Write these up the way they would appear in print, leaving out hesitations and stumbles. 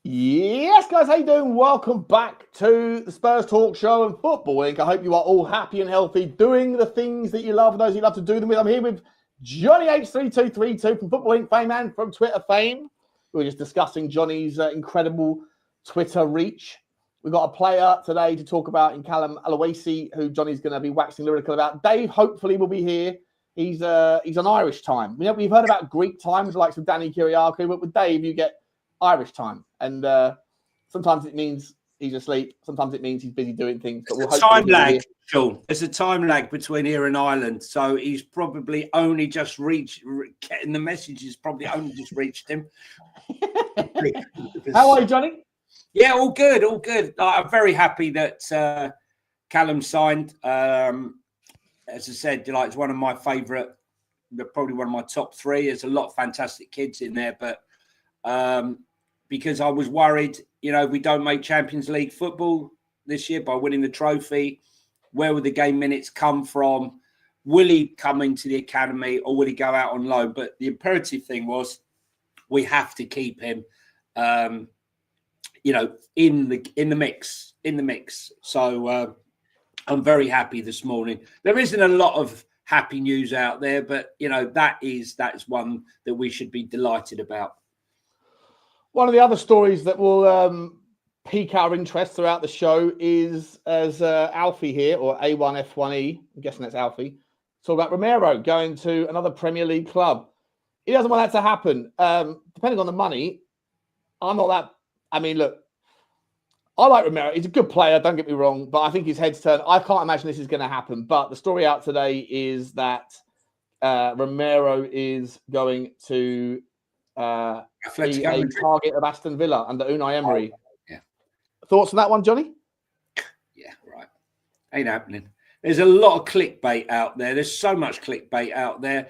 Yes, guys, how you doing? Welcome back to the Spurs Talk Show and Football Inc. I hope you are all happy and healthy, doing the things that you love, those you love to do them with. I'm here with Johnny H3232 from Football Inc. fame and from Twitter fame. We were just discussing Johnny's incredible Twitter reach. We've got a player today to talk about in Callum Olai, who Johnny's going to be waxing lyrical about. Dave hopefully will be here. He's on Irish time. We've heard about Greek time with the likes of Danny Kyriakou, but with Dave you get Irish time, and sometimes it means he's asleep. Sometimes it means he's busy doing things. But There's a time lag, Sean. There's a time lag between here and Ireland, so he's probably only just getting the messages. Probably only just reached him. How are you, Johnny? Yeah, all good, all good. I'm very happy that Callum signed. As I said, it's one of my favourite, probably one of my top three. There's a lot of fantastic kids in there, but because I was worried, if we don't make Champions League football this year by winning the trophy, where would the game minutes come from? Will he come into the academy or will he go out on loan? But the imperative thing was we have to keep him, in the mix. So I'm very happy this morning. There isn't a lot of happy news out there, but that is one that we should be delighted about. One of the other stories that will pique our interest throughout the show is as Alfie here, or A1F1E, I'm guessing that's Alfie, talk about Romero going to another Premier League club. He doesn't want that to happen. Depending on the money, I'm not that... I mean, look, I like Romero. He's a good player, don't get me wrong, but I think his head's turned. I can't imagine this is going to happen. But the story out today is that Romero is going to... be a target of Aston Villa under Unai Emery. Yeah. Thoughts on that one, Johnny? Yeah, right. Ain't happening. There's a lot of clickbait out there. There's so much clickbait out there.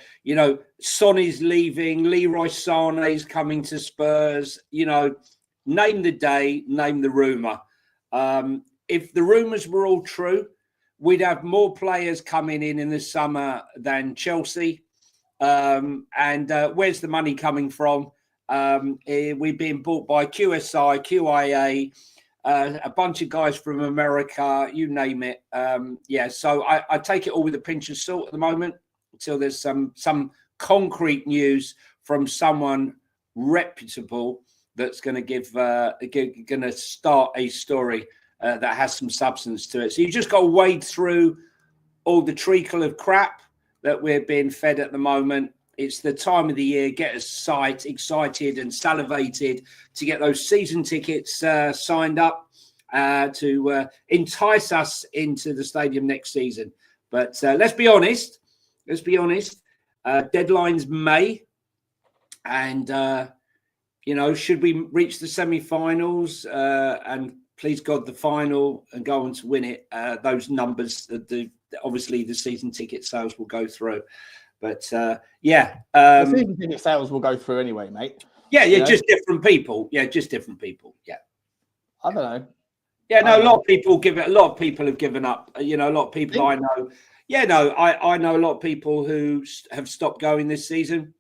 Sonny's leaving. Leroy Sané's coming to Spurs. Name the day, name the rumour. If the rumours were all true, we'd have more players coming in the summer than Chelsea. And where's the money coming from? We're being bought by QSI, QIA, a bunch of guys from America, you name it. So I take it all with a pinch of salt at the moment until there's some concrete news from someone reputable that's going to start a story that has some substance to it. So you just got to wade through all the treacle of crap that we're being fed at the moment. It's the time of the year, get us excited and salivated to get those season tickets signed up to entice us into the stadium next season. But let's be honest. Deadline's May. And, should we reach the semi-finals and please God the final and go on to win it, those numbers, obviously the season ticket sales will go through. But the season ticket sales will go through anyway, mate. Just different people. Yeah. I don't know. Yeah, no, a lot of people have given up. A lot of people I know. Yeah, no, I know a lot of people who have stopped going this season,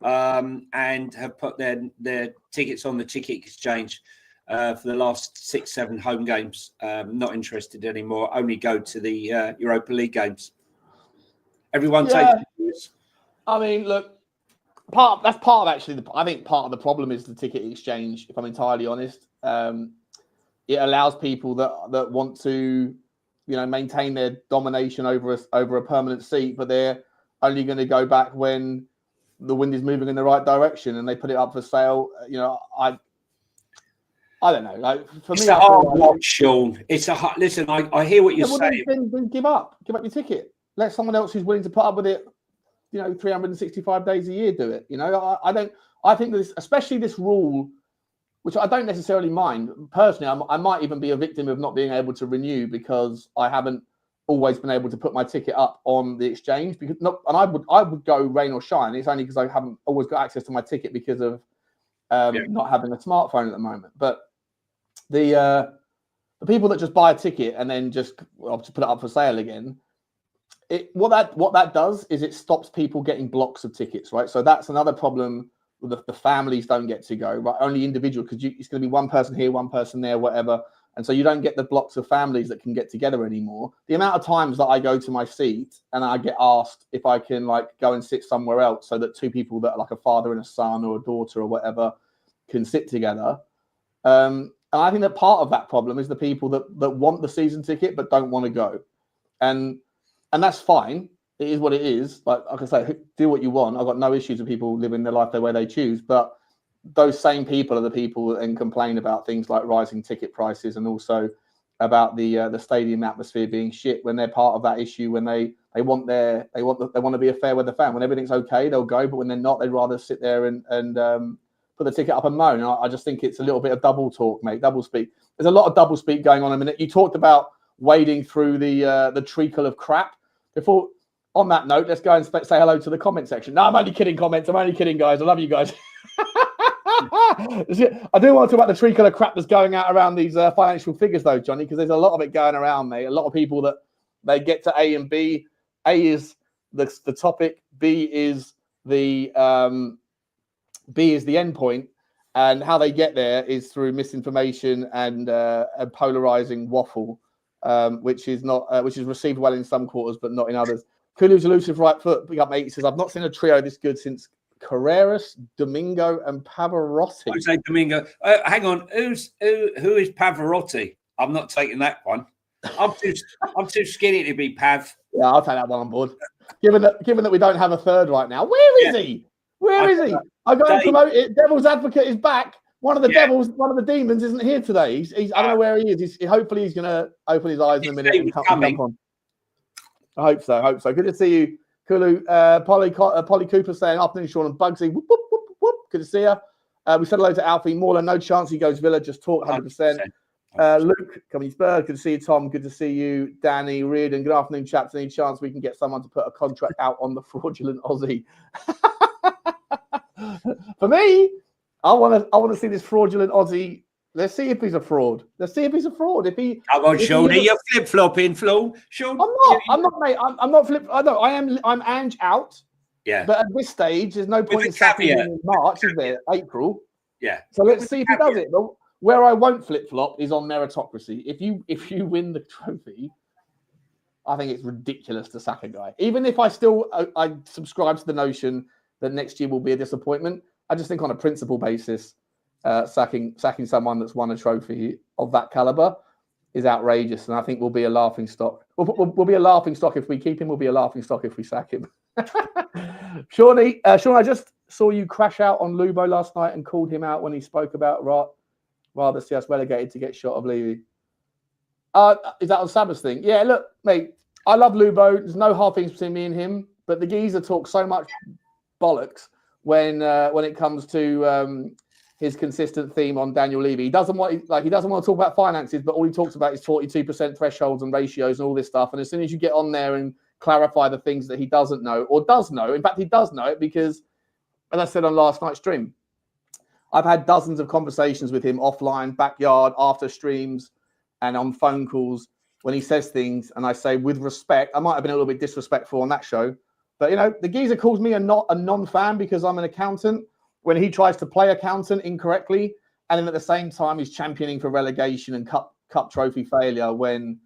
and have put their tickets on the ticket exchange for the last 6-7 home games. Not interested anymore. Only go to the Europa League games. Everyone takes it. I mean, look, I think part of the problem is the ticket exchange, if I'm entirely honest. It allows people that want to, maintain their domination over a permanent seat, but they're only going to go back when the wind is moving in the right direction and they put it up for sale. I don't know. Like, for me, it's a hard watch, Sean. Listen. I hear what you're saying. Then give up your ticket. Let someone else who's willing to put up with it, 365 days a year do it. I think this, especially this rule, which I don't necessarily mind. Personally, I might even be a victim of not being able to renew because I haven't always been able to put my ticket up on the exchange. I would go rain or shine. It's only because I haven't always got access to my ticket because of not having a smartphone at the moment. But the people that just buy a ticket and then just put it up for sale again, what that does is it stops people getting blocks of tickets, right? So that's another problem the families don't get to go, right? Only individual, because it's going to be one person here, one person there, whatever. And so you don't get the blocks of families that can get together anymore. The amount of times that I go to my seat and I get asked if I can like go and sit somewhere else so that two people that are like a father and a son or a daughter or whatever can sit together. And I think that part of that problem is the people that want the season ticket but don't want to go. And that's fine. It is what it is. Like I say, do what you want. I've got no issues with people living their life the way they choose. But those same people are the people that then complain about things like rising ticket prices and also about the stadium atmosphere being shit when they're part of that issue. When they want to be a fair weather fan. When everything's okay, they'll go. But when they're not, they'd rather sit there and put the ticket up and moan. And I just think it's a little bit of double talk, mate. Double speak. There's a lot of double speak going on. A minute. You talked about wading through the treacle of crap. Before, on that note, let's go and say hello to the comment section. No, I'm only kidding, comments. I'm only kidding, guys. I love you guys. I do want to talk about the treacle of crap that's going out around these financial figures, though, Johnny, because there's a lot of it going around, mate. A lot of people that they get to A and B. A is the topic. B is the end point. And how they get there is through misinformation and a polarizing waffle. Which is received well in some quarters, but not in others. Kulu's elusive right foot. Big up, mate. He says, I've not seen a trio this good since Carreras, Domingo, and Pavarotti. I say Domingo. Hang on. Who is Pavarotti? I'm not taking that one. I'm too skinny to be Pav. Yeah, I'll take that one on board. Given that we don't have a third right now, where is he? Where is he? I got to promote it. Devil's Advocate is back. One of the devils, one of the demons isn't here today. He's I don't know where he is. Hopefully he's going to open his eyes in a minute and come on. I hope so. Good to see you, Kulu. Polly Cooper saying, afternoon, Sean and Bugsy. Whoop, whoop, whoop, whoop. Good to see you. We said hello to Alfie Mauler. No chance he goes Villa. Just talk 100%. Luke, coming Spurs. Good to see you, Tom. Good to see you, Danny Reardon. Good afternoon, chaps. Any chance we can get someone to put a contract out on the fraudulent Aussie? For me, I want to see this fraudulent Aussie. Let's see if he's a fraud. If he, come on, Shawnee, you're flip flopping, Flo. Sean, I'm not, mate. I'm not flip. I know. I'm Ange out. Yeah. But at this stage, there's no point in sacking him in March, is there? April. Yeah. So let's see if he does it. But where I won't flip flop is on meritocracy. If you win the trophy, I think it's ridiculous to sack a guy. Even if I subscribe to the notion that next year will be a disappointment, I just think on a principle basis, sacking someone that's won a trophy of that caliber is outrageous, and I think we'll be a laughing stock. We'll be a laughing stock if we keep him. We'll be a laughing stock if we sack him. Sean, I just saw you crash out on Lubo last night and called him out when he spoke about rather see us relegated to get shot of Levy. Is that on Sabbath's thing? Yeah, look, mate, I love Lubo. There's no hard things between me and him, but the geezer talks so much bollocks when it comes to his consistent theme on Daniel Levy. He doesn't want to talk about finances, but all he talks about is 42% thresholds and ratios and all this stuff. And as soon as you get on there and clarify the things that he doesn't know or does know, in fact, he does know it because, as I said on last night's stream, I've had dozens of conversations with him offline, backyard, after streams, and on phone calls when he says things. And I say, with respect, I might have been a little bit disrespectful on that show, but the geezer calls me a non-fan because I'm an accountant when he tries to play accountant incorrectly, and then at the same time he's championing for relegation and cup trophy failure when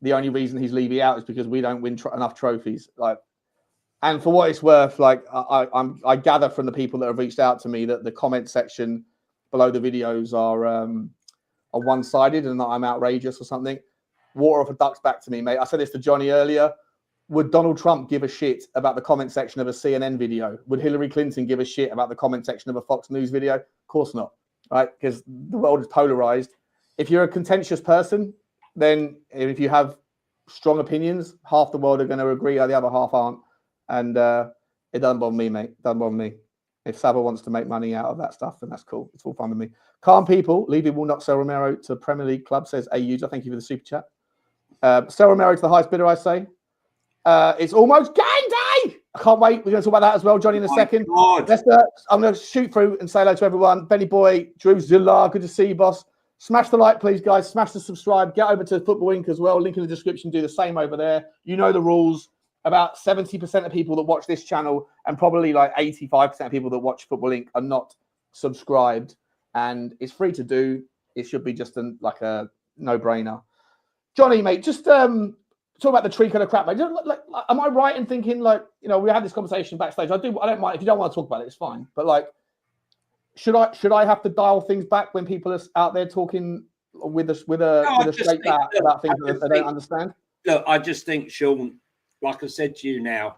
the only reason he's Levy out is because we don't win enough trophies. And for what it's worth, I gather from the people that have reached out to me that the comment section below the videos are one-sided and that I'm outrageous or something. Water off a duck's back to me, mate. I said this to Johnny earlier. Would Donald Trump give a shit about the comment section of a CNN video? Would Hillary Clinton give a shit about the comment section of a Fox News video? Of course not, right? Because the world is polarized. If you're a contentious person, then if you have strong opinions, half the world are going to agree, the other half aren't. And it doesn't bother me, mate. It doesn't bother me. If Saba wants to make money out of that stuff, then that's cool. It's all fine with me. Calm people. Levy will not sell Romero to Premier League club, says A user. Thank you for the super chat. Sell Romero to the highest bidder, I say. It's almost game day. I can't wait. We're going to talk about that as well, Johnny, in a second. I'm going to shoot through and say hello to everyone. Benny Boy, Drew Zilla, good to see you, boss. Smash the like, please, guys. Smash the subscribe. Get over to Football Inc. as well. Link in the description. Do the same over there. You know the rules. about 70% of people that watch this channel and probably like 85% of people that watch Football Inc. are not subscribed, and it's free to do. It should be just like a no-brainer. Johnny, mate, just talk about the tree kind of crap, mate. Like, am I right in thinking, like, you know, we had this conversation backstage. I don't mind if you don't want to talk about it, it's fine. But like, should I have to dial things back when people are out there talking with a straight bat about things that they don't understand? Look, I just think, Sean, like I said to you now,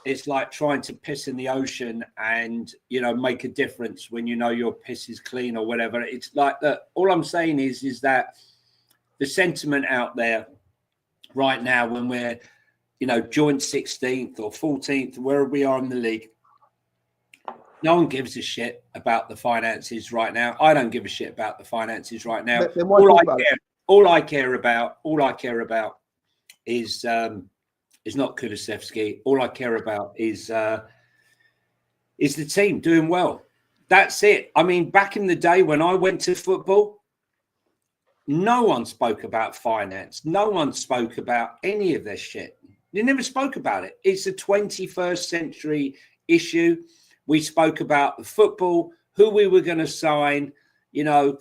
it's like trying to piss in the ocean and, you know, make a difference when you know your piss is clean or whatever. It's like that. All I'm saying is that the sentiment out there right now, when we're, you know, joint 16th or 14th, wherever we are in the league, no one gives a shit about the finances right now. I don't give a shit about the finances right now. All I care about is not Kulusevski. All I care about is the team doing well. That's it. I mean, back in the day when I went to football, no one spoke about finance. No one spoke about any of this shit. They never spoke about it. It's a 21st century issue. We spoke about the football, who we were going to sign. You know,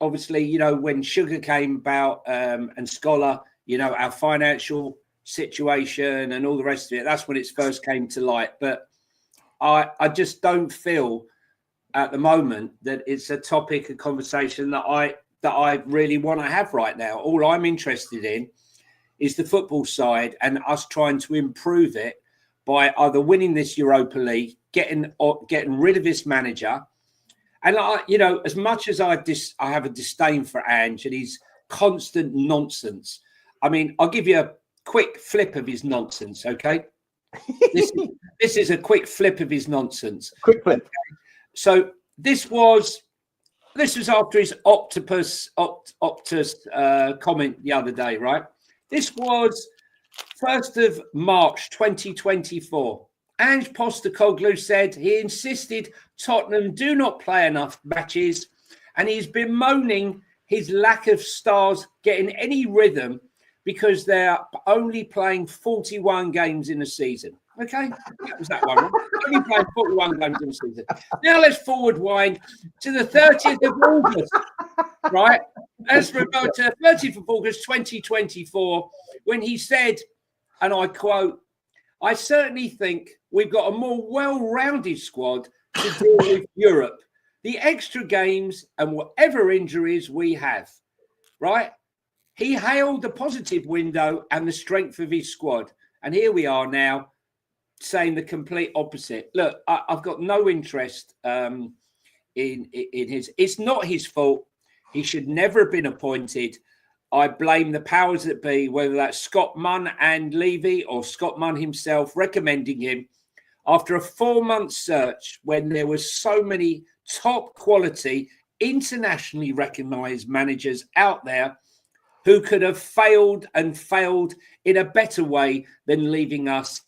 obviously, you know, when Sugar came about and Scholar, you know, our financial situation and all the rest of it, that's when it first came to light. But I just don't feel at the moment that it's a topic of conversation that I really want to have right now. All I'm interested in is the football side and us trying to improve it by either winning this Europa League, getting rid of this manager. And you know, as much as I have a disdain for Ange and his constant nonsense. I mean, I'll give you a quick flip of his nonsense, okay? This is a quick flip of his nonsense. Quick flip. Okay? So this was after his Optus comment the other day, right? This was 1st of March 2024. Ange Postecoglou said he insisted Tottenham do not play enough matches, and he's been moaning his lack of stars getting any rhythm because they're only playing 41 games in a season. Okay, that was that one. Right? Only playing 41 games in a season. Now let's forward wind to the 30th of August, right? Let's go to 30th of August 2024, when he said, and I quote, "I certainly think we've got a more well-rounded squad to deal with Europe, the extra games and whatever injuries we have," right? He hailed the positive window and the strength of his squad. And here we are now saying the complete opposite. Look, I've got no interest in his... It's not his fault. He should never have been appointed. I blame the powers that be, whether that's Scott Munn and Levy or Scott Munn himself recommending him after a 4-month search when there were so many top quality, internationally recognised managers out there who could have failed in a better way than leaving us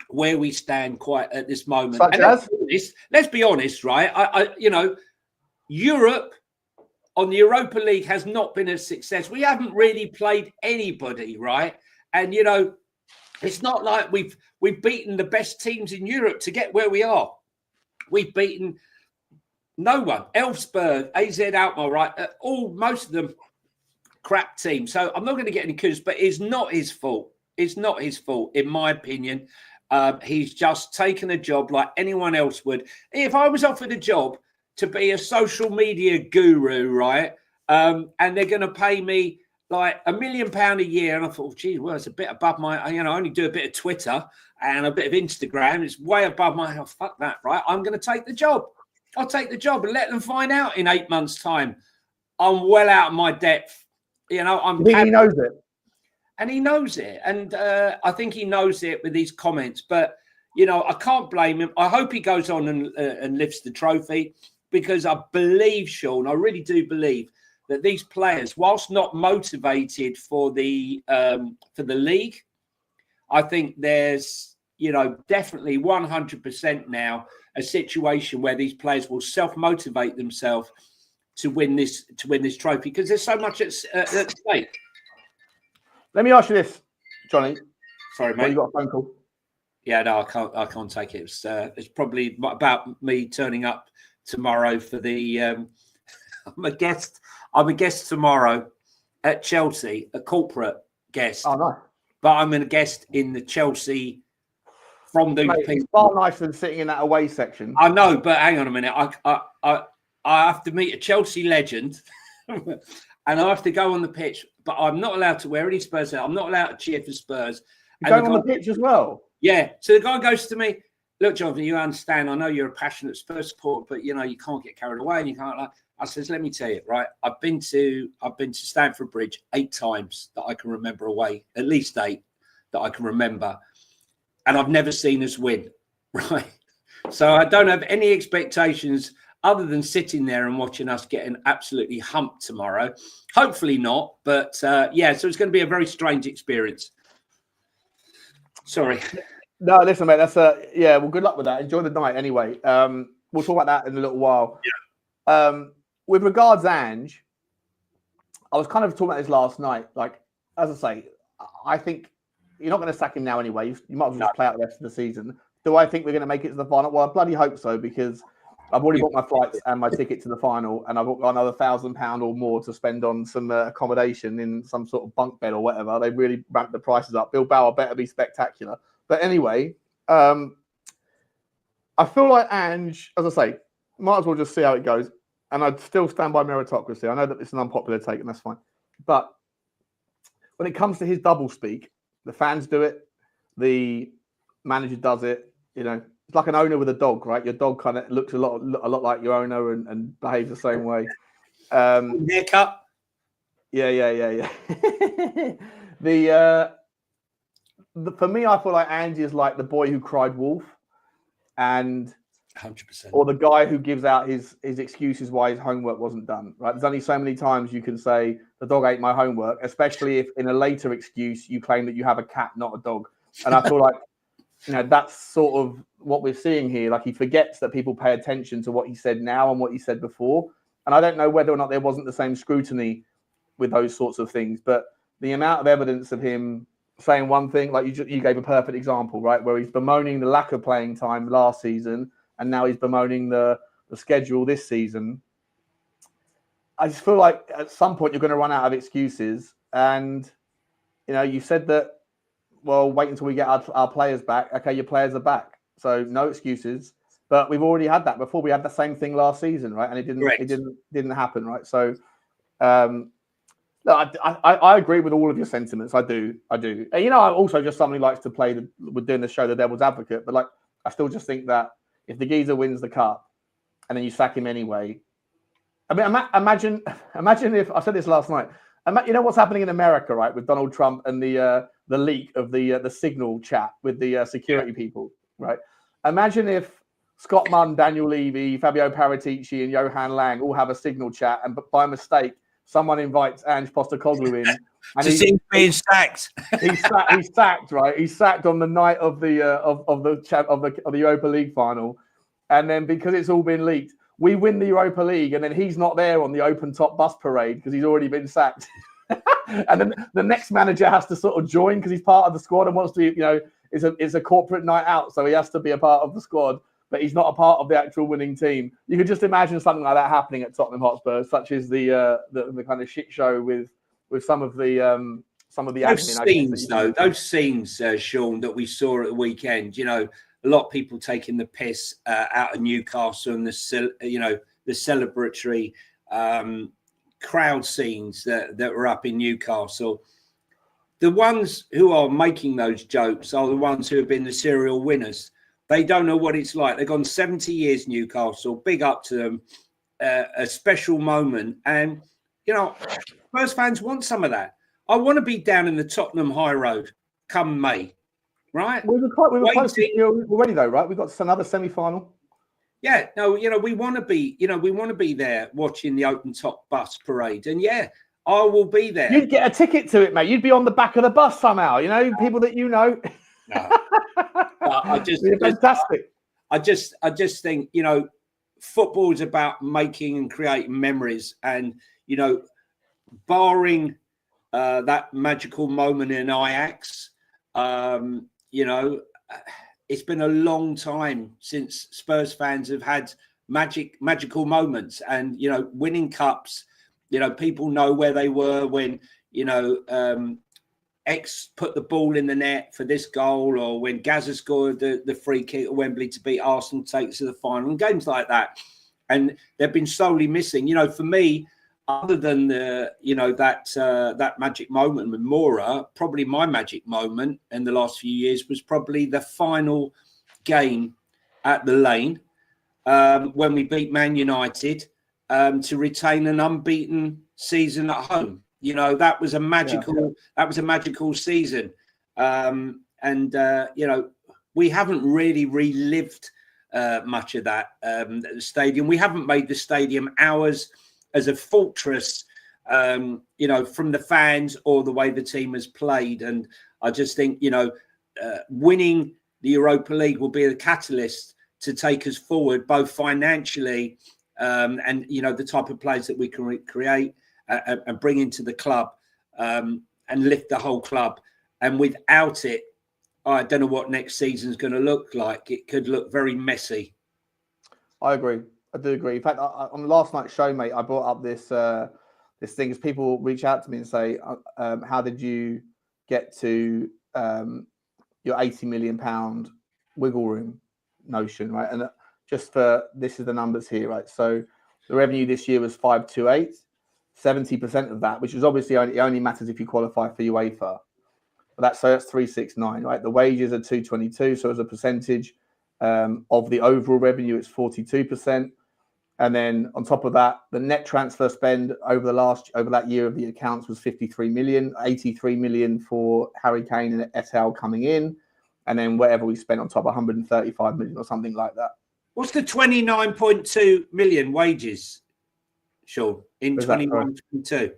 where we stand quite at this moment. Such as? Let's be honest, right? You know, Europe on the Europa League has not been a success. We haven't really played anybody, right? And, you know, it's not like we've beaten the best teams in Europe to get where we are. We've beaten no one. Elfsberg, AZ Alkmaar, right? Most of them crap team. So I'm not going to get any kudos, but it's not his fault. It's not his fault, in my opinion. He's just taken a job like anyone else would. If I was offered a job to be a social media guru, right, and they're going to pay me like £1 million a year, and I thought, gee, well, it's a bit above my, you know, I only do a bit of Twitter and a bit of Instagram. It's way above my, oh, fuck that, right? I'm going to take the job. I'll take the job and let them find out in 8 months' time. I'm well out of my depth. You know, he knows it. And he knows it. And I think he knows it with these comments. But, you know, I can't blame him. I hope he goes on and lifts the trophy, because I believe, Sean, I really do believe that these players, whilst not motivated for the league, I think there's, you know, definitely 100% now a situation where these players will self-motivate themselves to win this trophy, because there's so much at stake. Let me ask you this, Johnny. Sorry, Well, mate. you got a phone call. Yeah, no, I can't take it. It's probably about me turning up tomorrow for the. I'm a guest tomorrow at Chelsea, a corporate guest. Oh, nice. But I'm a guest in the Chelsea from the. Mate, it's far nicer than sitting in that away section. I know, but hang on a minute. I have to meet a Chelsea legend, and I have to go on the pitch. But I'm not allowed to wear any Spurs hat. I'm not allowed to cheer for Spurs. You're going on the pitch as well? Yeah. So the guy goes to me, look, Jonathan, you understand, I know you're a passionate Spurs supporter, but, you can't get carried away and you can't like. I says, let me tell you, right, I've been to Stamford Bridge 8 times that I can remember away, at least 8 that I can remember. And I've never seen us win, right? So I don't have any expectations other than sitting there and watching us getting absolutely humped tomorrow. Hopefully not, but so it's going to be a very strange experience. Sorry. No, listen, mate. That's well, good luck with that. Enjoy the night, anyway. We'll talk about that in a little while. Yeah. With regards, Ange, I was kind of talking about this last night. Like, as I say, I think you're not going to sack him now anyway. You might as well just play out the rest of the season. Do I think we're going to make it to the final? Well, I bloody hope so, because I've already bought my flights and my ticket to the final, and I've got another £1,000 or more to spend on some accommodation in some sort of bunk bed or whatever. They really ramped the prices up. Bilbao better be spectacular. But anyway, I feel like Ange, as I say, might as well just see how it goes. And I'd still stand by meritocracy. I know that it's an unpopular take, and that's fine. But when it comes to his double speak, the fans do it, the manager does it. It's like an owner with a dog, right? Your dog kind of looks a lot like your owner and behaves the same way. Haircut. Yeah. For me, I feel like Andy is like the boy who cried wolf, and 100%. Or the guy who gives out his excuses why his homework wasn't done, right? There's only so many times you can say the dog ate my homework, especially if in a later excuse you claim that you have a cat, not a dog. And I feel like, that's sort of what we're seeing here. Like, he forgets that people pay attention to what he said now and what he said before. And I don't know whether or not there wasn't the same scrutiny with those sorts of things, but the amount of evidence of him saying one thing, like you gave a perfect example, right? Where he's bemoaning the lack of playing time last season, and now he's bemoaning the schedule this season. I just feel like at some point you're going to run out of excuses. And, you said that, well, wait until we get our players back. Okay, your players are back. So no excuses. But we've already had that before. We had the same thing last season, right? And it didn't happen, right? So no, I agree with all of your sentiments. I do. And, I'm also just somebody who likes to play with doing the show, the devil's advocate. But I still just think that if the geezer wins the cup and then you sack him anyway, I mean, imagine if I said this last night. What's happening in America, right, with Donald Trump and the leak of the Signal chat with the security people, right? Imagine if Scott Munn, Daniel Levy, Fabio Paratici, and Johan Lang all have a Signal chat, and by mistake someone invites Ange Postecoglou in, and he's being sacked. He's sacked, right? He's sacked on the night of the Europa League final, and then because it's all been leaked, we win the Europa League, and then he's not there on the open top bus parade because he's already been sacked. And then the next manager has to sort of join because he's part of the squad and wants to, it's a corporate night out, so he has to be a part of the squad, but he's not a part of the actual winning team. You could just imagine something like that happening at Tottenham Hotspur, such as the kind of shit show with some of the those scenes, those scenes, Sean, that we saw at the weekend. A lot of people taking the piss out of Newcastle and the celebratory crowd scenes that were up in Newcastle. The ones who are making those jokes are the ones who have been the serial winners. They don't know what it's like. They've gone 70 years, Newcastle. Big up to them. A special moment. And, Spurs fans want some of that. I want to be down in the Tottenham High Road come May, right? We were close to already, though, right? We've got another semi-final. Yeah, no, we want to be there watching the open top bus parade. And I will be there. You'd get a ticket to it, mate. You'd be on the back of the bus somehow, people that you know. No. Fantastic. I just think, football is about making and creating memories, and, barring that magical moment in Ajax, You know, it's been a long time since Spurs fans have had magical moments, and you know, winning cups. You know, people know where they were when, you know, X put the ball in the net for this goal, or when Gazza scored the free kick at Wembley to beat Arsenal, take to the final, and games like that. And they've been slowly missing. You know, for me, other than that magic moment with Mora, probably my magic moment in the last few years was probably the final game at the Lane when we beat Man United to retain an unbeaten season at home. You know, that was a magical season. You know, we haven't really relived much of that at the stadium. We haven't made the stadium ours as a fortress, you know, from the fans or the way the team has played. And I just think, you know, winning the Europa League will be the catalyst to take us forward, both financially and, you know, the type of players that we can create and bring into the club and lift the whole club. And without it, I don't know what next season's going to look like. It could look very messy. I agree. I do agree. In fact, on last night's show, mate, I brought up this this thing as people reach out to me and say, how did you get to your £80 million wiggle room notion, right? And just for, this is the numbers here, right? So the revenue this year was 528. 70% of that, which is obviously only matters if you qualify for UEFA. But that's 369, right? The wages are 222. So as a percentage of the overall revenue, it's 42%. And then on top of that, the net transfer spend over that year of the accounts was 53 million, 83 million for Harry Kane and et al. Coming in. And then whatever we spent on top, 135 million or something like that. What's the 29.2 million wages, Sean, in 21-22?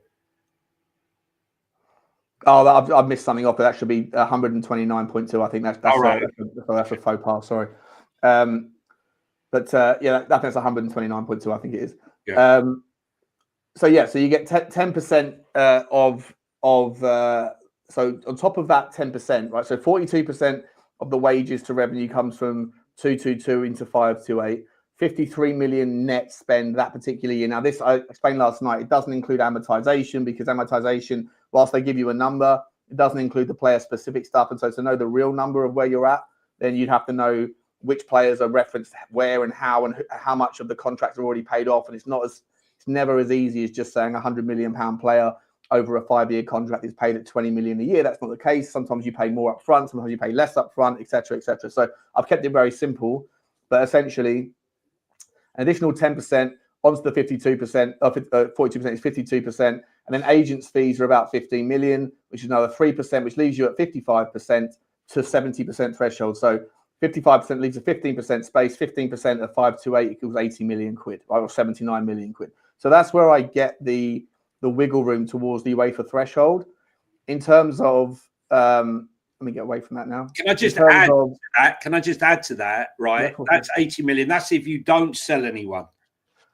Oh, I've missed something off. But that should be 129.2. I think that's right. That's a faux pas. Sorry. But that's 129.2. I think it is. Yeah. So you get 10% so on top of that 10%, right? So 42% of the wages to revenue comes from 222 into 528. 53 million net spend that particular year. Now, this I explained last night. It doesn't include amortization, because amortization, whilst they give you a number, it doesn't include the player-specific stuff. And so to know the real number of where you're at, then you'd have to know which players are referenced where and how much of the contracts are already paid off. And it's never as easy as just saying £100 million player over a 5-year contract is paid at 20 million a year. That's not the case. Sometimes you pay more up front, sometimes you pay less up front, etc., etc. So I've kept it very simple, but essentially an additional 10% onto the 52%, 42% is 52%. And then agents' fees are about 15 million, which is another 3%, which leaves you at 55% to 70% threshold. So 55% leaves a 15% space, 15% of 528 equals 80 million quid, or 79 million quid. So that's where I get the wiggle room towards the UEFA threshold. In terms of, let me get away from that now. Can I just add to that? Right, yeah, that's 80 million. That's if you don't sell anyone.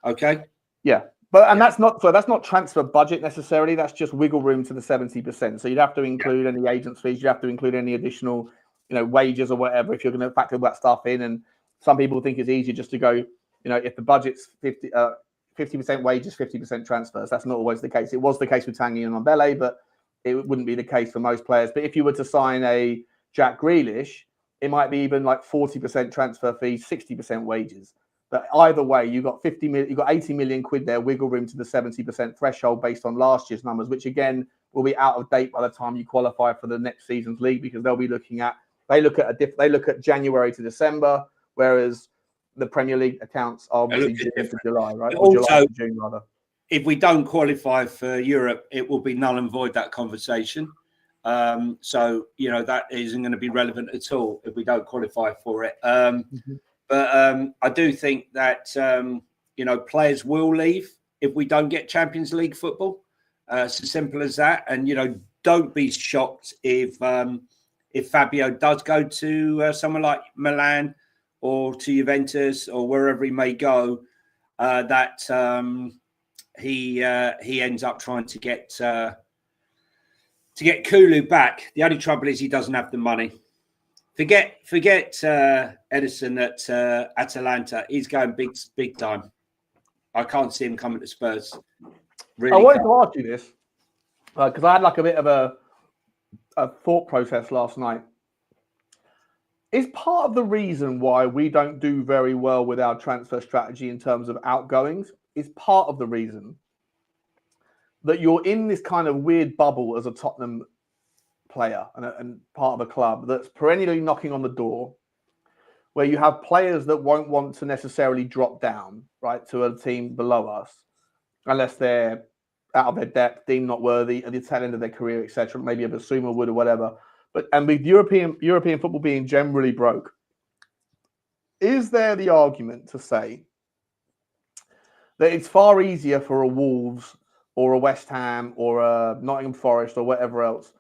Okay. Yeah, but that's not transfer budget necessarily. That's just wiggle room to the 70%. So you'd have to include any agents' fees. You have to include any additional, wages or whatever if you're going to factor that stuff in. And some people think it's easier just to go, if the budget's 50% wages, 50% transfers. That's not always the case. It was the case with Tanguy and Mbele, but it wouldn't be the case for most players. But if you were to sign a Jack Grealish, it might be even like 40% transfer fees, 60% wages. But either way, you've got 80 million quid there, wiggle room to the 70% threshold based on last year's numbers, which again will be out of date by the time you qualify for the next season's league, because they'll be they look at January to December, whereas the Premier League accounts are obviously June to July, right? Or also, July to June, rather. If we don't qualify for Europe, it will be null and void, that conversation. So, that isn't going to be relevant at all if we don't qualify for it. But I do think that, players will leave if we don't get Champions League football. It's as simple as that. And, don't be shocked if Fabio does go to somewhere like Milan or to Juventus or wherever he may go, that he ends up trying to get to get Kulu back. The only trouble is he doesn't have the money. Forget Edison at Atalanta. He's going big time. I can't see him coming to Spurs. Really, I wanted to ask you this because I had like a bit of a thought process last night. Is part of the reason why we don't do very well with our transfer strategy in terms of outgoings is part of the reason that you're in this kind of weird bubble as a Tottenham player and part of a club that's perennially knocking on the door, where you have players that won't want to necessarily drop down, right, to a team below us, unless they're out of their depth, deemed not worthy at the tail end of their career, etc. Maybe a Bissouma would or whatever. And with European football being generally broke, is there the argument to say that it's far easier for a Wolves or a West Ham or a Nottingham Forest or whatever else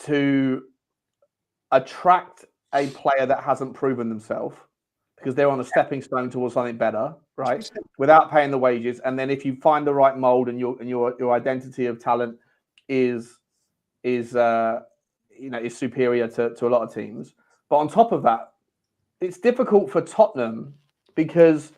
to attract a player that hasn't proven themselves because they're on a stepping stone towards something better, right? Without paying the wages, and then if you find the right mold and your identity of talent is superior to a lot of teams. But on top of that, it's difficult for Tottenham because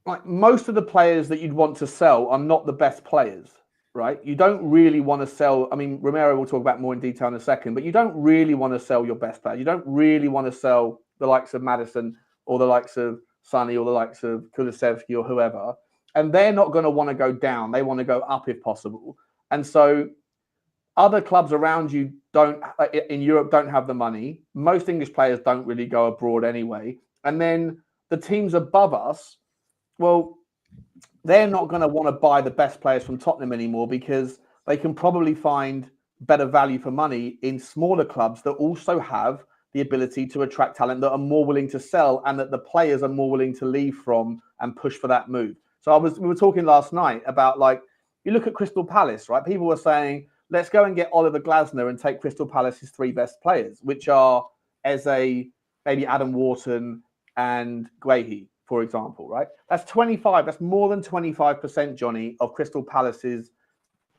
like most of the players that you'd want to sell are not the best players, right? You don't really want to sell. I mean, Romero we'll talk about more in detail in a second, but you don't really want to sell your best player. You don't really want to sell the likes of Maddison or the likes of Sonny or the likes of Kulusevski or whoever. And they're not going to want to go down. They want to go up if possible. And so other clubs around you in Europe don't have the money. Most English players don't really go abroad anyway. And then the teams above us, well, they're not going to want to buy the best players from Tottenham anymore because they can probably find better value for money in smaller clubs that also have the ability to attract talent that are more willing to sell and that the players are more willing to leave from and push for that move. So we were talking last night about, like, you look at Crystal Palace, right? People were saying, let's go and get Oliver Glasner and take Crystal Palace's three best players, which are Eze, maybe Adam Wharton and Guehi, for example, right? That's 25. That's more than 25%, Johnny, of Crystal Palace's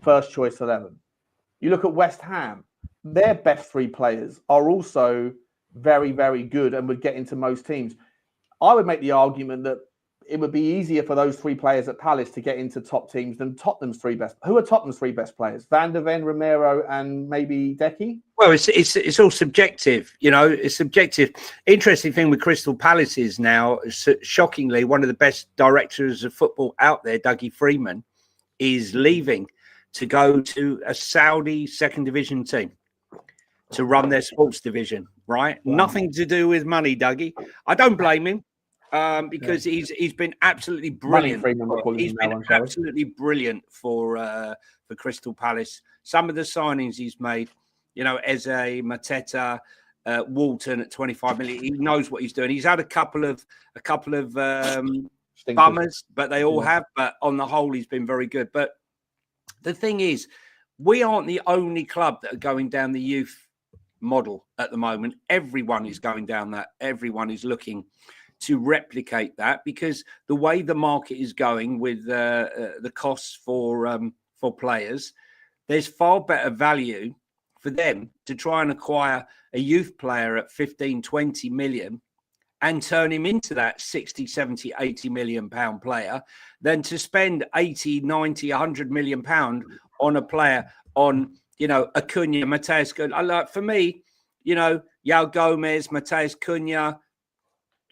first choice 11. You look at West Ham, their best three players are also very, very good and would get into most teams. I would make the argument that it would be easier for those three players at Palace to get into top teams than Tottenham's three best. Who are Tottenham's three best players? Van der Ven, Romero, and maybe Decky? Well, it's all subjective, you know. It's subjective. Interesting thing with Crystal Palace is now, shockingly, one of the best directors of football out there, Dougie Freeman, is leaving to go to a Saudi second division team to run their sports division. Right, wow. Nothing to do with money, Dougie. I don't blame him. Because he's been absolutely brilliant. He's been absolutely brilliant for Crystal Palace. Some of the signings he's made, you know, Eze, Mateta, Walton at 25 million. He knows what he's doing. He's had a couple of bummers, but they all have. But on the whole, he's been very good. But the thing is, we aren't the only club that are going down the youth model at the moment. Everyone is going down that. Everyone is looking to replicate that, because the way the market is going with the costs for players, there's far better value for them to try and acquire a youth player at 15, 20 million and turn him into that 60, 70, 80 million pound player than to spend 80, 90, 100 million pound on a player on, you know, Acuna, Mateus Cunha. Like, for me, you know, Yao Gomez, Mateus Cunha,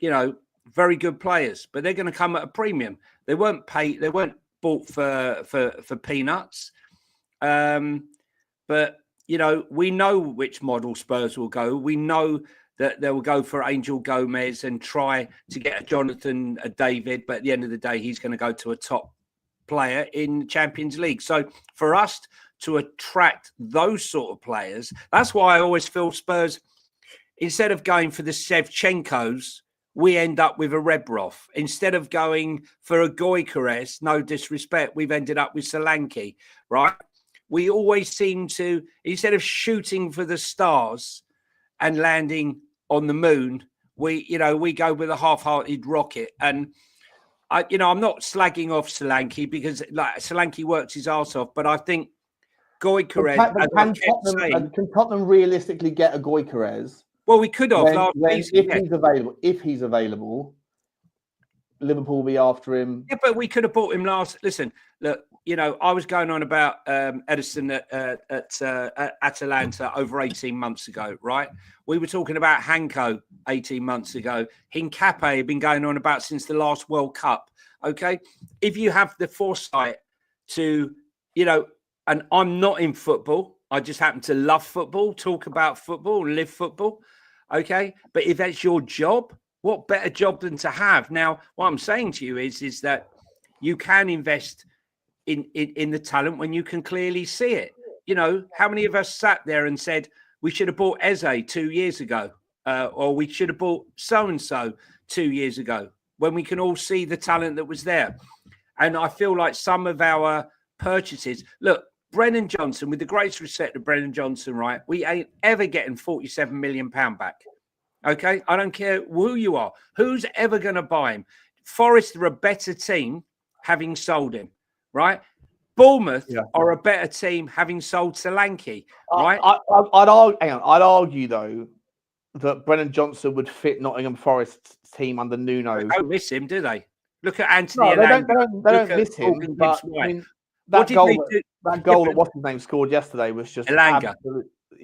you know, very good players, but they're going to come at a premium. They weren't paid. They weren't bought for peanuts. But, you know, we know which model Spurs will go. We know that they will go for Angel Gomez and try to get a Jonathan, a David. But at the end of the day, he's going to go to a top player in Champions League. So for us to attract those sort of players, that's why I always feel Spurs, instead of going for the Shevchenkos, we end up with a Rebrov. Instead of going for a Goykeres, no disrespect, we've ended up with Solanke, right? We always seem to, instead of shooting for the stars and landing on the moon, we go with a half-hearted rocket. And I'm not slagging off Solanke because, like, Solanke works his arse off, but I think Gyökeres, can Tottenham realistically get a Gyökeres? Well, we could have if he's available, Liverpool will be after him. Yeah, but we could have bought him last. Listen, look, I was going on about Edison at Atalanta over 18 months ago, right? We were talking about Hanko 18 months ago. Hincapié had been going on about since the last World Cup. Okay, if you have the foresight to, and I'm not in football, I just happen to love football, talk about football, live football. Okay, but if that's your job, what better job than to have? Now, what I'm saying to you is that you can invest in the talent when you can clearly see it. How many of us sat there and said we should have bought Eze 2 years ago, or we should have bought so and so 2 years ago, when we can all see the talent that was there? And I feel like some of our purchases, look, Brennan Johnson, with the greatest respect to Brennan Johnson, right? We ain't ever getting £47 million back. Okay? I don't care who you are. Who's ever going to buy him? Forest are a better team having sold him, right? Bournemouth are a better team having sold Solanke, right? I'd argue, though, that Brennan Johnson would fit Nottingham Forest's team under Nuno. They don't miss him, do they? Look at Anthony. No, they don't miss him. But, I mean, that goal that what's his name scored yesterday was just Elanga.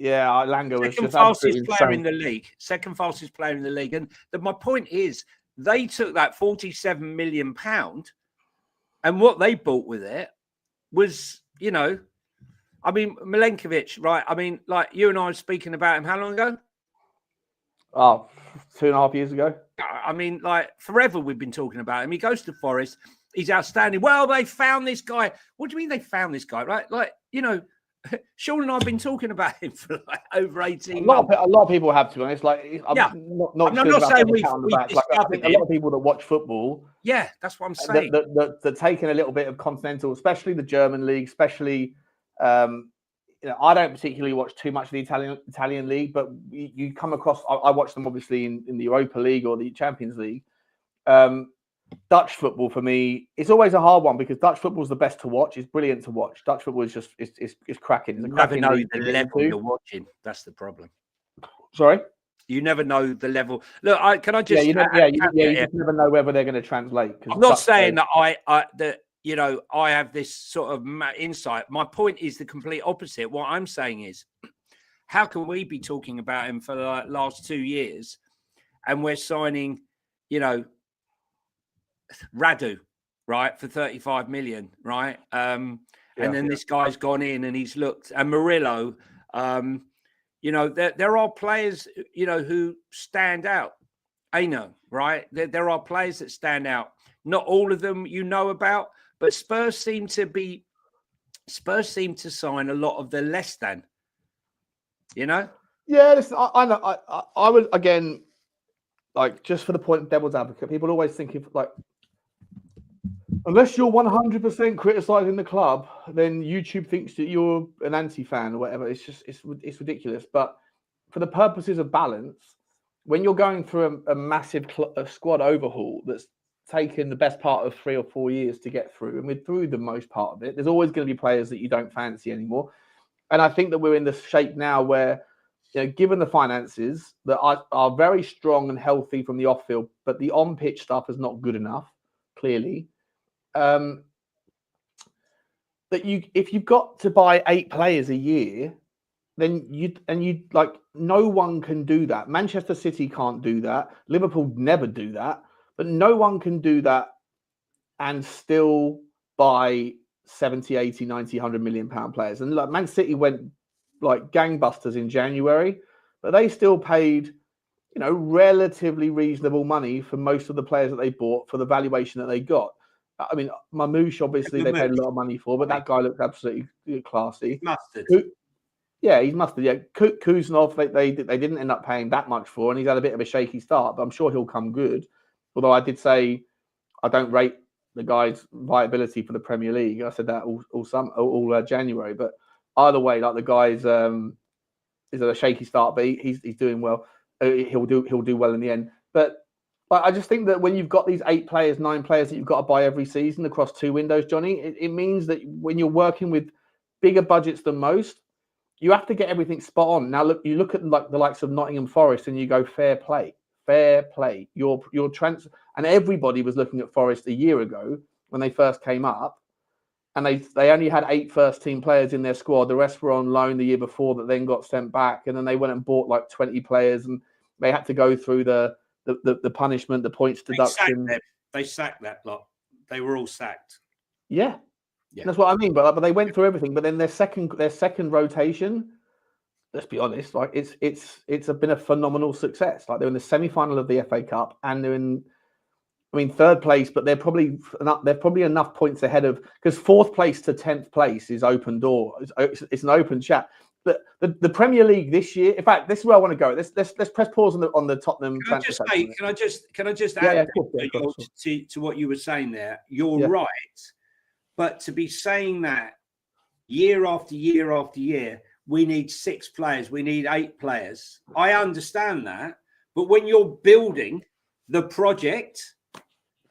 Elanga was just fastest player in the league. Second fastest player in the league. And my point is, they took that £47 million, and what they bought with it was, Milenkovic, right? I mean, like you and I were speaking about him how long ago? Oh, 2.5 years ago. I mean, like forever we've been talking about him. He goes to Forest. He's outstanding. Well, they found this guy. What do you mean they found this guy? Right? Like, Sean and I have been talking about him for like over 18 months. A lot of people have, to be honest. Like, I'm not saying we I think a lot of people that watch football. Yeah, that's what I'm saying. That taking a little bit of continental, especially the German league, especially, I don't particularly watch too much of the Italian league, but you come across. I watch them obviously in the Europa League or the Champions League. Dutch football for me, it's always a hard one because Dutch football is the best to watch. It's brilliant to watch. Dutch football is just it's cracking. You never know the level you're watching. That's the problem. Sorry, you never know the level. Look, can I just? You just never know whether they're going to translate. I'm not saying that I have this sort of insight. My point is the complete opposite. What I'm saying is, how can we be talking about him for the last 2 years, and we're signing, Radu, right, for 35 million, right? And then this guy's gone in and he's looked, and Murillo, there are players, who stand out. I know, right? There are players that stand out. Not all of them you know about, but Spurs seem to sign a lot of the less than, Yeah, listen, I know. I would, again, like, just for the point of devil's advocate, people always think if, like, unless you're 100% criticizing the club, then YouTube thinks that you're an anti-fan or whatever. It's just, it's ridiculous. But for the purposes of balance, when you're going through a massive squad overhaul that's taken the best part of 3 or 4 years to get through, and we're through the most part of it, there's always going to be players that you don't fancy anymore. And I think that we're in the shape now where, given the finances that are very strong and healthy from the off-field, but the on-pitch stuff is not good enough, clearly. That if you've got to buy 8 players a year, then no one can do that. Manchester City can't do that. Liverpool never do that, but no one can do that and still buy 70, 80, 90, 100 million pound players. And like Man City went like gangbusters in January, but they still paid, relatively reasonable money for most of the players that they bought for the valuation that they got. I mean, Mamouche, obviously, they paid a lot of money for, but that guy looked absolutely classy. Mustard. He's mustard. Yeah, Kuznov, they didn't end up paying that much for, and he's had a bit of a shaky start, but I'm sure he'll come good. Although I did say I don't rate the guy's viability for the Premier League. I said that all January. But either way, like, the guy's is a shaky start, but he's doing well. He'll do well in the end. But I just think that when you've got these 8 players, 9 players that you've got to buy every season across 2 windows, Johnny, it means that when you're working with bigger budgets than most, you have to get everything spot on. Now, look, you look at like the likes of Nottingham Forest, and you go fair play. Your transfer, and everybody was looking at Forest a year ago when they first came up, and they only had 8 first-team players in their squad. The rest were on loan the year before that then got sent back, and then they went and bought like 20 players, and they had to go through the punishment, the points deduction. They sacked that lot. They were all sacked. Yeah. That's what I mean. But they went through everything. But then their second rotation, let's be honest, like it's been a phenomenal success. Like they're in the semi-final of the FA Cup, and they're in, third place, but they're probably enough points ahead of, because 4th place to 10th place is open door. It's an open chat. But the Premier League this year, in fact, this is where I want to go. Let's press pause on the Tottenham. Can I just add to what you were saying there? You're right, but to be saying that year after year after year, we need 6 players, we need 8 players. I understand that, but when you're building the project,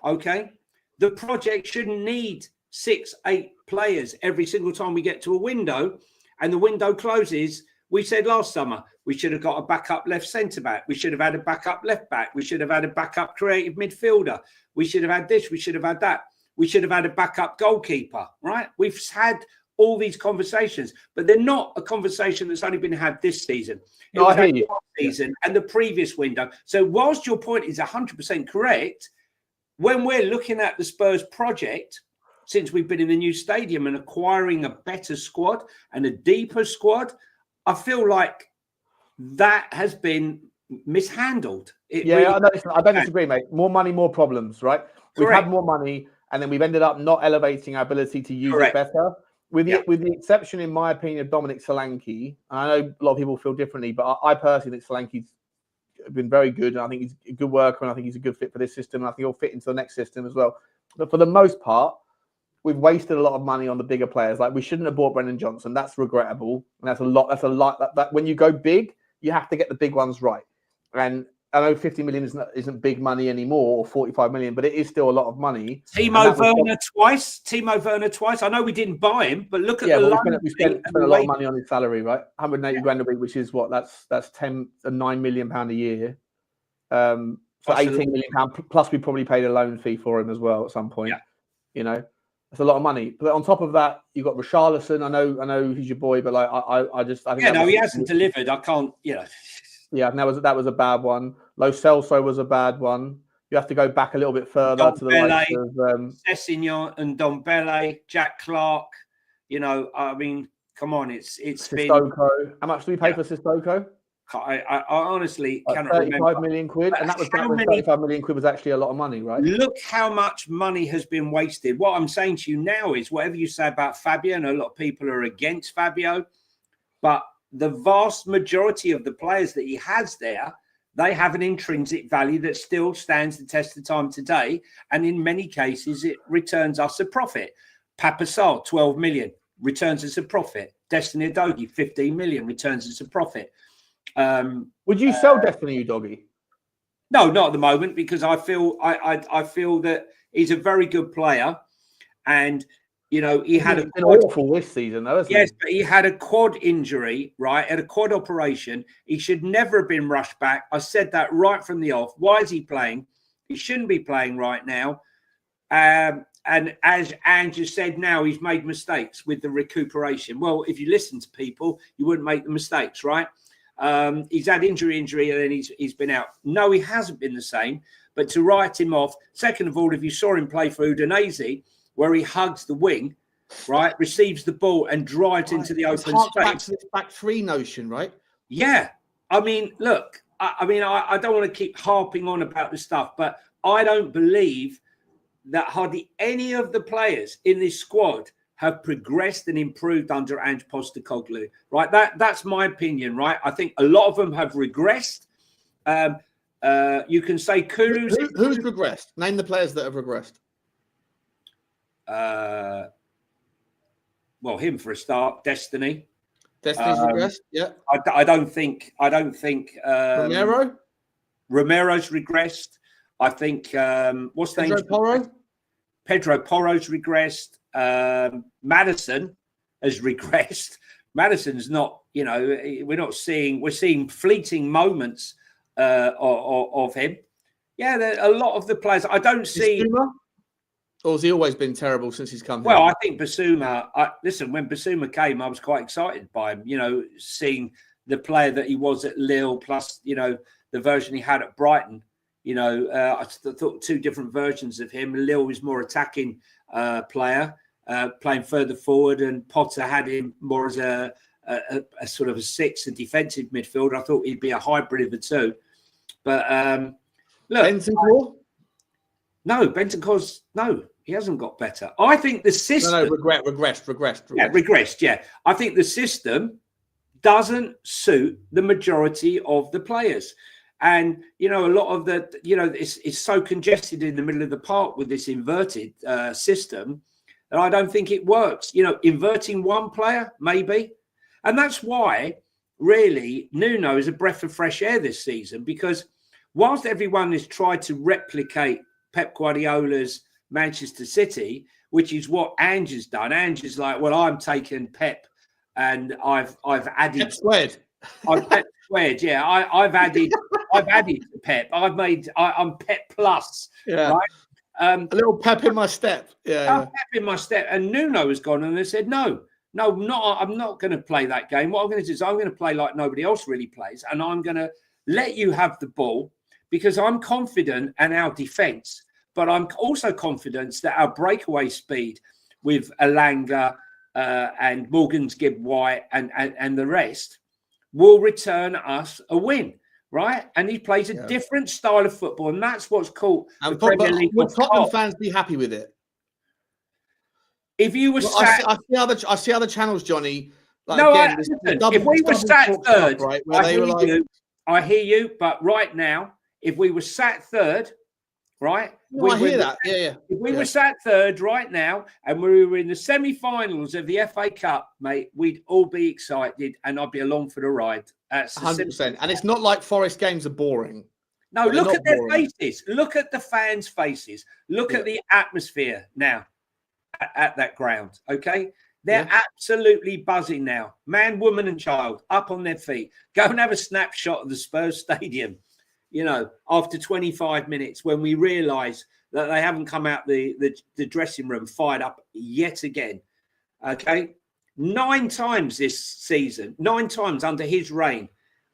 okay, the project shouldn't need 6, 8 players every single time we get to a window. And the window closes. We said last summer we should have got a backup left centre back. We should have had a backup left back. We should have had a backup creative midfielder. We should have had this. We should have had that. We should have had a backup goalkeeper. Right? We've had all these conversations, but they're not a conversation that's only been had this season. It was I hear you. last season and the previous window. So whilst your point is 100% correct, when we're looking at the Spurs project, since we've been in the new stadium and acquiring a better squad and a deeper squad, I feel like that has been mishandled. I don't disagree, mate. More money, more problems, right? We've had more money, and then we've ended up not elevating our ability to use it better. With the exception, in my opinion, of Dominic Solanke. I know a lot of people feel differently, but I personally think Solanke's been very good, and I think he's a good worker, and I think he's a good fit for this system, and I think he'll fit into the next system as well. But for the most part, we've wasted a lot of money on the bigger players. Like, we shouldn't have bought Brennan Johnson. That's regrettable. And that's a lot. That when you go big, you have to get the big ones right. And I know 50 million isn't big money anymore, or 45 million, but it is still a lot of money. Timo Werner twice. I know we didn't buy him, but look at we spent a lot of money on his salary, right? 180 grand a week, which is what? That's 9 million pound a year. So 18 million pound, plus we probably paid a loan fee for him as well at some point. It's a lot of money. But on top of that, you've got Richalison. I know he's your boy, but like I think he hasn't delivered. I can't, Yeah, and that was a bad one. Lo Celso was a bad one. You have to go back a little bit further to the likes of Sessignon and Dombele, Jack Clark. Come on, it's Sissoko. How much do we pay for Sissoko? I honestly cannot 35 remember. million quid, and that was 35 million quid was actually a lot of money, right? Look how much money has been wasted. What I'm saying to you now is, whatever you say about Fabio, and a lot of people are against Fabio, but the vast majority of the players that he has there, they have an intrinsic value that still stands the test of time today, and in many cases it returns us a profit. Pape Matar Sarr, 12 million, returns us a profit. Destiny Udogie, 15 million, returns us a profit. Would you sell Destiny Udogie? No, not at the moment, because I feel that he's a very good player, and he had an awful this season, though. Yes, but he had a quad injury, right? At a quad operation, he should never have been rushed back. I said that right from the off. Why is he playing? He shouldn't be playing right now. And as Andrew said, now he's made mistakes with the recuperation. Well, if you listen to people, you wouldn't make the mistakes, right? He's had injury, and then he's been out. No, he hasn't been the same. But to write him off, second of all, if you saw him play for Udogie, where he hugs the wing, right, receives the ball and drives into the open space. This back three notion, right? Yeah. I mean, look, I don't want to keep harping on about this stuff, but I don't believe that hardly any of the players in this squad have progressed and improved under Ange Postecoglou, right? That's my opinion, right? I think a lot of them have regressed. You can say Kuru's... Who's regressed? Name the players that have regressed. Well, him for a start. Destiny's regressed. Yeah. I don't think. Romero. Romero's regressed. I think. What's the name? Pedro Porro. Pedro Porro's regressed. Maddison has regressed. Maddison's not, we're seeing fleeting moments of him. Yeah, a lot of the players I don't see. Bissouma? Or has he always been terrible since he's come here? Well, I think Bissouma. Listen, when Bissouma came, I was quite excited by him. Seeing the player that he was at Lille, plus the version he had at Brighton. I thought two different versions of him. Lille was more attacking player, playing further forward, and Potter had him more as a sort of a six and defensive midfielder. I thought he'd be a hybrid of the two. But look, Bentancur? No, Bentancur's no, he hasn't got better. I think the system regressed. Yeah, regressed. Yeah, I think the system doesn't suit the majority of the players. And, a lot of the, it's so congested in the middle of the park with this inverted system that I don't think it works. Inverting one player, maybe. And that's why, really, Nuno is a breath of fresh air this season, because whilst everyone has tried to replicate Pep Guardiola's Manchester City, which is what Ange has done. Ange is like, well, I'm taking Pep and I've added... Pep squared. Pep squared, yeah. I've added to Pep. I'm Pep plus, right? A little pep in my step. Pep in my step. And Nuno has gone and they said, no, I'm not going to play that game. What I'm going to do is I'm going to play like nobody else really plays, and I'm going to let you have the ball because I'm confident in our defence, but I'm also confident that our breakaway speed with Elanga and Morgan's Gibb White and the rest will return us a win, right? And he plays a different style of football, and that's what's called the Premier League. Would Tottenham fans be happy with it? If you were I see other channels, Johnny. If we were sat third, right, I hear you, but right now, if we were sat third, right? I hear that. Yeah. If we were sat third right now and we were in the semi-finals of the FA Cup, mate, we'd all be excited and I'd be along for the ride. That's 100%. And it's not like Forest games are boring. No, look at their faces. Look at the fans' faces. Look at the atmosphere now at that ground, okay? They're absolutely buzzing now. Man, woman and child up on their feet. Go and have a snapshot of the Spurs stadium. After 25 minutes, when we realise that they haven't come out the dressing room fired up yet again. Okay? 9 times this season, 9 times under his reign,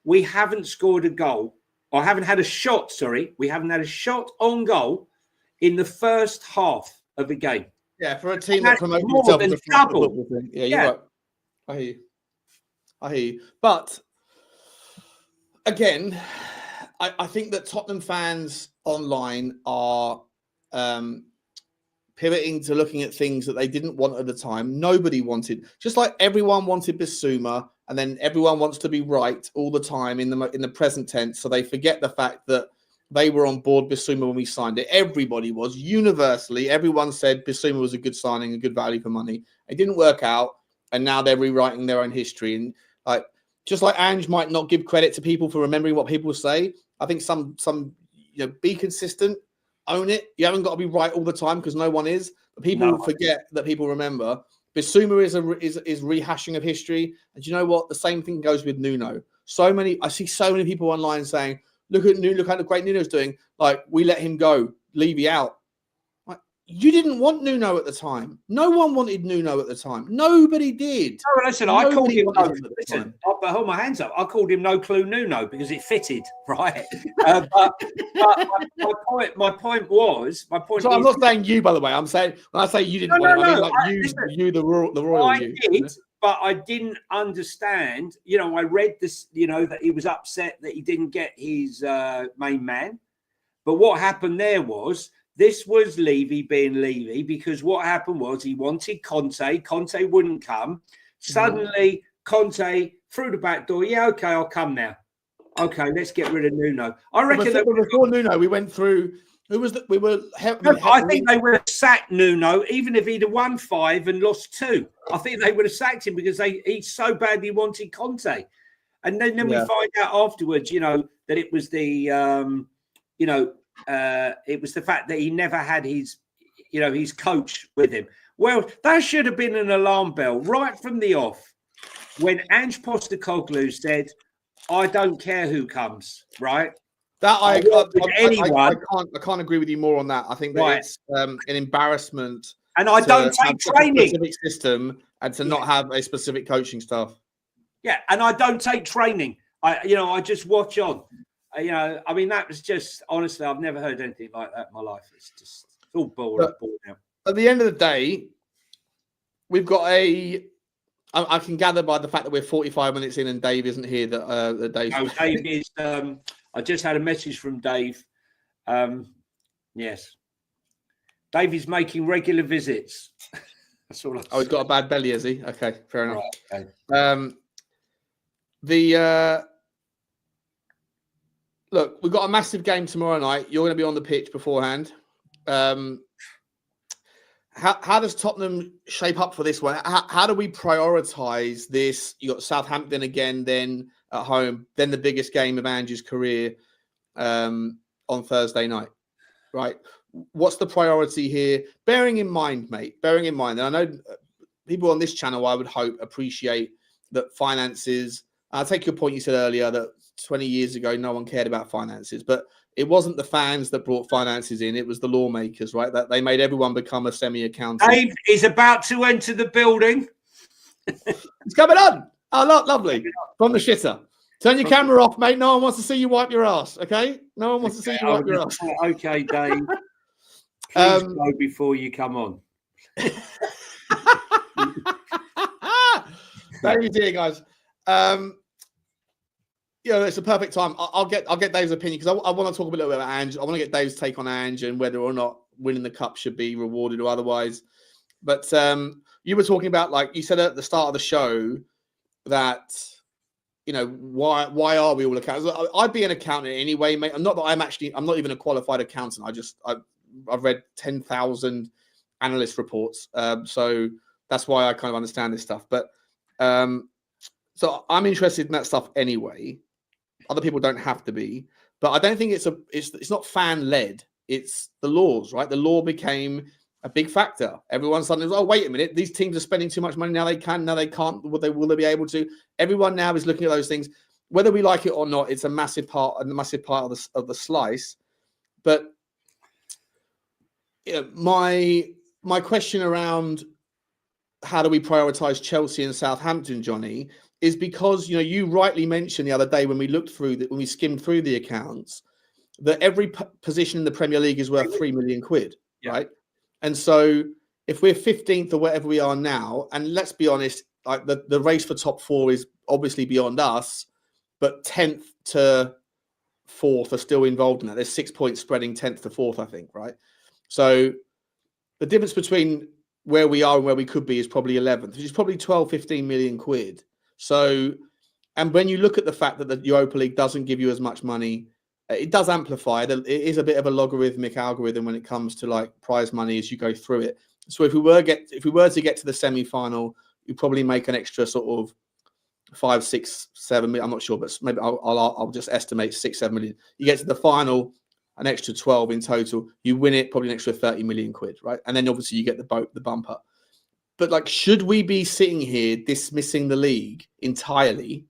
we haven't scored a goal, or haven't had a shot, we haven't had a shot on goal in the first half of a game. Yeah, for a team that promotes more than double. Yeah, you're right. I hear you. But, again... I think that Tottenham fans online are pivoting to looking at things that they didn't want at the time. Nobody wanted, just like everyone wanted Bissouma, and then everyone wants to be right all the time in the present tense. So they forget the fact that they were on board Bissouma when we signed it. Everybody was universally. Everyone said Bissouma was a good signing, a good value for money. It didn't work out, and now they're rewriting their own history. And just like Ange might not give credit to people for remembering what people say, I think some be consistent, own it. You haven't got to be right all the time because no one is. But people forget that people remember. Bissouma is rehashing of history, and you know what? The same thing goes with Nuno. I see so many people online saying, "Look at the great Nuno's doing. Like we let him go, Levy out." You didn't want Nuno at the time. No one wanted Nuno at the time. Nobody did. No, listen, I called him. Listen, I'll hold my hands up. I called him No Clue Nuno because it fitted, right? but my point was. So I'm not saying you, by the way. I'm saying when I say you didn't want it, I mean you, the royal. I did, but I didn't understand. I read this. That he was upset that he didn't get his main man. But what happened there was. This was Levy being Levy because what happened was he wanted Conte. Conte wouldn't come. Suddenly, Conte through the back door. Yeah, okay, I'll come now. Okay, let's get rid of Nuno. I reckon that before Nuno, we went through. Who was that? We were. I think they would have sacked Nuno even if he'd have won 5 and lost 2. I think they would have sacked him because he so badly wanted Conte. And then we find out afterwards, that it was the, it was the fact that he never had his coach with him. Well, that should have been an alarm bell right from the off when Ange Postecoglou said, I don't care who comes, right? That I can't agree with you more on that. I think that it's an embarrassment. And I don't take training. A specific system and to not have a specific coaching staff. Yeah, and I don't take training. I just watch on. I mean, that was just, honestly, I've never heard anything like that in my life. It's all boring now. At the end of the day, we've got I can gather by the fact that we're 45 minutes in and Dave isn't here that Dave. No, Dave is. I just had a message from Dave. Yes, Dave is making regular visits. That's all. He's got a bad belly, is he? Okay, fair enough. Right, okay. Look, we've got a massive game tomorrow night. You're going to be on the pitch beforehand. How does Tottenham shape up for this one? How do we prioritise this? You got Southampton again, then at home, then the biggest game of Ange's career on Thursday night, right? What's the priority here? Bearing in mind, and I know people on this channel, I would hope, appreciate that finances. I'll take your point you said earlier that 20 years ago, no one cared about finances, but it wasn't the fans that brought finances in. It was the lawmakers, right? That they made everyone become a semi-accountant. Dave is about to enter the building. It's coming on. Oh, lovely. From the shitter. Turn your camera off, mate. No one wants to see you wipe your ass, okay? No one wants to see you wipe your ass. Okay, Dave. Please go before you come on. Dave's here, guys. It's a perfect time. I'll get Dave's opinion because I want to talk a little bit about Ange. I want to get Dave's take on Ange and whether or not winning the cup should be rewarded or otherwise. But you were talking about, like you said at the start of the show, that why are we all accountants? I'd be an accountant anyway, mate. I'm not even a qualified accountant. I've read 10,000 analyst reports, so that's why I kind of understand this stuff. But so I'm interested in that stuff anyway. Other people don't have to be, but I don't think it's not fan led. It's the laws, right? The law became a big factor. Everyone suddenly was, oh, wait a minute, these teams are spending too much money. Now they can, now they can't. Will they be able to? Everyone now is looking at those things. Whether we like it or not, it's a massive part of the slice. But my question around how do we prioritize Chelsea and Southampton, Johnny, is because you rightly mentioned the other day when we when we skimmed through the accounts, that every position in the Premier League is worth 3 million quid, right? And so if we're 15th or whatever we are now, and let's be honest, like the race for top four is obviously beyond us, but 10th to 4th are still involved in that. There's 6 points spreading 10th to 4th, I think, right? So the difference between where we are and where we could be is probably 11th, which is probably 12, 15 million quid. So, and when you look at the fact that the Europa League doesn't give you as much money, it does amplify. It is a bit of a logarithmic algorithm when it comes to like prize money as you go through it. So if we were to get to the semi-final, you probably make an extra sort of 5, 6, 7 million. I'm not sure, but maybe I'll just estimate 6, 7 million. You get to the final, an extra 12 in total. You win it, probably an extra 30 million quid, right? And then obviously you get the bumper. But like, should we be sitting here dismissing the league entirely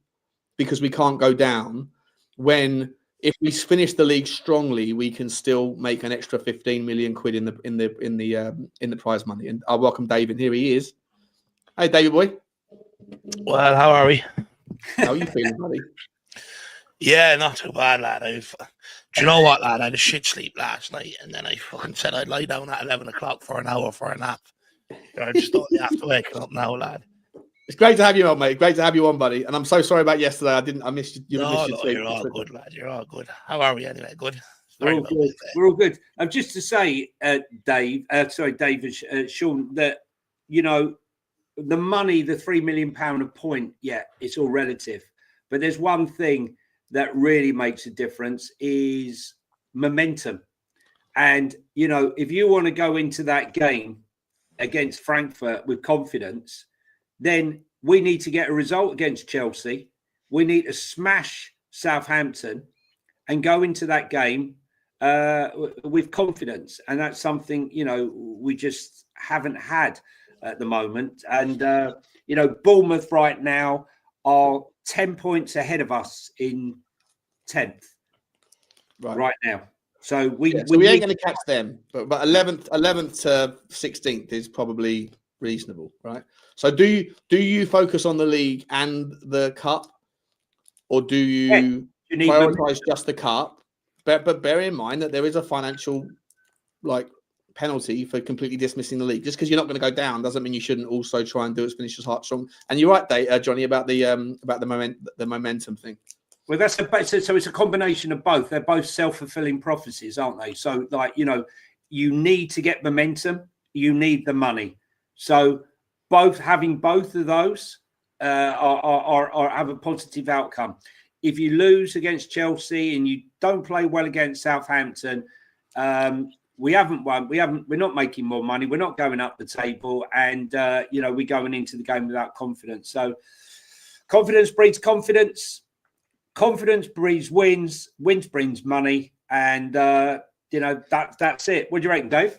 because we can't go down when if we finish the league strongly, we can still make an extra 15 million quid in the prize money? And I'll welcome David. Here he is. Hey, David boy. Well, how are we? How are you feeling, buddy? Yeah, not too bad, lad. Do you know what, lad? I had a shit sleep last night, and then I fucking said I'd lie down at 11 o'clock for an hour for a nap. I just thought you have to wake up now, lad. It's great to have you on, mate. Great to have you on, buddy. And I'm so sorry about yesterday. I missed you. No, you're all good, lad. You're all good. How are we anyway? Good. We're all good. We're all good. Just to say, David, Sean, that the money, the £3 million a point, it's all relative. But there's one thing that really makes a difference is momentum. And if you want to go into that game against Frankfurt with confidence, then we need to get a result against Chelsea. We need to smash Southampton and go into that game with confidence. And that's something, we just haven't had. at the moment. And, Bournemouth right now are 10 points ahead of us in 10th right now. So we ain't going to catch them, but 11th to 16th is probably reasonable, right? So do you focus on the league and the cup, or do you prioritize just the cup? But bear in mind that there is a financial penalty for completely dismissing the league. Just because you're not going to go down doesn't mean you shouldn't also try and do it, finish your heart strong. And you're right, Johnny, about the momentum thing. Well, so it's a combination of both. They're both self-fulfilling prophecies, aren't they? So, you need to get momentum, you need the money. So, having both of those are have a positive outcome. If you lose against Chelsea and you don't play well against Southampton, we haven't won. We're not making more money. We're not going up the table, and we're going into the game without confidence. So, confidence breeds confidence. Confidence breeds wins. Wins brings money, and that's it. What do you reckon, Dave?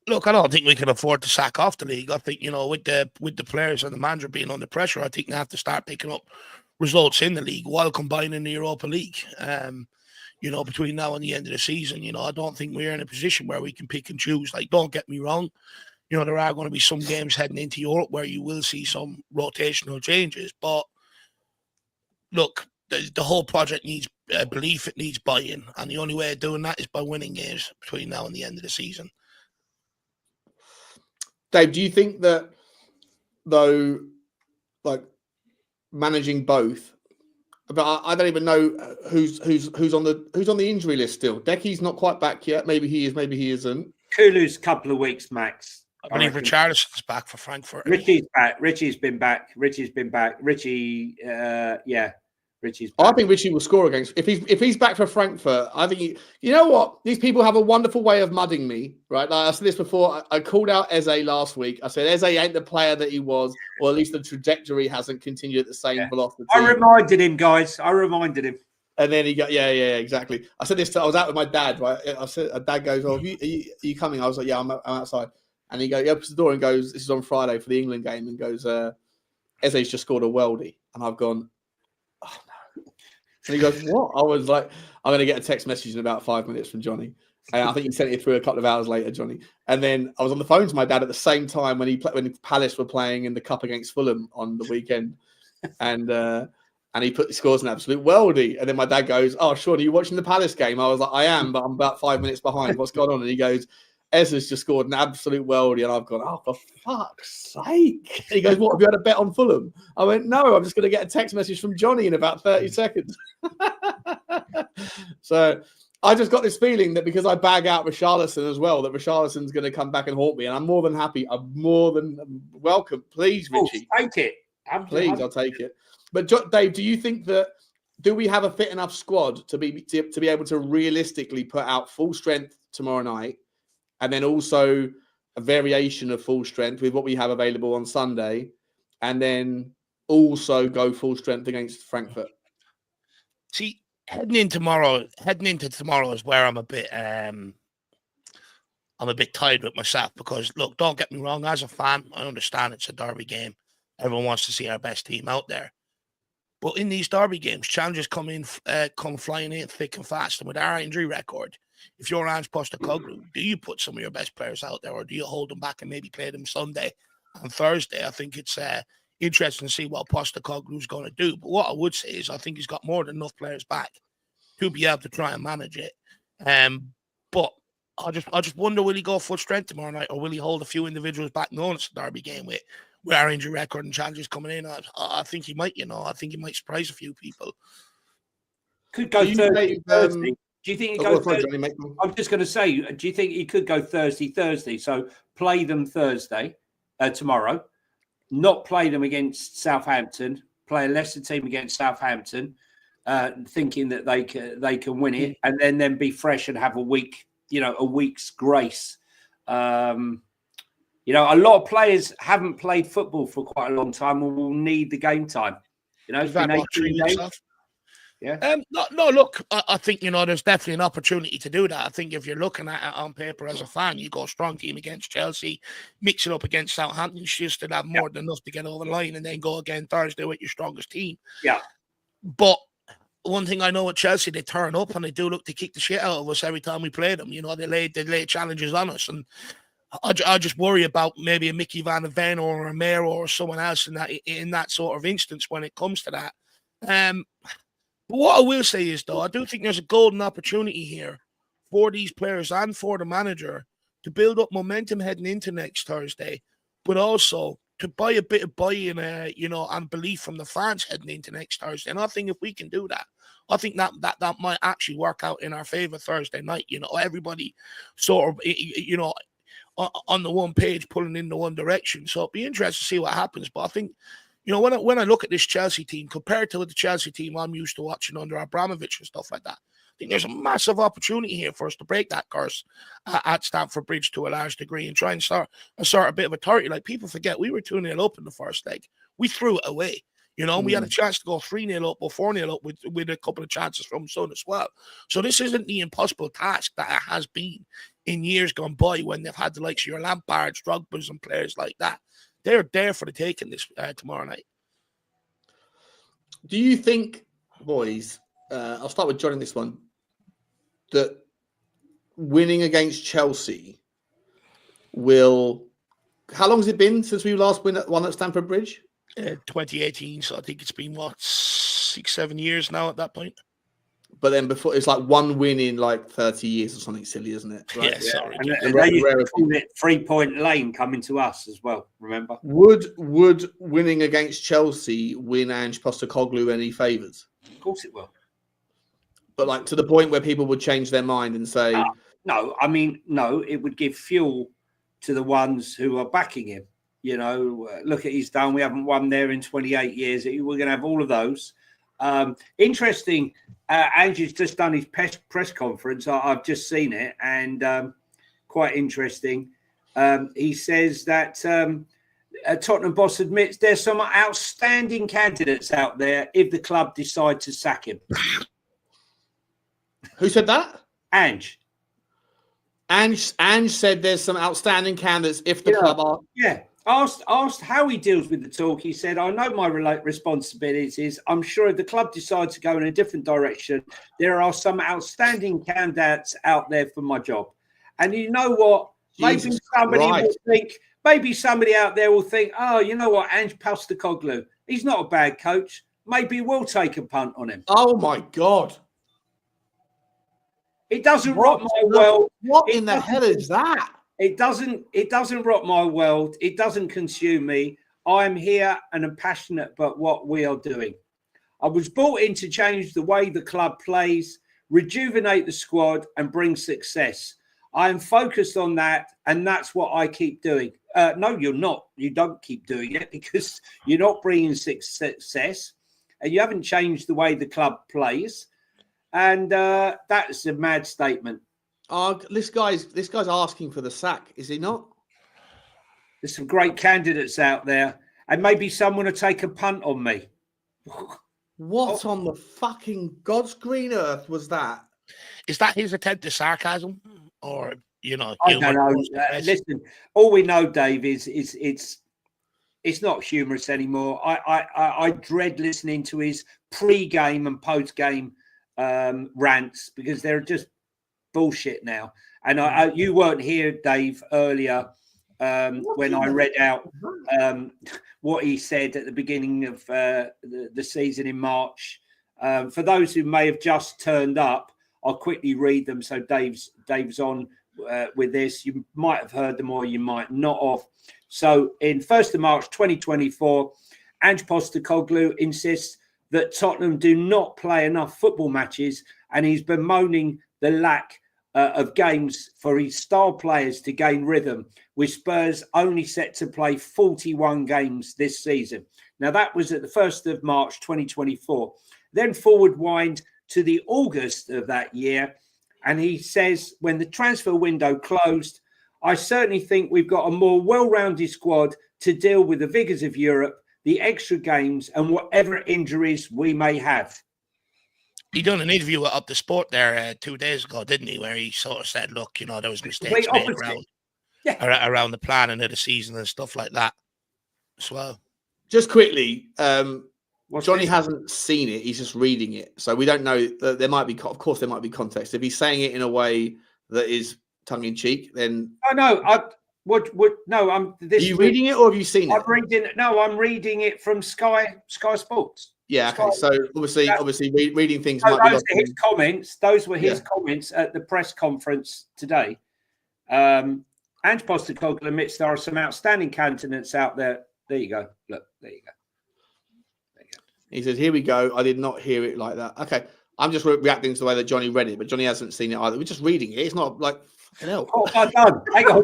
Look, I don't think we can afford to sack off the league. I think with the players and the manager being under pressure, I think they have to start picking up results in the league while combining the Europa League. Between now and the end of the season, I don't think we're in a position where we can pick and choose. Don't get me wrong. There are going to be some games heading into Europe where you will see some rotational changes, but look, the whole project needs belief, it needs buy-in, and the only way of doing that is by winning games between now and the end of the season. Dave, do you think that, though, managing both, but I don't even know who's on the injury list still. Decky's not quite back yet. Maybe he is, maybe he isn't. Kulu's a couple of weeks max. I believe Richalison's back for Frankfurt. Richie's back. Richie's been back. Richie, Richie's back. I think Richie will score against if he's back for Frankfurt. I think you know what, these people have a wonderful way of mudding me, right? I said this before. I called out Eze last week. I said Eze ain't the player that he was, or at least the trajectory hasn't continued at the same velocity. I reminded him, guys. And then he got exactly. I said this. I was out with my dad, right? I said, Dad goes, "Oh, are you coming?" I was like, "Yeah, I'm outside." And he opens the door and goes, "This is on Friday for the England game," and goes, "Eze's just scored a worldie," and I've gone, "Oh no!" And he goes, "What?" I was like, "I'm going to get a text message in about 5 minutes from Johnny." And I think he sent it through a couple of hours later, Johnny. And then I was on the phone to my dad at the same time when Palace were playing in the cup against Fulham on the weekend, and he scores an absolute worldie. And then my dad goes, "Oh, sure, are you watching the Palace game?" I was like, "I am, but I'm about 5 minutes behind. What's going on?" And he goes, "Ezra's just scored an absolute worldie," and I've gone, "Oh, for fuck's sake!" And he goes, "What, have you had a bet on Fulham?" I went, "No, I'm just going to get a text message from Johnny in about 30 seconds." So I just got this feeling that because I bag out Richalison as well, that Richalison's going to come back and haunt me, and I'm more than happy. I'm more than welcome. Please, Richie, take it. Please, I'll take it. But Dave, do you think do we have a fit enough squad to be able to realistically put out full strength tomorrow night? And then also a variation of full strength with what we have available on Sunday, and then also go full strength against Frankfurt. See, heading into tomorrow is where I'm a bit tired with myself because look, don't get me wrong, as a fan, I understand it's a derby game. Everyone wants to see our best team out there. But in these derby games, challenges come flying in thick and fast, and with our injury record, if you're Ange Postecoglou, do you put some of your best players out there or do you hold them back and maybe play them Sunday and Thursday? I think it's interesting to see what Postecoglou's going to do. But what I would say is I think he's got more than enough players back to be able to try and manage it. But I just wonder, will he go full strength tomorrow night or will he hold a few individuals back knowing it's a derby game with our injury record and challenges coming in? I think he might, I think he might surprise a few people. Could go Thursday. Do you think he goes Thursday? I'm just going to say, do you think he could go Thursday? So play them Thursday, tomorrow, not play them against Southampton, play a lesser team against Southampton, thinking that they can win it, and then be fresh and have a week's grace. A lot of players haven't played football for quite a long time and will need the game time. It's been 18 days. Yeah. No. Look, I think there's definitely an opportunity to do that. I think if you're looking at it on paper as a fan, you go strong team against Chelsea, mix it up against Southampton, you should still have more than enough to get over the line, and then go again Thursday with your strongest team. Yeah. But one thing I know with Chelsea, they turn up and they do look to kick the shit out of us every time we play them. They lay challenges on us, and I just worry about maybe a Micky Van de Ven or a Romero or someone else in that sort of instance when it comes to that. But what I will say is, though, I do think there's a golden opportunity here for these players and for the manager to build up momentum heading into next Thursday, but also to buy a bit of buy-in, and belief from the fans heading into next Thursday. And I think if we can do that, I think that might actually work out in our favour Thursday night. Everybody sort of, on the one page, pulling in the one direction. So it'll be interesting to see what happens. But I think, when I look at this Chelsea team compared to the Chelsea team I'm used to watching under Abramovich and stuff like that, I think there's a massive opportunity here for us to break that curse at Stamford Bridge to a large degree and try and start a bit of authority. Like, people forget, we were 2-0 up in the first leg. We threw it away. We had a chance to go 3-0 up or 4-0 up with a couple of chances from Son as well. So this isn't the impossible task that it has been in years gone by when they've had the likes of your Lampards, Drogba's and players like that. They're there for the taking this tomorrow night. Do you think, boys, I'll start with John in this one, that winning against Chelsea will... How long has it been since we last won at Stamford Bridge? 2018, so I think it's been, 6-7 years now at that point. But then before, it's like one win in like 30 years or something silly, isn't it? Right? Yeah, sorry. And they used to call it 3-point lane coming to us as well, remember? Would winning against Chelsea win Ange Postecoglou any favours? Of course it will. But like to the point where people would change their mind and say... No, it would give fuel to the ones who are backing him. Look at he's done. We haven't won there in 28 years. We're going to have all of those. Interesting. Andrew's just done his press conference. I've just seen it, and quite interesting. He says that Tottenham boss admits there's some outstanding candidates out there if the club decide to sack him. Who said that? Ange said there's some outstanding candidates if the club are... Yeah. Asked how he deals with the talk, he said, I know my responsibilities. I'm sure if the club decides to go in a different direction, there are some outstanding candidates out there for my job. And you know what? Maybe somebody out there will think, oh, you know what, Ange Postecoglou, he's not a bad coach. Maybe we'll take a punt on him. Oh, my God. It doesn't rock my world. What in the hell is that? It doesn't rock my world. It doesn't consume me. I'm here and I'm passionate about what we are doing. I was brought in to change the way the club plays, rejuvenate the squad and bring success. I am focused on that, and that's what I keep doing. No, you're not. You don't keep doing it because you're not bringing success and you haven't changed the way the club plays. And that's a mad statement. This guy's asking for the sack, is he not? There's some great candidates out there, and maybe someone will take a punt on me. What on the fucking God's green earth was that? Is that his attempt at sarcasm, or I don't know. Listen, all we know, Dave, is it's not humorous anymore. I dread listening to his pre-game and post-game rants because they're just bullshit now. And you weren't here, Dave, earlier when I read out what he said at the beginning of the season in March. For those who may have just turned up, I'll quickly read them. So Dave's on with this. You might have heard them or you might not have. So in 1st of March 2024, Ange Postecoglou insists that Tottenham do not play enough football matches, and he's bemoaning the lack of games for his star players to gain rhythm, with Spurs only set to play 41 games this season. Now, that was at the 1st of March 2024. Then forward wind to the August of that year, and he says, when the transfer window closed, I certainly think we've got a more well-rounded squad to deal with the vigours of Europe, the extra games, and whatever injuries we may have. He done an interview with Up the Sport there 2 days ago, didn't he? Where he sort of said, "Look, there was mistakes made around the planning of the season and stuff like that as well." Just quickly, Johnny hasn't seen it; he's just reading it, so we don't know. There might be, of course, there might be context. If he's saying it in a way that is tongue in cheek, then no, I'm. Are you reading it, or have you seen it? I'm reading it from Sky Sports. Yeah, okay. So obviously, reading things might those be. Are his comments. Those were his comments at the press conference today. And Postecoglou admits there are some outstanding candidates out there. There you go. Look, there you go. He says, "Here we go. I did not hear it like that." Okay, I'm just reacting to the way that Johnny read it, but Johnny hasn't seen it either. We're just reading it. It's not like fucking hell. Oh my God! Hang on,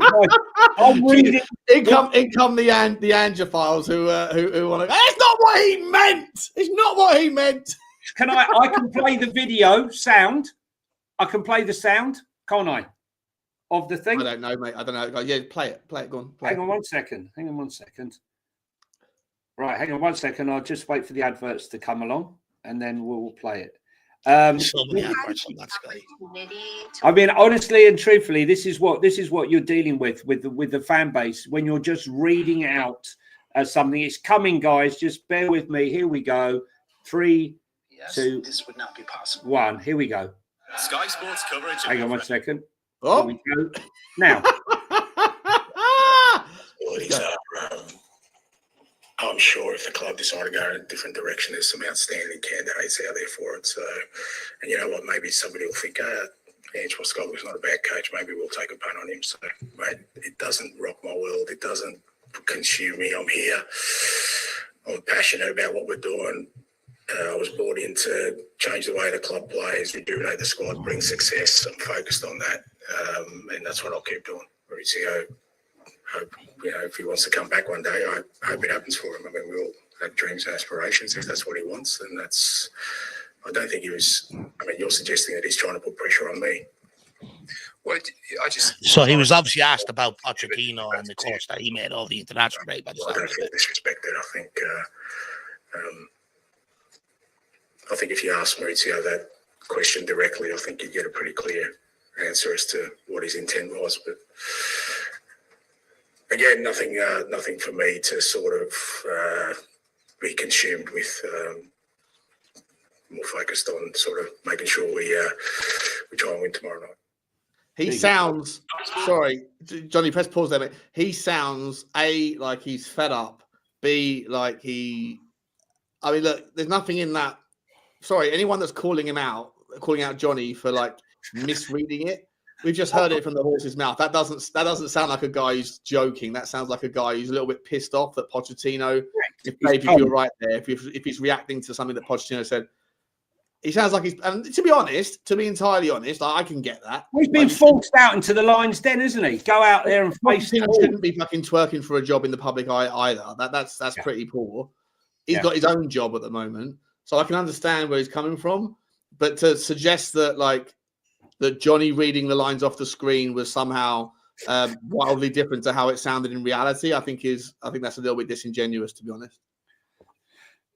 I'm reading. In come the Angiophiles who want to. It's not what he meant. It's not what he meant. Can I can play the video sound. I can play the sound, can't I? Of the thing. I don't know, mate. I don't know. Yeah, play it. Go on. Hang on one second. Right, hang on 1 second. I'll just wait for the adverts to come along, and then we'll play it. So many adverts on that Sky. I mean, honestly and truthfully, this is what you're dealing with the fan base when you're just reading out something. It's coming, guys. Just bear with me. Here we go. 3, 2, this would not be possible. 1. Here we go. Sky Sports coverage. Hang on 1 second. Oh, here we go. Now. I'm sure if the club decided to go in a different direction, there's some outstanding candidates out there for it. So, and you know what? Maybe somebody will think, Ange Postecoglou is not a bad coach. Maybe we'll take a punt on him. So, mate, it doesn't rock my world. It doesn't consume me. I'm here. I'm passionate about what we're doing. I was brought in to change the way the club plays, rejuvenate the squad, bring success. I'm focused on that. And that's what I'll keep doing. Maurizio, hope, if he wants to come back one day, I hope it happens for him. I mean, we all have dreams and aspirations if that's what he wants. And I don't think he was, you're suggesting that he's trying to put pressure on me. Well, So he was obviously asked about Pochettino and the course that he made all the international break. I don't feel disrespected. I think if you ask Maurizio that question directly, I think you'd get a pretty clear answer as to what his intent was. But again, nothing for me to sort of be consumed with. More focused on sort of making sure we try and win tomorrow night. He sounds, sorry, Johnny, press pause there, mate. He sounds, A, like he's fed up, B, like look, there's nothing in that. Sorry, anyone that's calling out Johnny for like misreading it, we've just heard it from the horse's mouth. That doesn't sound like a guy who's joking. That sounds like a guy who's a little bit pissed off that Pochettino, if you're right there, if he's reacting to something that Pochettino said, he sounds like he's, and to be entirely honest, I can get that. He's been forced out into the lion's den, isn't he? Go out there and face it. Shouldn't be fucking twerking for a job in the public eye either. That's pretty poor. He's got his own job at the moment, so I can understand where he's coming from. But to suggest that that Johnny reading the lines off the screen was somehow wildly different to how it sounded in reality, I think that's a little bit disingenuous, to be honest.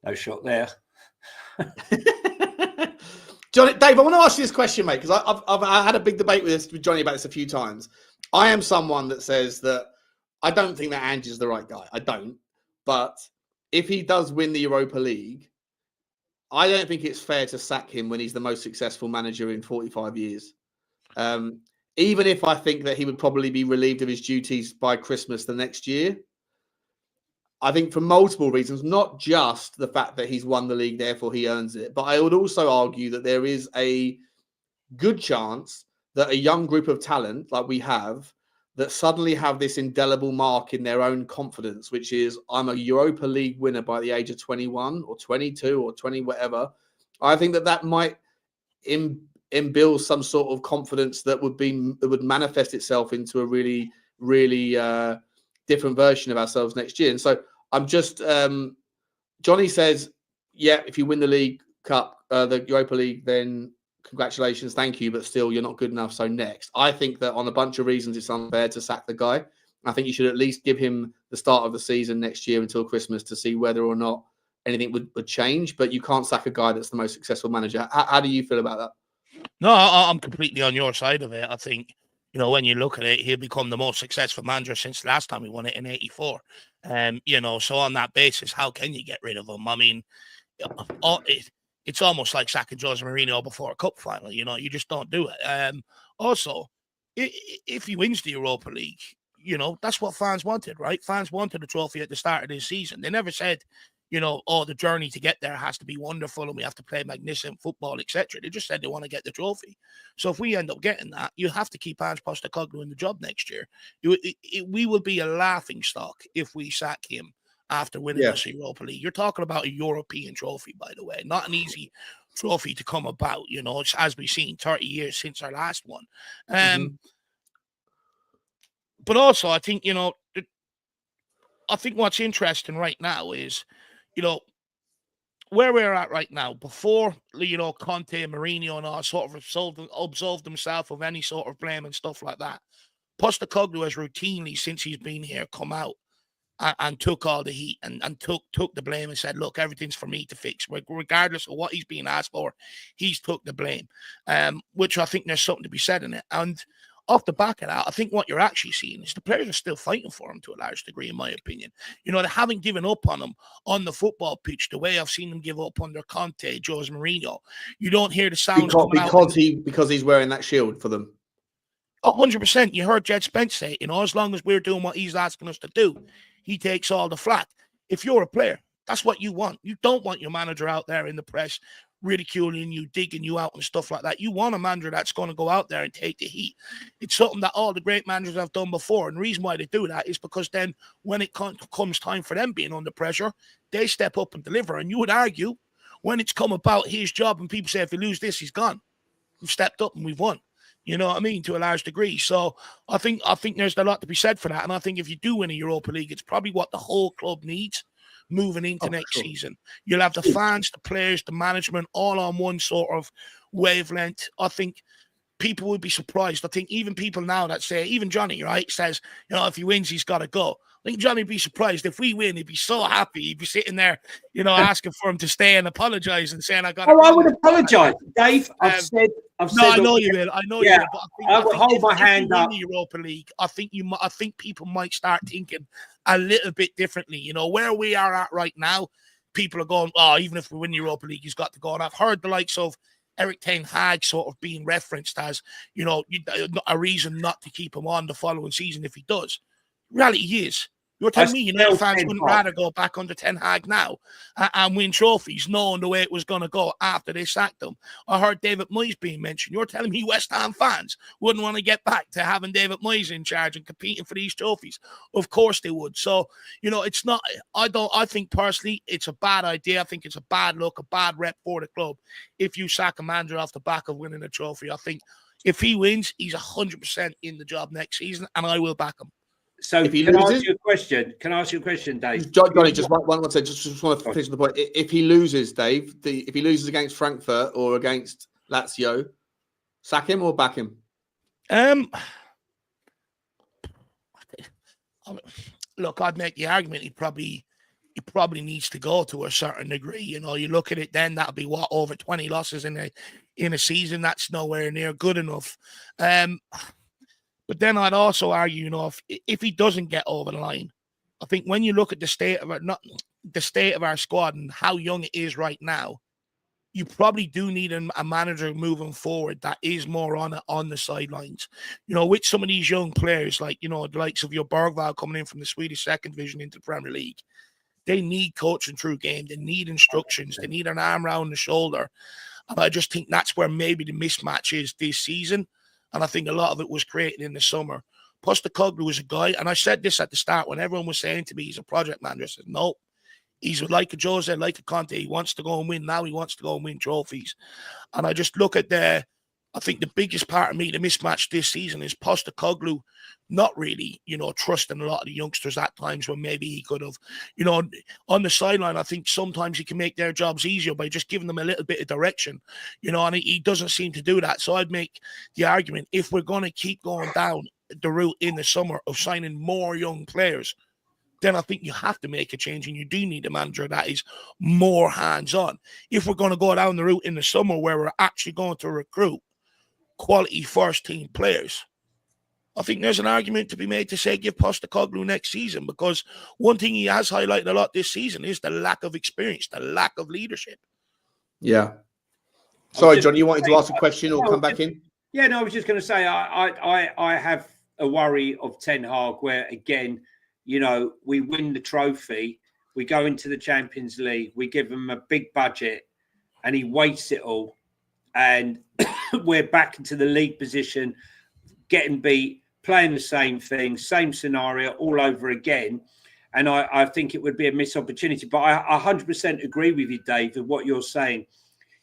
No shot there. Johnny, Dave, I want to ask you this question, mate, because I've had a big debate with Johnny about this a few times. I am someone that says that I don't think that Ange is the right guy. I don't. But if he does win the Europa League, I don't think it's fair to sack him when he's the most successful manager in 45 years. Even if I think that he would probably be relieved of his duties by Christmas the next year. I think for multiple reasons, not just the fact that he's won the league, therefore he earns it. But I would also argue that there is a good chance that a young group of talent like we have that suddenly have this indelible mark in their own confidence, which is I'm a Europa League winner by the age of 21 or 22 or 20, whatever. I think that might imbill some sort of confidence that would manifest itself into a really, really different version of ourselves next year. And so I'm just, Johnny says, yeah, if you win the League Cup, the Europa League, then congratulations, thank you, but still you're not good enough, so next. I think that on a bunch of reasons it's unfair to sack the guy. I think you should at least give him the start of the season next year until Christmas to see whether or not anything would change. But you can't sack a guy that's the most successful manager. How do you feel about that? No, I'm completely on your side of it. I think, when you look at it, he'll become the most successful manager since last time he won it in '84. So on that basis, how can you get rid of him? I mean, it's almost like sacking Jose Mourinho before a cup final. You just don't do it. Also, if he wins the Europa League, that's what fans wanted, right? Fans wanted a trophy at the start of this season. They never said, the journey to get there has to be wonderful and we have to play magnificent football, etc. They just said they want to get the trophy. So if we end up getting that, you have to keep Ange Postecoglou in the job next year. We will be a laughing stock if we sack him after winning this Europa League. You're talking about a European trophy, by the way, not an easy trophy to come about. It's, as we've seen, 30 years since our last one. But also, I think, I think what's interesting right now is, where we're at right now, before, Conte and Mourinho and all sort of absolved himself of any sort of blame and stuff like that, Postecoglou has routinely, since he's been here, come out and took all the heat and took the blame and said, look, everything's for me to fix. Regardless of what he's being asked for, he's took the blame, which I think there's something to be said in it. And off the back of that, I think what you're actually seeing is the players are still fighting for him to a large degree, in my opinion. They haven't given up on him on the football pitch the way I've seen them give up under Conte, Jose Mourinho. You don't hear the sounds because he's wearing that shield for them. 100%. You heard Jed Spence say, as long as we're doing what he's asking us to do, he takes all the flack. If you're a player, that's what you want. You don't want your manager out there in the press ridiculing you, digging you out and stuff like that. You want a manager that's going to go out there and take the heat. It's something that all the great managers have done before. And the reason why they do that is because then when it comes time for them being under pressure, they step up and deliver. And you would argue when it's come about his job and people say, if we lose this, he's gone. We've stepped up and we've won. You know what I mean? To a large degree. So I think there's a lot to be said for that. And I think if you do win a Europa League, it's probably what the whole club needs moving into next season. You'll have the fans, the players, the management all on one sort of wavelength. I think people would be surprised. I think even people now that say, even Johnny, right, says, if he wins, he's got to go. I think Johnny would be surprised. If we win, he'd be so happy. He'd be sitting there, asking for him to stay and apologise and saying, I got to I would apologise, Dave. I've said I know you will. I know you will. But I will hold my hand up. In the Europa League, I think people might start thinking a little bit differently. Where we are at right now, people are going, even if we win the Europa League, he's got to go. And I've heard the likes of Eric Ten Hag sort of being referenced as, a reason not to keep him on the following season if he does. Reality is, you're telling me United fans wouldn't rather go back under Ten Hag now and win trophies, knowing the way it was going to go after they sacked him. I heard David Moyes being mentioned. You're telling me West Ham fans wouldn't want to get back to having David Moyes in charge and competing for these trophies? Of course they would. So, it's not, I think personally it's a bad idea. I think it's a bad look, a bad rep for the club if you sack a manager off the back of winning a trophy. I think if he wins, he's 100% in the job next season, and I will back him. So can I ask you a question, Dave? Johnny, just one second. Just want to finish the point. If he loses, Dave, if he loses against Frankfurt or against Lazio, sack him or back him? Look, I'd make the argument he probably needs to go to a certain degree. You look at it then, that'll be over 20 losses in a season. That's nowhere near good enough. But then I'd also argue, if he doesn't get over the line, I think when you look at the state of our squad and how young it is right now, you probably do need a manager moving forward that is more on the sidelines. With some of these young players, like, the likes of your Berghvall coming in from the Swedish second division into the Premier League, they need coaching through game. They need instructions. They need an arm around the shoulder. And I just think that's where maybe the mismatch is this season. And I think a lot of it was created in the summer. Postecoglou was a guy, and I said this at the start when everyone was saying to me he's a project manager. I said, no, he's like a Jose, like a Conte. He wants to go and win. Now he wants to go and win trophies. And I just look at I think the biggest part of me, the mismatch this season, is Postecoglou not really, trusting a lot of the youngsters at times when maybe he could have. On the sideline, I think sometimes he can make their jobs easier by just giving them a little bit of direction, and he doesn't seem to do that. So I'd make the argument, if we're going to keep going down the route in the summer of signing more young players, then I think you have to make a change, and you do need a manager that is more hands-on. If we're going to go down the route in the summer where we're actually going to recruit quality first-team players, I think there's an argument to be made to say give Postecoglou next season, because one thing he has highlighted a lot this season is the lack of experience, the lack of leadership. Yeah. Sorry, John, you wanted to ask a question or come back in? Yeah, no, I was just going to say I have a worry of Ten Hag where, again, we win the trophy, we go into the Champions League, we give him a big budget, and he wastes it all. And we're back into the league position, getting beat, playing the same thing, same scenario all over again. And I think it would be a missed opportunity. But I 100% agree with you, Dave, with what you're saying.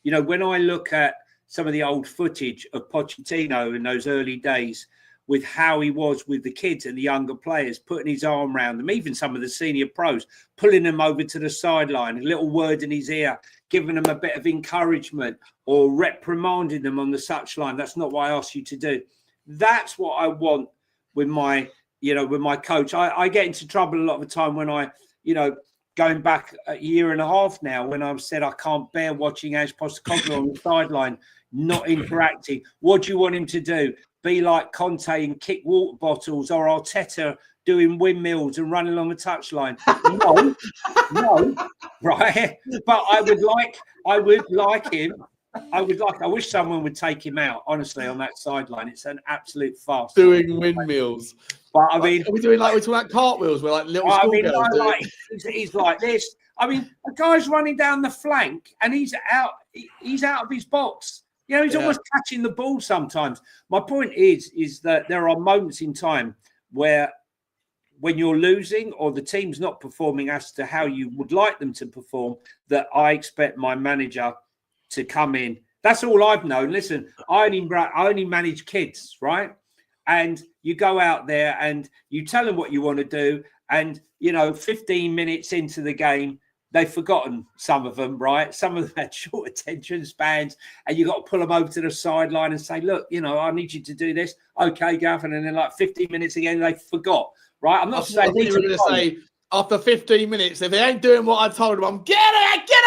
When I look at some of the old footage of Pochettino in those early days, with how he was with the kids and the younger players, putting his arm around them, even some of the senior pros, pulling them over to the sideline, a little word in his ear, giving them a bit of encouragement or reprimanding them on the touchline. That's not what I asked you to do. That's what I want with my, with my coach. I get into trouble a lot of the time when I, going back a year and a half now, when I've said I can't bear watching Ange Postecoglou on the sideline, not interacting. What do you want him to do? Be like Conte and kick water bottles, or Arteta doing windmills and running along the touchline? No, right? But I would like him. I wish someone would take him out, honestly, on that sideline. It's an absolute farce. Doing windmills. But I mean, are we doing like we're talking about cartwheels? We're like little schoolgirls. He's like this. I mean, a guy's running down the flank and he's out of his box. He's almost catching the ball sometimes. My point is that there are moments in time where, when you're losing or the team's not performing as to how you would like them to perform, that I expect my manager to come in. That's all I've known. Listen, I only manage kids, right? And you go out there and you tell them what you want to do. And, 15 minutes into the game, they've forgotten, some of them, right? Some of them had short attention spans, and you got to pull them over to the sideline and say, look, I need you to do this. Okay, Gavin. And then like 15 minutes again, they forgot, right? I'm not saying you were going to say, after 15 minutes, if they ain't doing what I told them, I'm get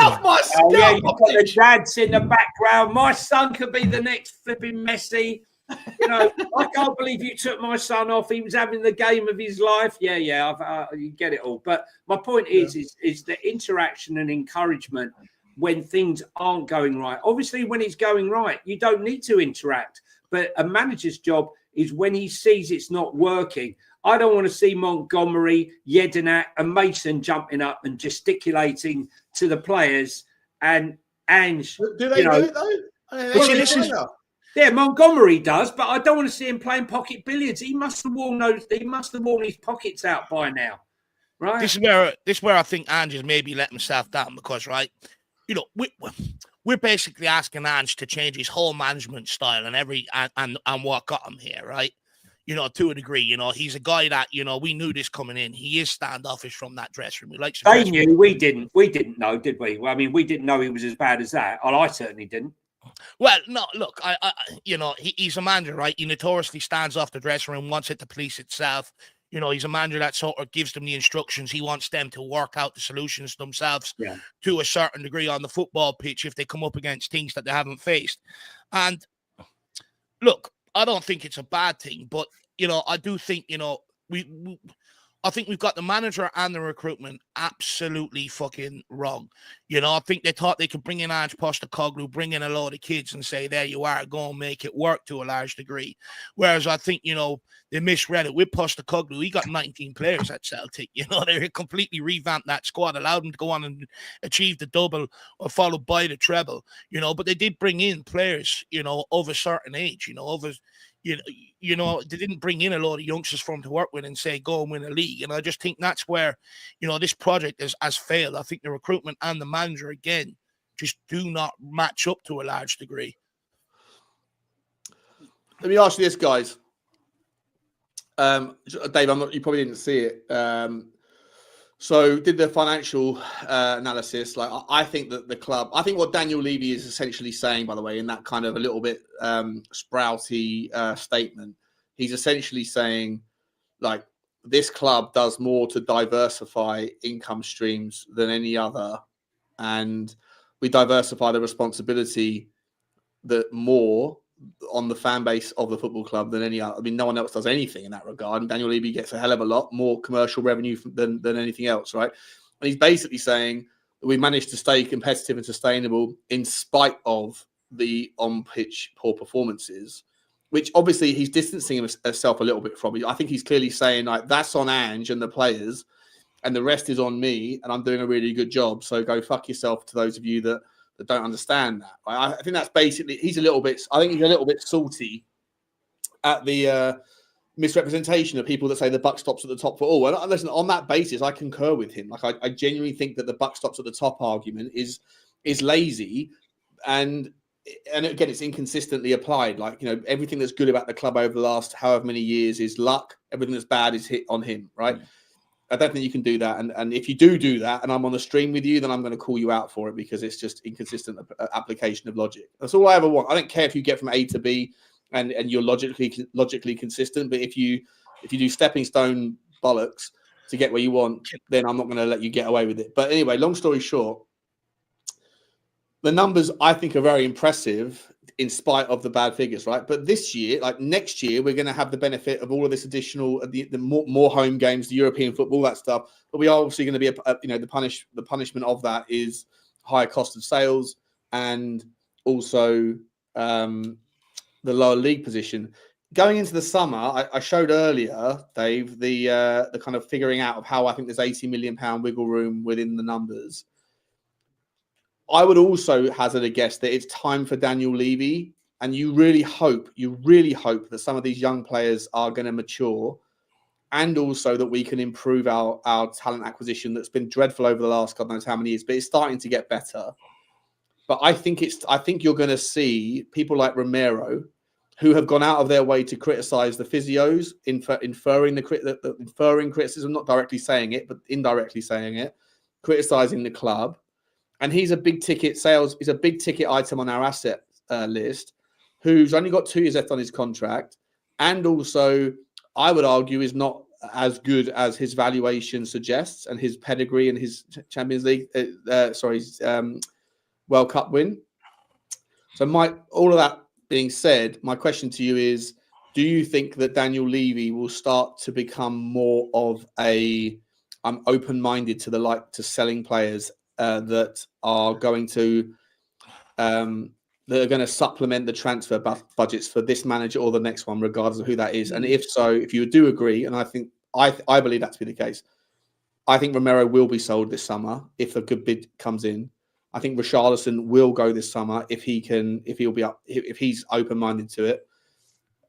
off my scalp. Oh, yeah, you've got the dads in the background. My son could be the next flipping Messi. I can't believe you took my son off. He was having the game of his life. Yeah, you get it all. But my point is the interaction and encouragement when things aren't going right. Obviously, when it's going right, you don't need to interact. But a manager's job is when he sees it's not working. I don't want to see Montgomery, Jedinak and Mason jumping up and gesticulating to the players. And Ange... Do they do it, though? Yeah, Montgomery does, but I don't want to see him playing pocket billiards. He must have worn his pockets out by now, right? This is where I think Ange has maybe let himself down, because, right, we're basically asking Ange to change his whole management style and what got him here, right? To a degree, he's a guy that, we knew this coming in. He is standoffish from that dressing room. They knew. We didn't know, did we? Well, I mean, we didn't know he was as bad as that. I certainly didn't. Well, no, look, he's a manager, right? He notoriously stands off the dressing room, wants it to police itself. He's a manager that sort of gives them the instructions. He wants them to work out the solutions themselves to a certain degree on the football pitch if they come up against things that they haven't faced. And look, I don't think it's a bad thing, but, I do think, I think we've got the manager and the recruitment absolutely fucking wrong. I think they thought they could bring in Ange Postecoglou, bring in a load of kids and say, there you are, go and make it work to a large degree. Whereas I think, they misread it with Postecoglou. He got 19 players at Celtic. They completely revamped that squad, allowed them to go on and achieve the double or followed by the treble, but they did bring in players, of a certain age, they didn't bring in a lot of youngsters for him to work with and say, go and win a league. And I just think that's where, this project has failed. I think the recruitment and the manager, again, just do not match up to a large degree. Let me ask you this, guys. Dave, you probably didn't see it. So did the financial analysis. I think that the club, I think what Daniel Levy is essentially saying, by the way, in that kind of a little bit sprouty statement, he's essentially saying, this club does more to diversify income streams than any other, and we diversify the responsibility that more on the fan base of the football club than any other. I mean, no one else does anything in that regard. And Daniel Levy gets a hell of a lot more commercial revenue than anything else, right? And he's basically saying that we managed to stay competitive and sustainable in spite of the on-pitch poor performances, which obviously he's distancing himself a little bit from. I think he's clearly saying, like, that's on Ange and the players, and the rest is on me, and I'm doing a really good job. So go fuck yourself to those of you that don't understand that. I think that's basically, I think he's a little bit salty at the misrepresentation of people that say the buck stops at the top for all. And listen, on that basis, I concur with him. Like, I genuinely think that the buck stops at the top argument is lazy, and again, it's inconsistently applied. Like, everything that's good about the club over the last however many years is luck. Everything that's bad is hit on him, right? Mm. I don't think you can do that. And if you do that, and I'm on the stream with you, then I'm going to call you out for it, because it's just inconsistent application of logic. That's all I ever want. I don't care if you get from A to B and you're logically consistent, but if you do stepping stone bollocks to get where you want, then I'm not going to let you get away with it. But anyway, long story short, the numbers I think are very impressive in spite of the bad figures, right? But this year, like next year, we're going to have the benefit of all of this additional, the more home games, the European football, that stuff. But we are obviously going to be, the punishment of that is higher cost of sales, and also the lower league position. Going into the summer, I showed earlier, Dave, the kind of figuring out of how I think there's £80 million wiggle room within the numbers. I would also hazard a guess that it's time for Daniel Levy, and you really hope that some of these young players are going to mature, and also that we can improve our talent acquisition that's been dreadful over the last God knows how many years, but it's starting to get better. But I think you're going to see people like Romero, who have gone out of their way to criticize the physios, inferring criticism, not directly saying it, but indirectly saying it, criticizing the club. And he's a big ticket item on our asset list, who's only got 2 years left on his contract. And also, I would argue, is not as good as his valuation suggests, and his pedigree and his Champions League, World Cup win. So all of that being said, my question to you is, do you think that Daniel Levy will start to become more of open-minded to selling players that are going to supplement the transfer budgets for this manager or the next one, regardless of who that is? And if so, if you do agree, and I believe that to be the case, I think Romero will be sold this summer if a good bid comes in. I think Richalison will go this summer if he's open-minded to it.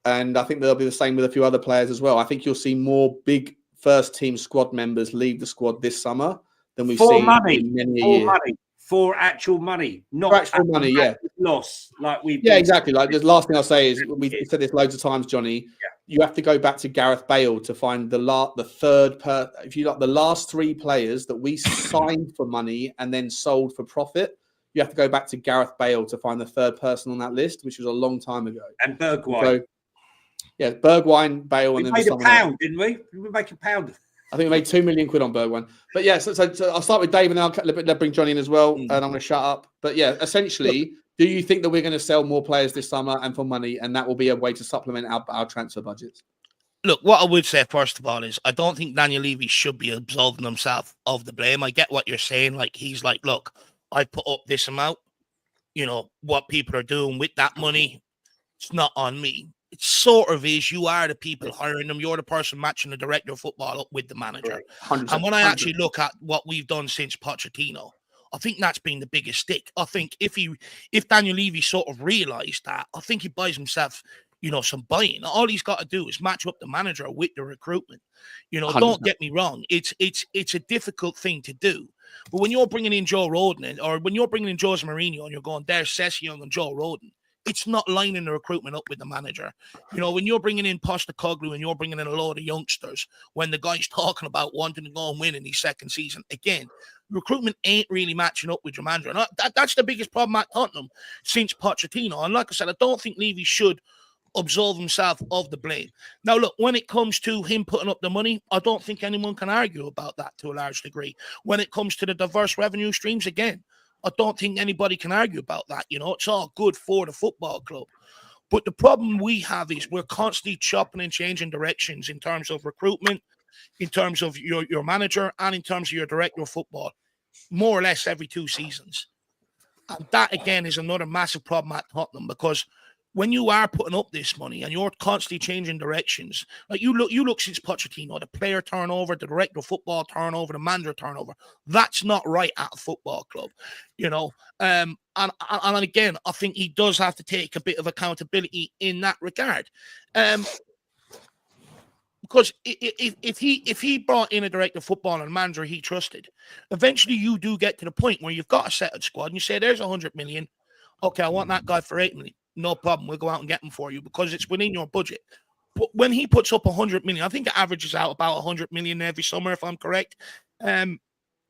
And I think there'll be the same with a few other players as well. I think you'll see more big first team squad members leave the squad this summer than we've seen in many years. For actual money, not for actual money, yeah. Loss, like we've. Yeah, exactly. Like the last thing I'll say is, we've said this loads of times, Johnny. Yeah. You have to go back to Gareth Bale to find the last 3 players that we signed for money and then sold for profit. You have to go back to Gareth Bale to find the third person on that list, which was a long time ago. And Berghvall. So, yeah, Berghvall, Bale, and then made a pound, didn't we? We make a pound. I think we made £2 million on Berghvall. But yeah, so I'll start with Dave, and then I'll bring Johnny in as well, and I'm going to shut up. But yeah, essentially, do you think that we're going to sell more players this summer and for money, and that will be a way to supplement our transfer budgets? Look, what I would say, first of all, is I don't think Daniel Levy should be absolving himself of the blame. I get what you're saying. Like, he's like, look, I put up this amount. What people are doing with that money, it's not on me. It sort of is. You are the people hiring them. You're the person matching the director of football up with the manager. 100%. And when I actually look at what we've done since Pochettino, I think that's been the biggest stick. I think if Daniel Levy sort of realised that, I think he buys himself, some buying. All he's got to do is match up the manager with the recruitment. 100%. Don't get me wrong. It's a difficult thing to do. But when you're bringing in Joe Rodon, or when you're bringing in Jose Mourinho, and you're going, there's Sessegnon and Joe Rodon, it's not lining the recruitment up with the manager. When you're bringing in Postecoglou and you're bringing in a load of youngsters, when the guy's talking about wanting to go and win in his second season, again, recruitment ain't really matching up with your manager. And that's the biggest problem at Tottenham since Pochettino. And like I said, I don't think Levy should absolve himself of the blame. Now, look, when it comes to him putting up the money, I don't think anyone can argue about that to a large degree. When it comes to the diverse revenue streams, again, I don't think anybody can argue about that. You know, it's all good for the football club. But the problem we have is we're constantly chopping and changing directions in terms of recruitment, in terms of your manager, and in terms of your director of football, more or less every 2 seasons. And that, again, is another massive problem at Tottenham, because when you are putting up this money and you're constantly changing directions, like you look since Pochettino, the player turnover, the director of football turnover, the manager turnover, that's not right at a football club, you know. And again, I think he does have to take a bit of accountability in that regard. Because if he brought in a director of football and a manager he trusted, eventually you do get to the point where you've got a settled squad and you say, there's 100 million. Okay, I want that guy for 8 million. No problem. We'll go out and get him for you because it's within your budget. But when he puts up 100 million, I think it averages out about 100 million every summer, if I'm correct. Yeah,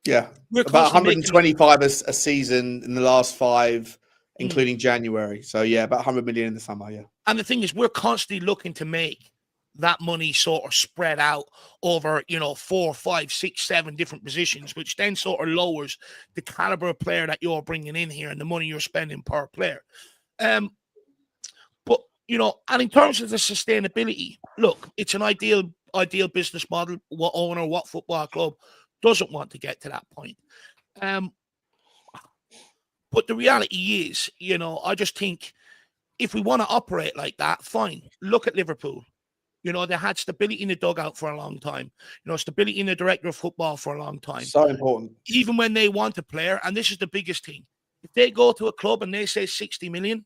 about 125 a season in the last 5, including January. So, yeah, about 100 million in the summer, yeah. And the thing is, we're constantly looking to make that money sort of spread out over, 4, 5, 6, 7 different positions, which then sort of lowers the caliber of player that you're bringing in here and the money you're spending per player. But, and in terms of the sustainability, look, it's an ideal business model. What owner, what football club doesn't want to get to that point? But the reality is, I just think if we want to operate like that, fine. Look at Liverpool. They had stability in the dugout for a long time. Stability in the director of football for a long time. So important. Even when they want a player, and this is the biggest thing. If they go to a club and they say 60 million,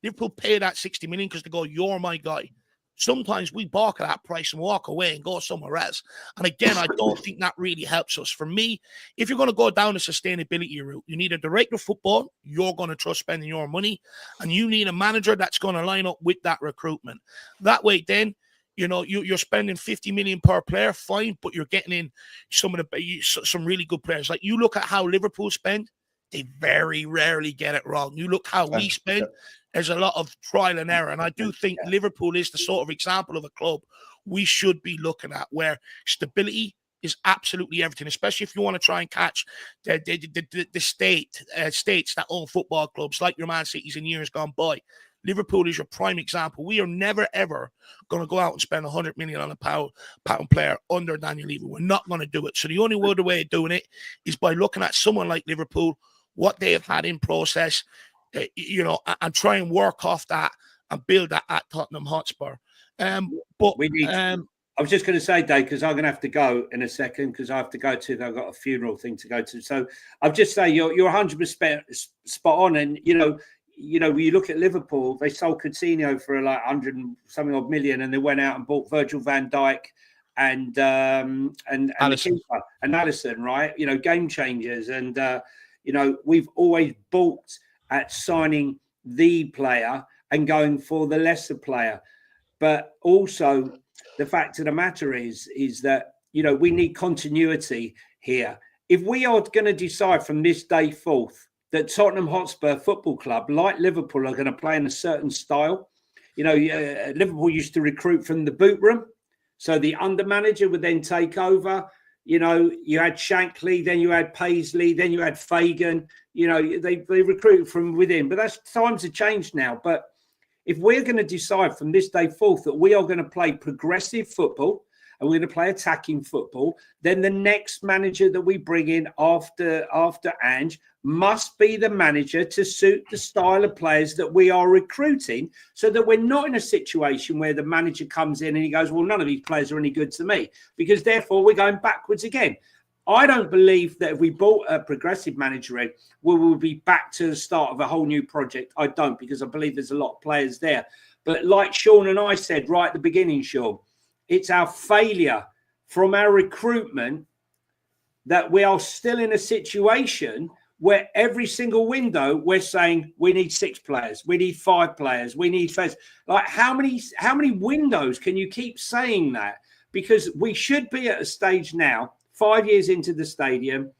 Liverpool pay that 60 million because they go, you're my guy. Sometimes we balk at that price and walk away and go somewhere else. And again, I don't think that really helps us. For me, if you're going to go down the sustainability route, you need a director of football. You're going to trust spending your money. And you need a manager that's going to line up with that recruitment. That way, then, you're spending 50 million per player, fine, but you're getting in some really good players. Like you look at how Liverpool spend, they very rarely get it wrong. You look how we spend, there's a lot of trial and error. And I do think Liverpool is the sort of example of a club we should be looking at where stability is absolutely everything, especially if you want to try and catch the states that own football clubs like your Man Cities in years gone by. Liverpool is your prime example. We are never, ever going to go out and spend 100 million on a pound player under Daniel Levy. We're not going to do it. So the only other way of doing it is by looking at someone like Liverpool, what they have had in process, and try and work off that and build that at Tottenham Hotspur. But we need. I was just going to say, Dave, because I'm going to have to go in a second because I have to go to. I've got a funeral thing to go to. So I'll just say you're 100% spot on, and when you look at Liverpool, they sold Coutinho for like 100 and something odd million, and they went out and bought Virgil van Dijk and Maddison, right? Game changers, and we've always balked at signing the player and going for the lesser player. But also, the fact of the matter is that we need continuity here. If we are going to decide from this day forth that Tottenham Hotspur Football Club, like Liverpool, are going to play in a certain style. Liverpool used to recruit from the boot room. So the under manager would then take over. You had Shankly, then you had Paisley, then you had Fagan. They recruited from within. But that's times have changed now. But if we're going to decide from this day forth that we are going to play progressive football, and we're going to play attacking football, then the next manager that we bring in after Ange must be the manager to suit the style of players that we are recruiting, so that we're not in a situation where the manager comes in and he goes, well, none of these players are any good to me, because therefore we're going backwards again. I don't believe that if we bought a progressive manager in, we will be back to the start of a whole new project. I don't, because I believe there's a lot of players there. But like Sean and I said right at the beginning, Sean, it's our failure from our recruitment that we are still in a situation where every single window we're saying we need 6 players, we need 5 players, we need first. Like how many windows can you keep saying that? Because we should be at a stage now, 5 years into the stadium,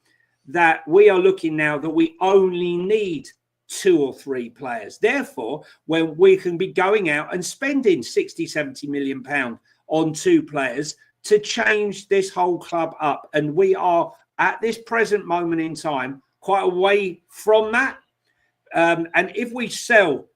that we are looking now that we only need 2 or 3 players. Therefore, when we can be going out and spending 60, 70 million pounds on 2 players to change this whole club up. And we are at this present moment in time quite away from that. And if we sell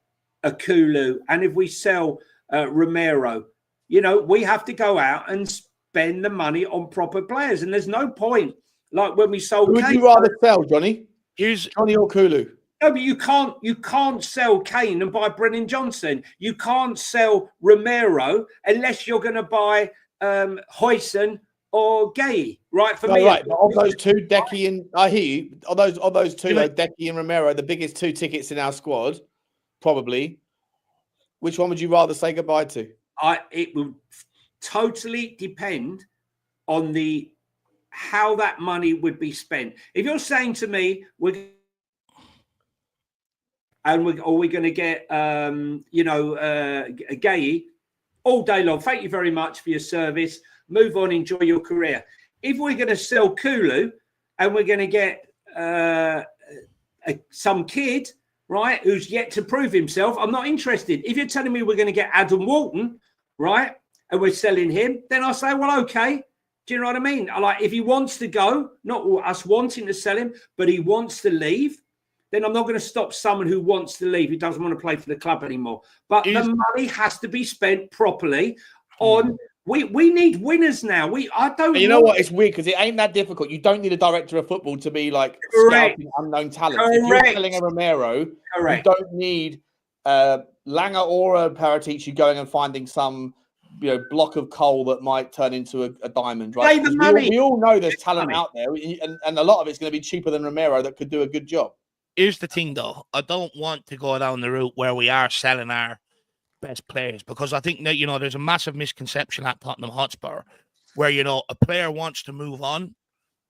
a Kulu and if we sell Romero, you know, we have to go out and spend the money on proper players. And there's no point, like when we sold. Who would you rather sell, Johnny? Here's Johnny or Kulu? No, but you can't sell Kane and buy Brennan Johnson. You can't sell Romero unless you're going to buy Huijsen or Gay, right? For me, right. But of those 2, Decky and I hear you. Of those 2, Decky and Romero, the biggest 2 tickets in our squad, probably. Which one would you rather say goodbye to? It will totally depend on how that money would be spent. If you're saying to me, are we going to get a Gay all day long? Thank you very much for your service. Move on, enjoy your career. If we're going to sell Kulu and we're going to get some kid, right, who's yet to prove himself, I'm not interested. If you're telling me we're going to get Adam Walton, right, and we're selling him, then I say, well, okay. Do you know what I mean? If he wants to go, not us wanting to sell him, but he wants to leave, then I'm not going to stop someone who wants to leave, who doesn't want to play for the club anymore. But the money has to be spent properly on. We need winners now. You know what? It's weird because it ain't that difficult. You don't need a director of football to be like scouting unknown talent. If you're selling a Romero, you don't need Langer or a Paratici going and finding some block of coal that might turn into a diamond. Right? Pay the money. We all know there's talent out there, and a lot of it's going to be cheaper than Romero that could do a good job. Here's the thing, though. I don't want to go down the route where we are selling our best players, because I think that there's a massive misconception at Tottenham Hotspur where a player wants to move on,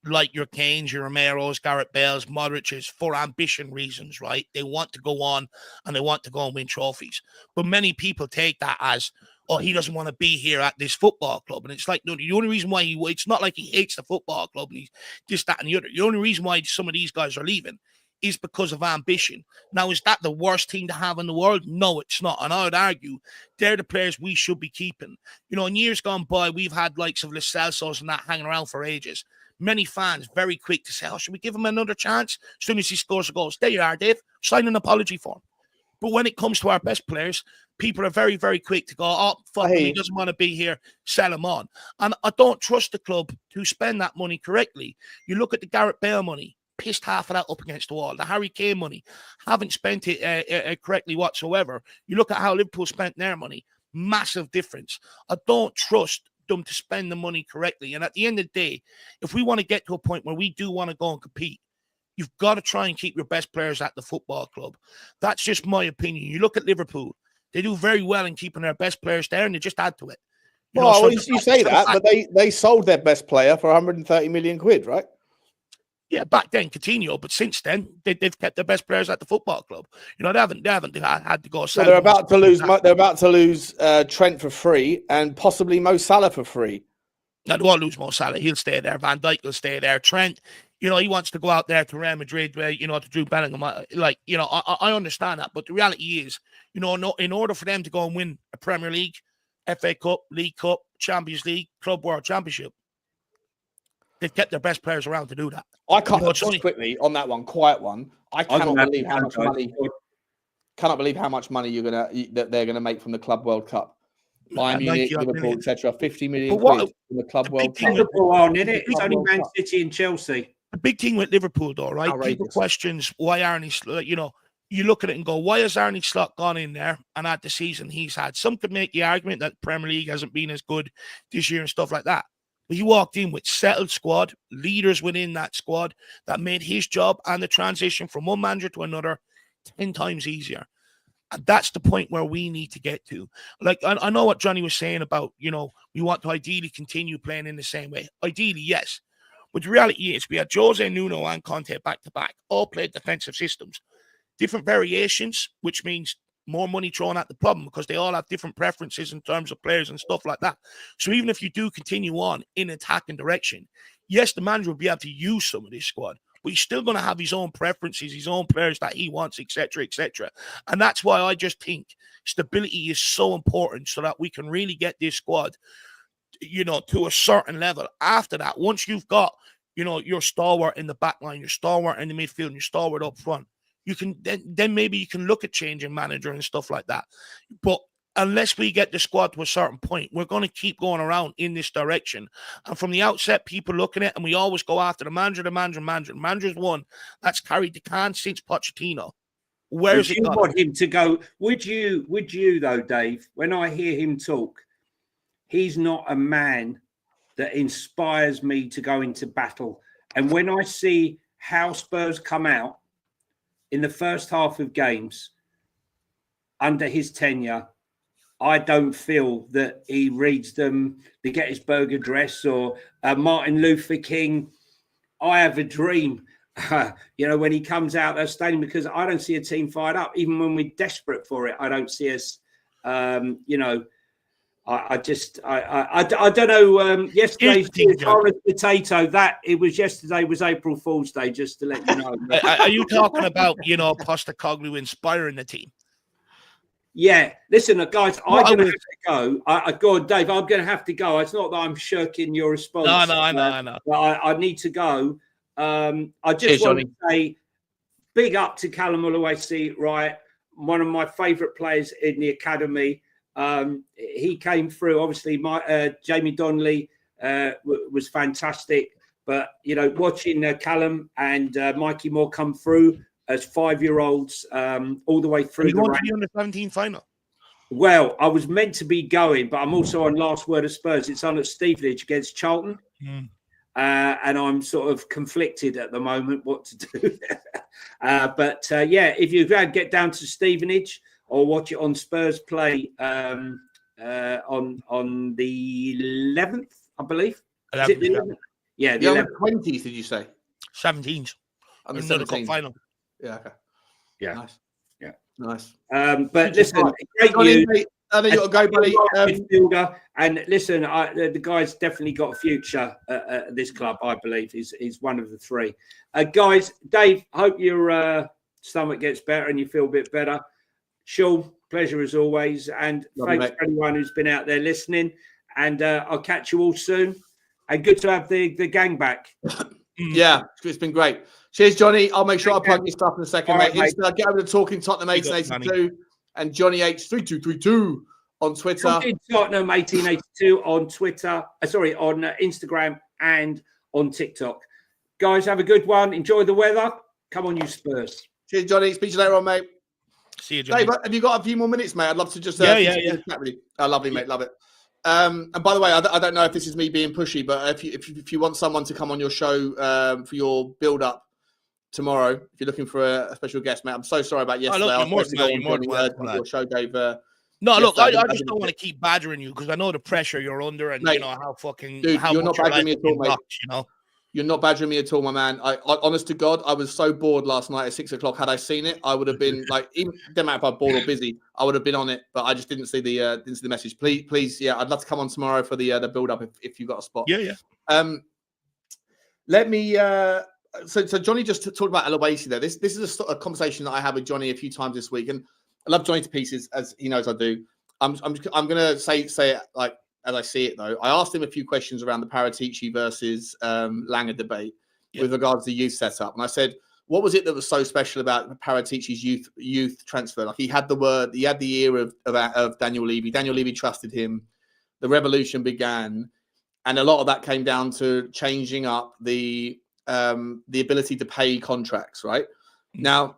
like your Kanes, your Romeros, Gareth Bales, Modric's, for ambition reasons, right? They want to go on and they want to go and win trophies. But many people take that as, oh, he doesn't want to be here at this football club. And it's like, no, the only reason why it's not like he hates the football club and he's this, that, and the other. The only reason why some of these guys are leaving is because of ambition. Now, is that the worst thing to have in the world? No, it's not. And I would argue they're the players we should be keeping. In years gone by, we've had likes of Lo Celsos and that hanging around for ages. Many fans very quick to say, oh, should we give him another chance? As soon as he scores a goal, there you are, Dave. Sign an apology for him. But when it comes to our best players, people are very, very quick to go, oh, fuck him, he doesn't want to be here, sell him on. And I don't trust the club to spend that money correctly. You look at the Gareth Bale money, pissed half of that up against the wall. The Harry Kane money, haven't spent it correctly whatsoever. You look at how Liverpool spent their money, massive difference. I don't trust them to spend the money correctly. And at the end of the day, if we want to get to a point where we do want to go and compete, you've got to try and keep your best players at the football club. That's just my opinion. You look at Liverpool, they do very well in keeping their best players there, and they just add to it. You say that, but they sold their best player for 130 million quid, right? Yeah, back then, Coutinho, but since then, they've kept their best players at the football club. They haven't had to go. So they're about to lose. They're about to lose Trent for free and possibly Mo Salah for free. No, they won't lose Mo Salah. He'll stay there. Van Dijk will stay there. Trent, he wants to go out there to Real Madrid, to Drew Bellingham. I understand that, but the reality is, in order for them to go and win a Premier League, FA Cup, League Cup, Champions League, Club World Championship, they've kept their best players around to do that. I can't just quickly on that one, quiet one. I cannot believe how much money. Cannot believe how much money that they're gonna make from the Club World Cup. Bayern Munich, Liverpool, etc. 50 million quid in the Club World Cup. Liverpool aren't in it. It's only Man City and Chelsea. The big thing with Liverpool, though, right? Outrageous. People questions why Arne Slot. You look at it and go, why has Arne Slot gone in there and had the season he's had? Some could make the argument that the Premier League hasn't been as good this year and stuff like that. But he walked in with settled squad, leaders within that squad that made his job and the transition from one manager to another 10 times easier. And that's the point where we need to get to. Like, I know what Johnny was saying about, we want to ideally continue playing in the same way. Ideally, yes. But the reality is we had Jose, Nuno and Conte back-to-back, all played defensive systems. Different variations, which means more money thrown at the problem because they all have different preferences in terms of players and stuff like that. So even if you do continue on in attacking direction, yes, the manager will be able to use some of this squad, but he's still going to have his own preferences, his own players that he wants, etc., etc. And that's why I just think stability is so important, so that we can really get this squad, to a certain level. After that, once you've got, your stalwart in the back line, your stalwart in the midfield, and your stalwart up front, you can then maybe you can look at changing manager and stuff like that. But unless we get the squad to a certain point, we're going to keep going around in this direction. And from the outset, people looking at it, and we always go after the manager. The manager's one that's carried the can since Pochettino. Where's it gone? Want him to go? Would you though, Dave? When I hear him talk, he's not a man that inspires me to go into battle. And when I see how Spurs come out in the first half of games under his tenure, I don't feel that he reads them, the Gettysburg Address or Martin Luther King. I have a dream, when he comes out of that stadium, because I don't see a team fired up. Even when we're desperate for it, I don't see us, I don't know. Yesterday's potato, yesterday was April Fool's Day, just to let you know. Are you talking about, Postecoglou inspiring the team? Yeah, listen, guys, I'm going to have to go. Go on, Dave, I'm going to have to go. It's not that I'm shirking your response. No, I know. But I need to go. I just want to say big up to Callum Olai, right? One of my favourite players in the academy. He came through. Obviously, Jamie Donnelly was fantastic. But, watching Callum and Micky Moore come through as 5-year-olds all the way through. You want to be on the 17 final? Well, I was meant to be going, but I'm also on Last Word of Spurs. It's on at Stevenage against Charlton. And I'm sort of conflicted at the moment what to do. But if you get down to Stevenage or watch it on Spurs Play on the 11th, I believe. 11th, is it the 11th? Yeah, the 11th. 20th, did you say? 17th. On the Another cup final. Yeah, okay. Yeah. Nice. Yeah. Nice. But listen, great news. Mate, I know you got to go, buddy. Midfielder. And listen, the guy's definitely got a future at this club, I believe. He's one of the three. Guys, Dave, hope your stomach gets better and you feel a bit better. Sean, pleasure as always. And thanks for anyone who's been out there listening. And I'll catch you all soon. And good to have the gang back. Yeah, it's been great. Cheers, Johnny. I'll make sure I plug your stuff in a second, mate. Get over to Talking Tottenham 1882 and Johnny H3232 on Twitter. Talking Tottenham 1882 on Twitter. On Instagram and on TikTok. Guys, have a good one. Enjoy the weather. Come on, you Spurs. Cheers, Johnny. Speak to you later on, mate. See you, Johnny. Dave, have you got a few more minutes, mate? I'd love to just chat with you. Oh, lovely, mate. Love it. And by the way, I don't know if this is me being pushy, but if you want someone to come on your show for your build-up tomorrow, if you're looking for a special guest, mate, I'm so sorry about yesterday. I was supposed to go on your show, Dave. No, look, I just don't want to keep badgering you because I know the pressure you're under and, mate, how fucking... Dude, how you're not badgering me at all, mate. Rocks, You're not badgering me at all, my man. I honest to God, I was so bored last night at 6 o'clock. Had I seen it, I would have been like, even didn't matter if I'm bored or busy, I would have been on it. But I just didn't see the message. Please, yeah, I'd love to come on tomorrow for the build up if you've got a spot. Yeah. Let me. So Johnny just talked about Aloisi there. This is a conversation that I had with Johnny a few times this week, and I love Johnny to pieces, as he knows I do. I'm gonna say it like, as I see it, though. I asked him a few questions around the Paratici versus Langer debate with regards to youth setup. And I said, what was it that was so special about Paratici's youth transfer? Like, he had the ear of Daniel Levy. Daniel Levy trusted him. The revolution began. And a lot of that came down to changing up the ability to pay contracts, right? Now,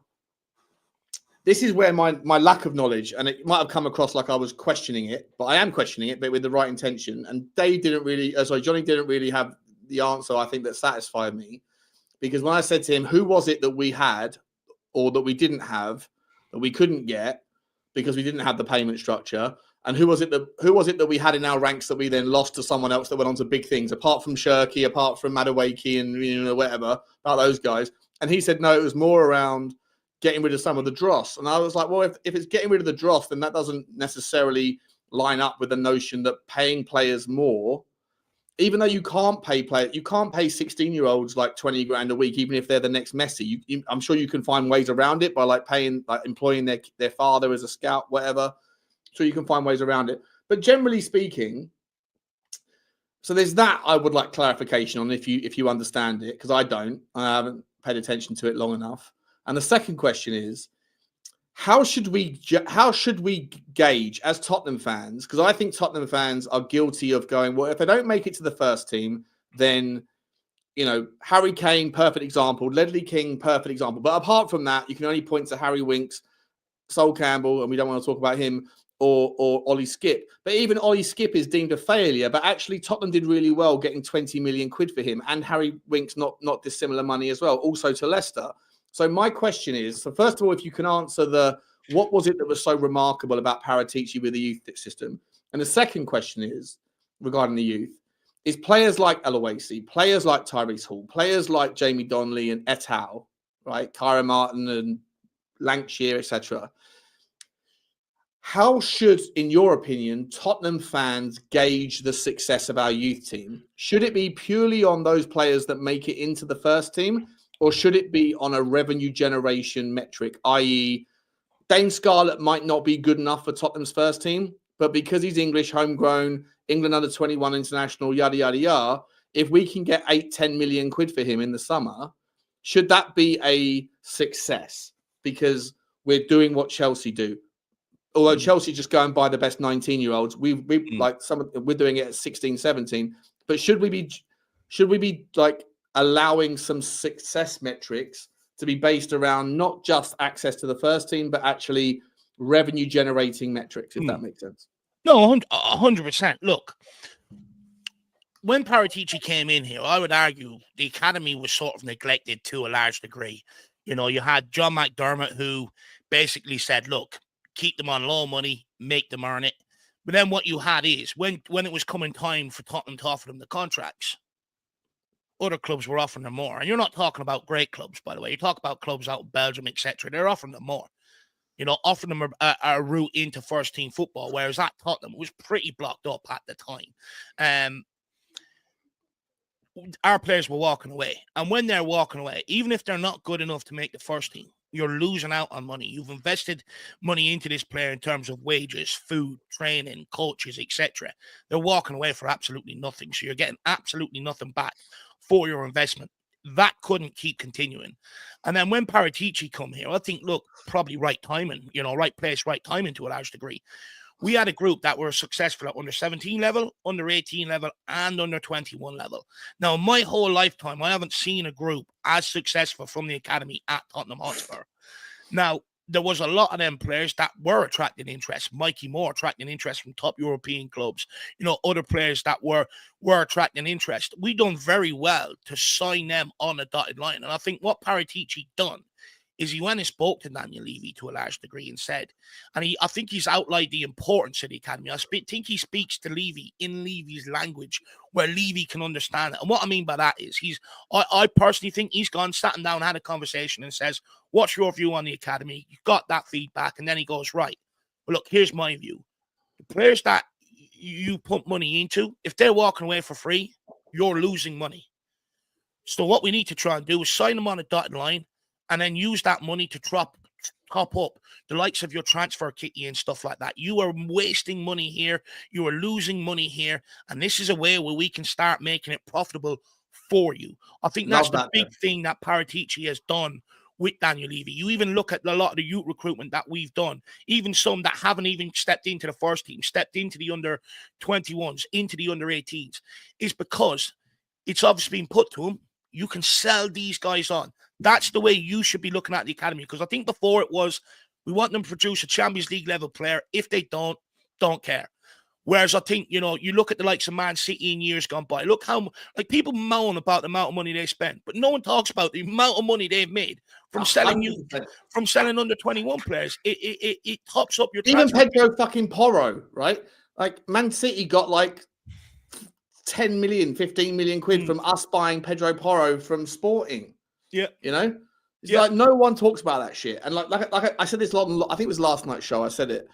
this is where my lack of knowledge, and it might have come across like I was questioning it, but I am questioning it, but with the right intention. And Johnny didn't really have the answer, I think, that satisfied me. Because when I said to him, who was it that we had or that we didn't have, that we couldn't get because we didn't have the payment structure? And who was it that we had in our ranks that we then lost to someone else that went on to big things, apart from Shirky, apart from Madueke and whatever, about those guys? And he said, no, it was more around getting rid of some of the dross. And I was like, well, if it's getting rid of the dross, then that doesn't necessarily line up with the notion that paying players more even though you can't pay 16-year-olds like 20 grand a week, even if they're the next Messi. I'm sure you can find ways around it by employing their father as a scout, whatever. So you can find ways around it. But generally speaking, so there's that I would like clarification on if you understand it, because I don't. I haven't paid attention to it long enough. And the second question is, how should we gauge as Tottenham fans? Because I think Tottenham fans are guilty of going, well, if they don't make it to the first team, then, Harry Kane, perfect example. Ledley King, perfect example. But apart from that, you can only point to Harry Winks, Sol Campbell, and we don't want to talk about him, or Ollie Skip. But even Ollie Skip is deemed a failure. But actually, Tottenham did really well getting 20 million quid for him, and Harry Winks not dissimilar money as well, also to Leicester. So my question is, first of all, if you can answer what was it that was so remarkable about Paratici with the youth system? And the second question is, regarding the youth, is players like Aloisi, players like Tyrese Hall, players like Jamie Donnelly and et al., right, Kyra Martin and Lancashire, etc. How should, in your opinion, Tottenham fans gauge the success of our youth team? Should it be purely on those players that make it into the first team? Or should it be on a revenue generation metric, i.e., Dane Scarlett might not be good enough for Tottenham's first team, but because he's English, homegrown, England under-21 international, yada, yada, yada, if we can get 8-10 million quid for him in the summer, should that be a success? Because we're doing what Chelsea do. Although Chelsea just go and buy the best 19-year-olds, we're doing it at 16, 17. But should we be like allowing some success metrics to be based around not just access to the first team, but actually revenue generating metrics, if that makes sense? No, 100%. Look, when Paratici came in here, I would argue the academy was sort of neglected to a large degree. You had John McDermott, who basically said, look, keep them on low money, make them earn it. But then what you had is, when it was coming time for Tottenham to offer them the contracts, other clubs were offering them more. And you're not talking about great clubs, by the way. You talk about clubs out in Belgium, etc. They're offering them more. Offering them a route into first-team football, whereas at Tottenham, it was pretty blocked up at the time. Our players were walking away. And when they're walking away, even if they're not good enough to make the first team, you're losing out on money. You've invested money into this player in terms of wages, food, training, coaches, etc. They're walking away for absolutely nothing. So you're getting absolutely nothing back for your investment. That couldn't keep continuing. And then when Paratici come here, I think, look, probably right timing, right place, right timing to a large degree. We had a group that were successful at under 17 level, under 18 level, and under 21 level. Now, in my whole lifetime, I haven't seen a group as successful from the academy at Tottenham Hotspur. Now, there was a lot of them players that were attracting interest. Micky Moore attracting interest from top European clubs. Other players that were attracting interest. We done very well to sign them on a dotted line. And I think what Paratici done is he went and spoke to Daniel Levy to a large degree and said, and I think he's outlined the importance of the academy. I think he speaks to Levy in Levy's language where Levy can understand it. And what I mean by that is I personally think he's sat down, had a conversation and says, what's your view on the academy? You got that feedback. And then he goes, right, well, look, here's my view. The players that you put money into, if they're walking away for free, you're losing money. So what we need to try and do is sign them on a dotted line and then use that money to top up the likes of your transfer kitty and stuff like that. You are wasting money here. You are losing money here. And this is a way where we can start making it profitable for you. I think that's the big thing that Paratici has done with Daniel Levy. You even look at a lot of the youth recruitment that we've done, even some that haven't even stepped into the first team, stepped into the under 21s, into the under 18s, is because it's obviously been put to them. You can sell these guys on. That's the way you should be looking at the academy. Because I think before it was, we want them to produce a Champions League level player. If they don't care. Whereas I think, you look at the likes of Man City in years gone by. Look how, people moan about the amount of money they spend, but no one talks about the amount of money they've made from selling under 21 players. It tops up your even Pedro fucking Porro, right? Like Man City got 10 million, 15 million quid from us buying Pedro Porro from Sporting. Yeah. It's like no one talks about that shit. And like I said this I think it was last night's show, I said it.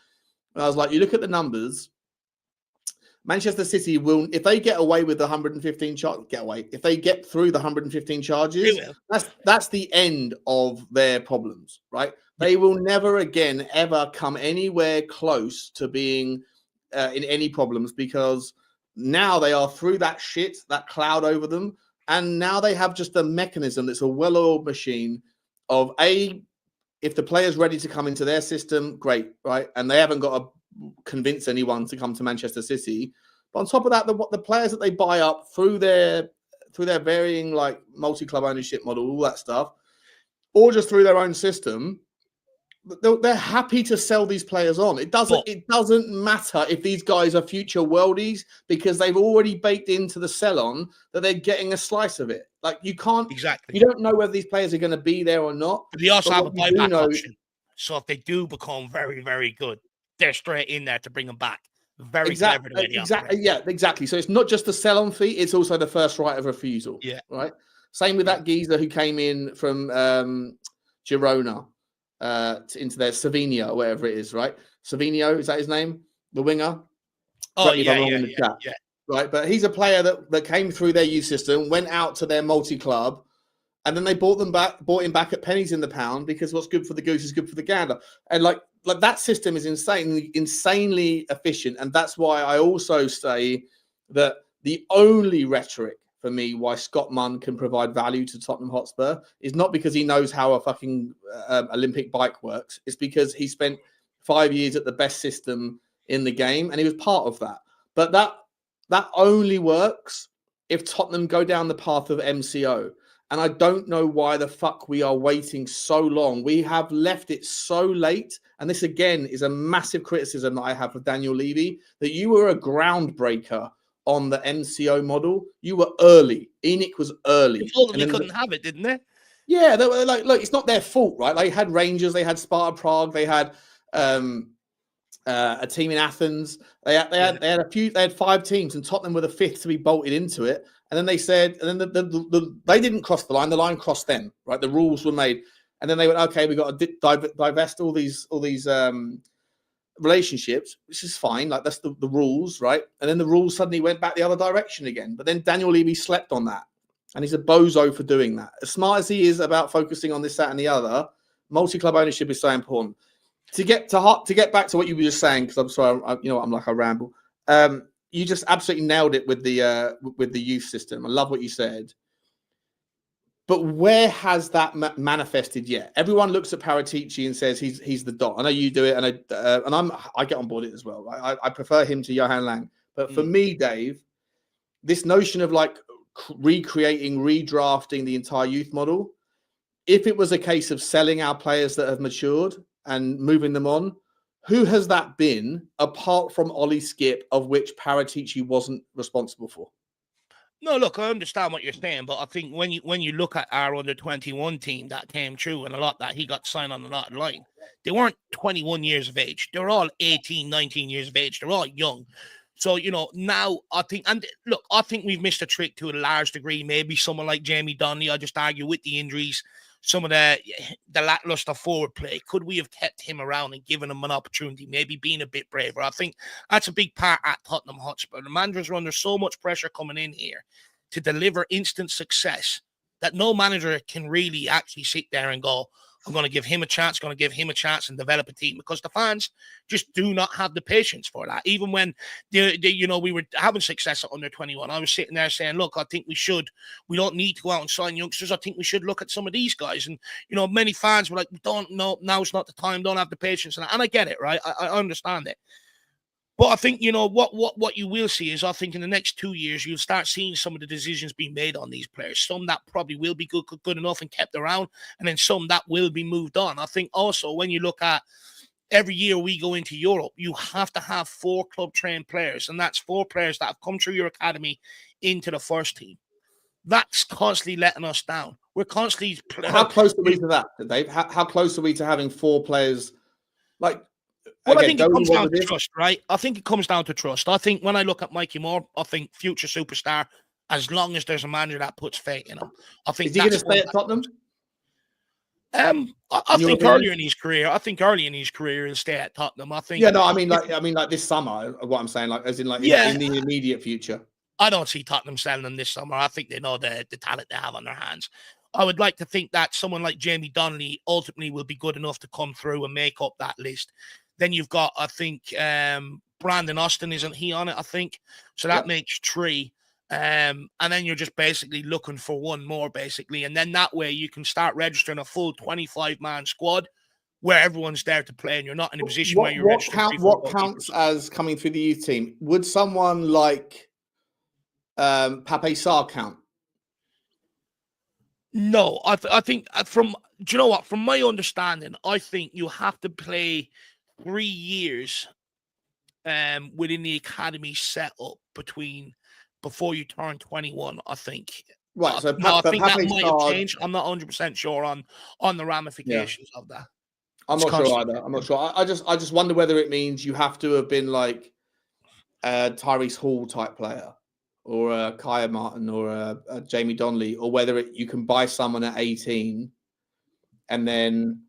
And I was like, you look at the numbers, Manchester City will, if they get away with the 115 if they get through the 115 charges, that's the end of their problems, right? They will never again ever come anywhere close to being in any problems, because now they are through that shit, that cloud over them, and now they have just a mechanism that's a well-oiled machine of if the player's ready to come into their system, great, right? And they haven't got to convince anyone to come to Manchester City. But on top of that, the players that they buy up through their varying like multi-club ownership model, all that stuff, or just through their own system, they're happy to sell these players on. It doesn't matter if these guys are future worldies, because they've already baked into the sell-on that they're getting a slice of it. Like you can't exactly. You don't know whether these players are going to be there or not. But they also have a buyback option. So if they do become very, very good, they're straight in there to bring them back. Very clever the way they operate. Yeah, exactly. So it's not just the sell-on fee; it's also the first right of refusal. Yeah, right. Same with that geezer who came in from Girona. Into their Savinho, or whatever it is, right? Savinho, is that his name? The winger? Oh, yeah. Right, but he's a player that came through their youth system, went out to their multi-club, and then they bought him back at pennies in the pound, because what's good for the goose is good for the gander. And like that system is insanely efficient. And that's why I also say that the only rhetoric for me why Scott Munn can provide value to Tottenham Hotspur is not because he knows how a fucking Olympic bike works. It's because he spent 5 years at the best system in the game, and he was part of that. But that only works if Tottenham go down the path of MCO. And I don't know why the fuck we are waiting so long. We have left it so late. And this, again, is a massive criticism that I have of Daniel Levy, that you were a groundbreaker on the MCO model. You were early. ENIC was early. They told them they couldn't have it, didn't they? Yeah, they were like, look, it's not their fault, right? They had Rangers, they had Sparta Prague, they had a team in Athens. They had 5 teams, and Tottenham were the 5th to be bolted into it. And then they said, and then they didn't cross the line. The line crossed them, right? The rules were made, and then they went, okay, we got to divest all these relationships, which is fine. Like that's the rules, right? And then the rules suddenly went back the other direction again. But then Daniel Levy slept on that, and he's a bozo for doing that. As smart as he is about focusing on this, that, and the other, multi-club ownership is so important. To get back to what you were just saying, because I'm sorry, I ramble. You just absolutely nailed it with the youth system. I love what you said. But where has that manifested yet? Everyone looks at Paratici and says he's the dot. I know you do it, and I get on board it as well. I prefer him to Johan Lang. But for me, Dave, this notion of like redrafting the entire youth model, if it was a case of selling our players that have matured and moving them on, who has that been apart from Ollie Skip, of which Paratici wasn't responsible for? No, look, I understand what you're saying, but I think when you look at our under-21 team that came through, and a lot that he got signed on the dotted line, they weren't 21 years of age. They were all 18, 19 years of age. They're all young. So, now I think, and look, I think we've missed a trick to a large degree. Maybe someone like Jamie Donnelly, I just argue with the injuries, some of the lackluster forward play. Could we have kept him around and given him an opportunity, maybe being a bit braver? I think that's a big part at Tottenham Hotspur. The managers are under so much pressure coming in here to deliver instant success that no manager can really actually sit there and go, I'm going to give him a chance, and develop a team, because the fans just do not have the patience for that. Even when, we were having success at under 21, I was sitting there saying, look, I think we don't need to go out and sign youngsters. I think we should look at some of these guys. And, many fans were like, don't know, now's not the time, don't have the patience. And I get it, right? I understand it. But I think, what you will see is, I think in the next 2 years, you'll start seeing some of the decisions being made on these players. Some that probably will be good enough and kept around, and then some that will be moved on. I think also when you look at every year we go into Europe, you have to have 4 club-trained players, and that's 4 players that have come through your academy into the first team. That's constantly letting us down. We're constantly... How close are we to that, Dave? How close are we to having 4 players like... Well, again, I think it comes down to trust, right? I think it comes down to trust. I think when I look at Micky Moore, I think future superstar, as long as there's a manager that puts faith in him. I think is he going to stay at Tottenham? I think earlier in his career, he'll stay at Tottenham. I think. Yeah, no, I mean like this summer. What I'm saying, like as in like in the immediate future. I don't see Tottenham selling them this summer. I think they know the talent they have on their hands. I would like to think that someone like Jamie Donnelly ultimately will be good enough to come through and make up that list. Then you've got, I think, Brandon Austin, isn't he on it? I think so. That makes 3. And then you're just basically looking for one more, basically. And then that way you can start registering a full 25-man squad where everyone's there to play and you're not in a position where you're registering. What counts as coming through the youth team? Would someone like Pape Sarr count? No, I think do you know what? From my understanding, I think you have to play 3 years within the academy setup before you turn 21, I think. Right. So I think that might have changed. I'm not 100% sure on the ramifications of that. I'm not sure either. I'm not sure. I just wonder whether it means you have to have been like a Tyrese Hall type player, or a Kaya Martin, or a Jamie Donnelly, or whether you can buy someone at 18, and then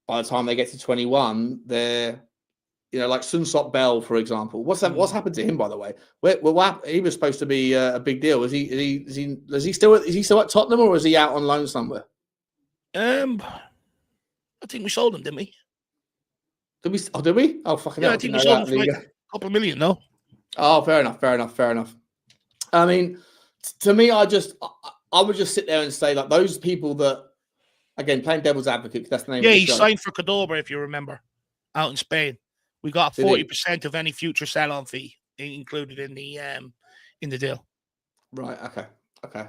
by the time they get to 21, they're, like Sunsop Bell, for example. What's happened to him, by the way? He was supposed to be a big deal. Is he still at Tottenham, or is he out on loan somewhere? I think we sold him, didn't we? Did we? Oh, fucking hell. I think we sold him for like a couple of million, no? Oh, fair enough. I mean, to me, I would just sit there and say, like, those people that, again, playing devil's advocate, because that's the name of the show. He signed for Cordoba, if you remember, out in Spain. We got 40% of any future sell-on fee included in the deal. Right. Okay.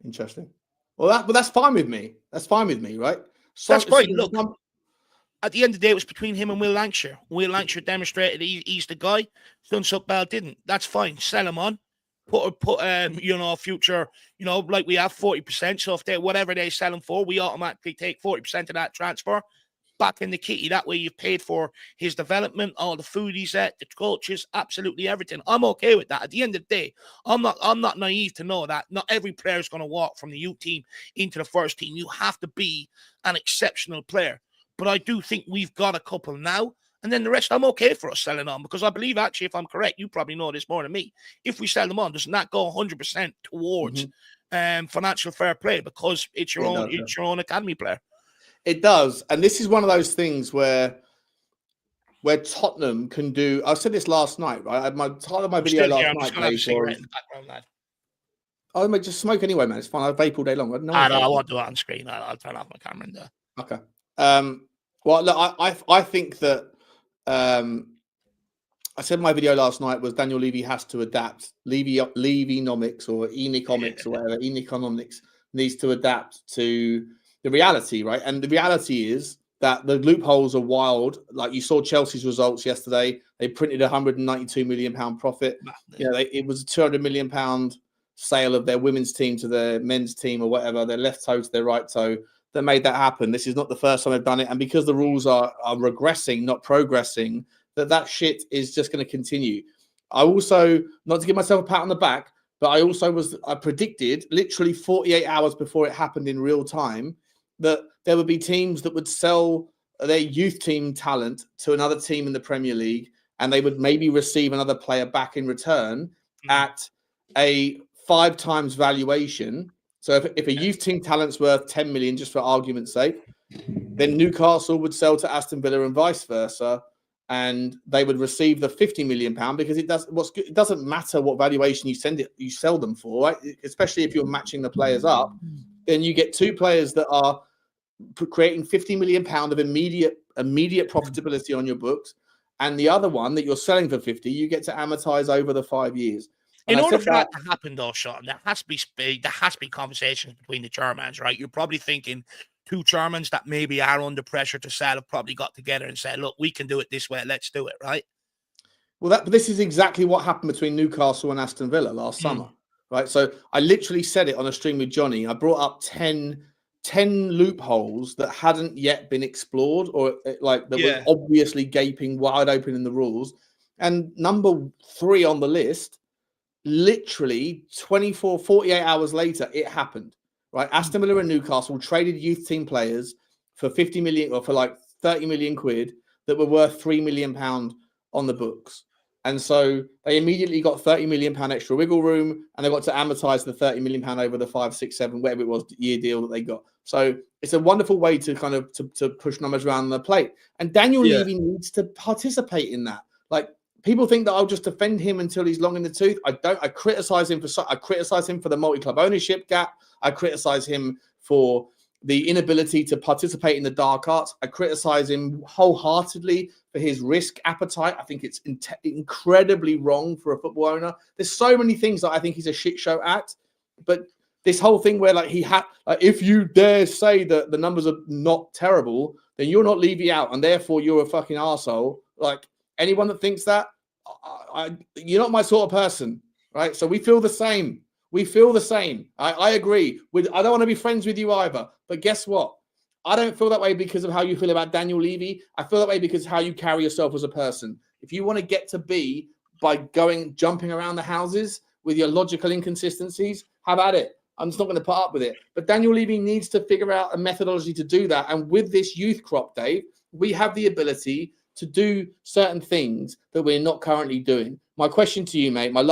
Interesting. Well, that's fine with me. That's fine with me, right? So, that's fine. Look, at the end of the day, it was between him and Will Lancashire. Will Lancashire demonstrated he's the guy. Sunsub Bell didn't. That's fine. Sell him on. Put future, like we have 40%. So if whatever they sell him for, we automatically take 40% of that transfer back in the kitty. That way you've paid for his development, all the food he's at, the coaches, absolutely everything. I'm okay with that. At the end of the day, I'm not naive to know that not every player is going to walk from the youth team into the first team. You have to be an exceptional player. But I do think we've got a couple now. And then the rest, I'm okay for us selling on, because I believe, actually, if I'm correct, you probably know this more than me. If we sell them on, doesn't that go 100% towards financial fair play, because it's your own academy player? It does. And this is one of those things where Tottenham can do. I said this last night, right? I had part of my video last night. Have a cigarette in the background, lad. I may just smoke anyway, man. It's fine. I vape all day long. I won't do it on screen. I'll turn off my camera in there. Okay. Well, look, I think that I said my video last night was Daniel Levy has to adapt. Levy-nomics or Enocomics or whatever, Enoconomics needs to adapt to the reality, right? And the reality is that the loopholes are wild. Like you saw Chelsea's results yesterday. They printed £192 million profit. It was a £200 million sale of their women's team to their men's team or whatever, their left toe to their right toe, that made that happen. This is not the first time they've done it. And because the rules are regressing, not progressing, that shit is just going to continue. I also, not to give myself a pat on the back, but I predicted literally 48 hours before it happened in real time that there would be teams that would sell their youth team talent to another team in the Premier League, and they would maybe receive another player back in return at a 5 times valuation. So if a youth team talent's worth 10 million, just for argument's sake, then Newcastle would sell to Aston Villa and vice versa, and they would receive the £50 million because it doesn't matter what valuation you sell them for, right? Especially if you're matching the players up, then you get 2 players that are creating £50 million of immediate profitability on your books, and the other one that you're selling for 50, you get to amortize over the 5 years. In order for that to happen, though, Sean, there has to be conversations between the chairmans, right? You're probably thinking 2 chairmans that maybe are under pressure to sell have probably got together and said, "Look, we can do it this way. Let's do it," right? Well, this is exactly what happened between Newcastle and Aston Villa last summer, right? So I literally said it on a stream with Johnny. I brought up 10 loopholes that hadn't yet been explored, or like that were obviously gaping wide open in the rules. And number 3 on the list, literally 48 hours later, it happened. right? Aston Villa and Newcastle traded youth team players for 50 million or for like 30 million quid that were worth £3 million on the books. And so they immediately got £30 million extra wiggle room, and they got to amortize the £30 million over the 5, 6, 7, whatever it was, year deal that they got. So it's a wonderful way to kind of to push numbers around the plate. And Daniel Levy needs to participate in that. Like, people think that I'll just defend him until he's long in the tooth. I don't. I criticize him for the multi-club ownership gap. I criticize him for the inability to participate in the dark arts. I criticize him wholeheartedly for his risk appetite. I think it's incredibly wrong for a football owner. There's so many things that I think he's a shit show at. But this whole thing where if you dare say that the numbers are not terrible, then you're not Levy out, and therefore you're a fucking arsehole. Like, anyone that thinks that, you're not my sort of person, right? So we feel the same. We feel the same. I agree. I don't want to be friends with you either. But guess what? I don't feel that way because of how you feel about Daniel Levy. I feel that way because of how you carry yourself as a person. If you want to get to B by jumping around the houses with your logical inconsistencies, have at it. I'm just not going to put up with it. But Daniel Levy needs to figure out a methodology to do that. And with this youth crop, Dave, we have the ability to do certain things that we're not currently doing. My question to you, mate, my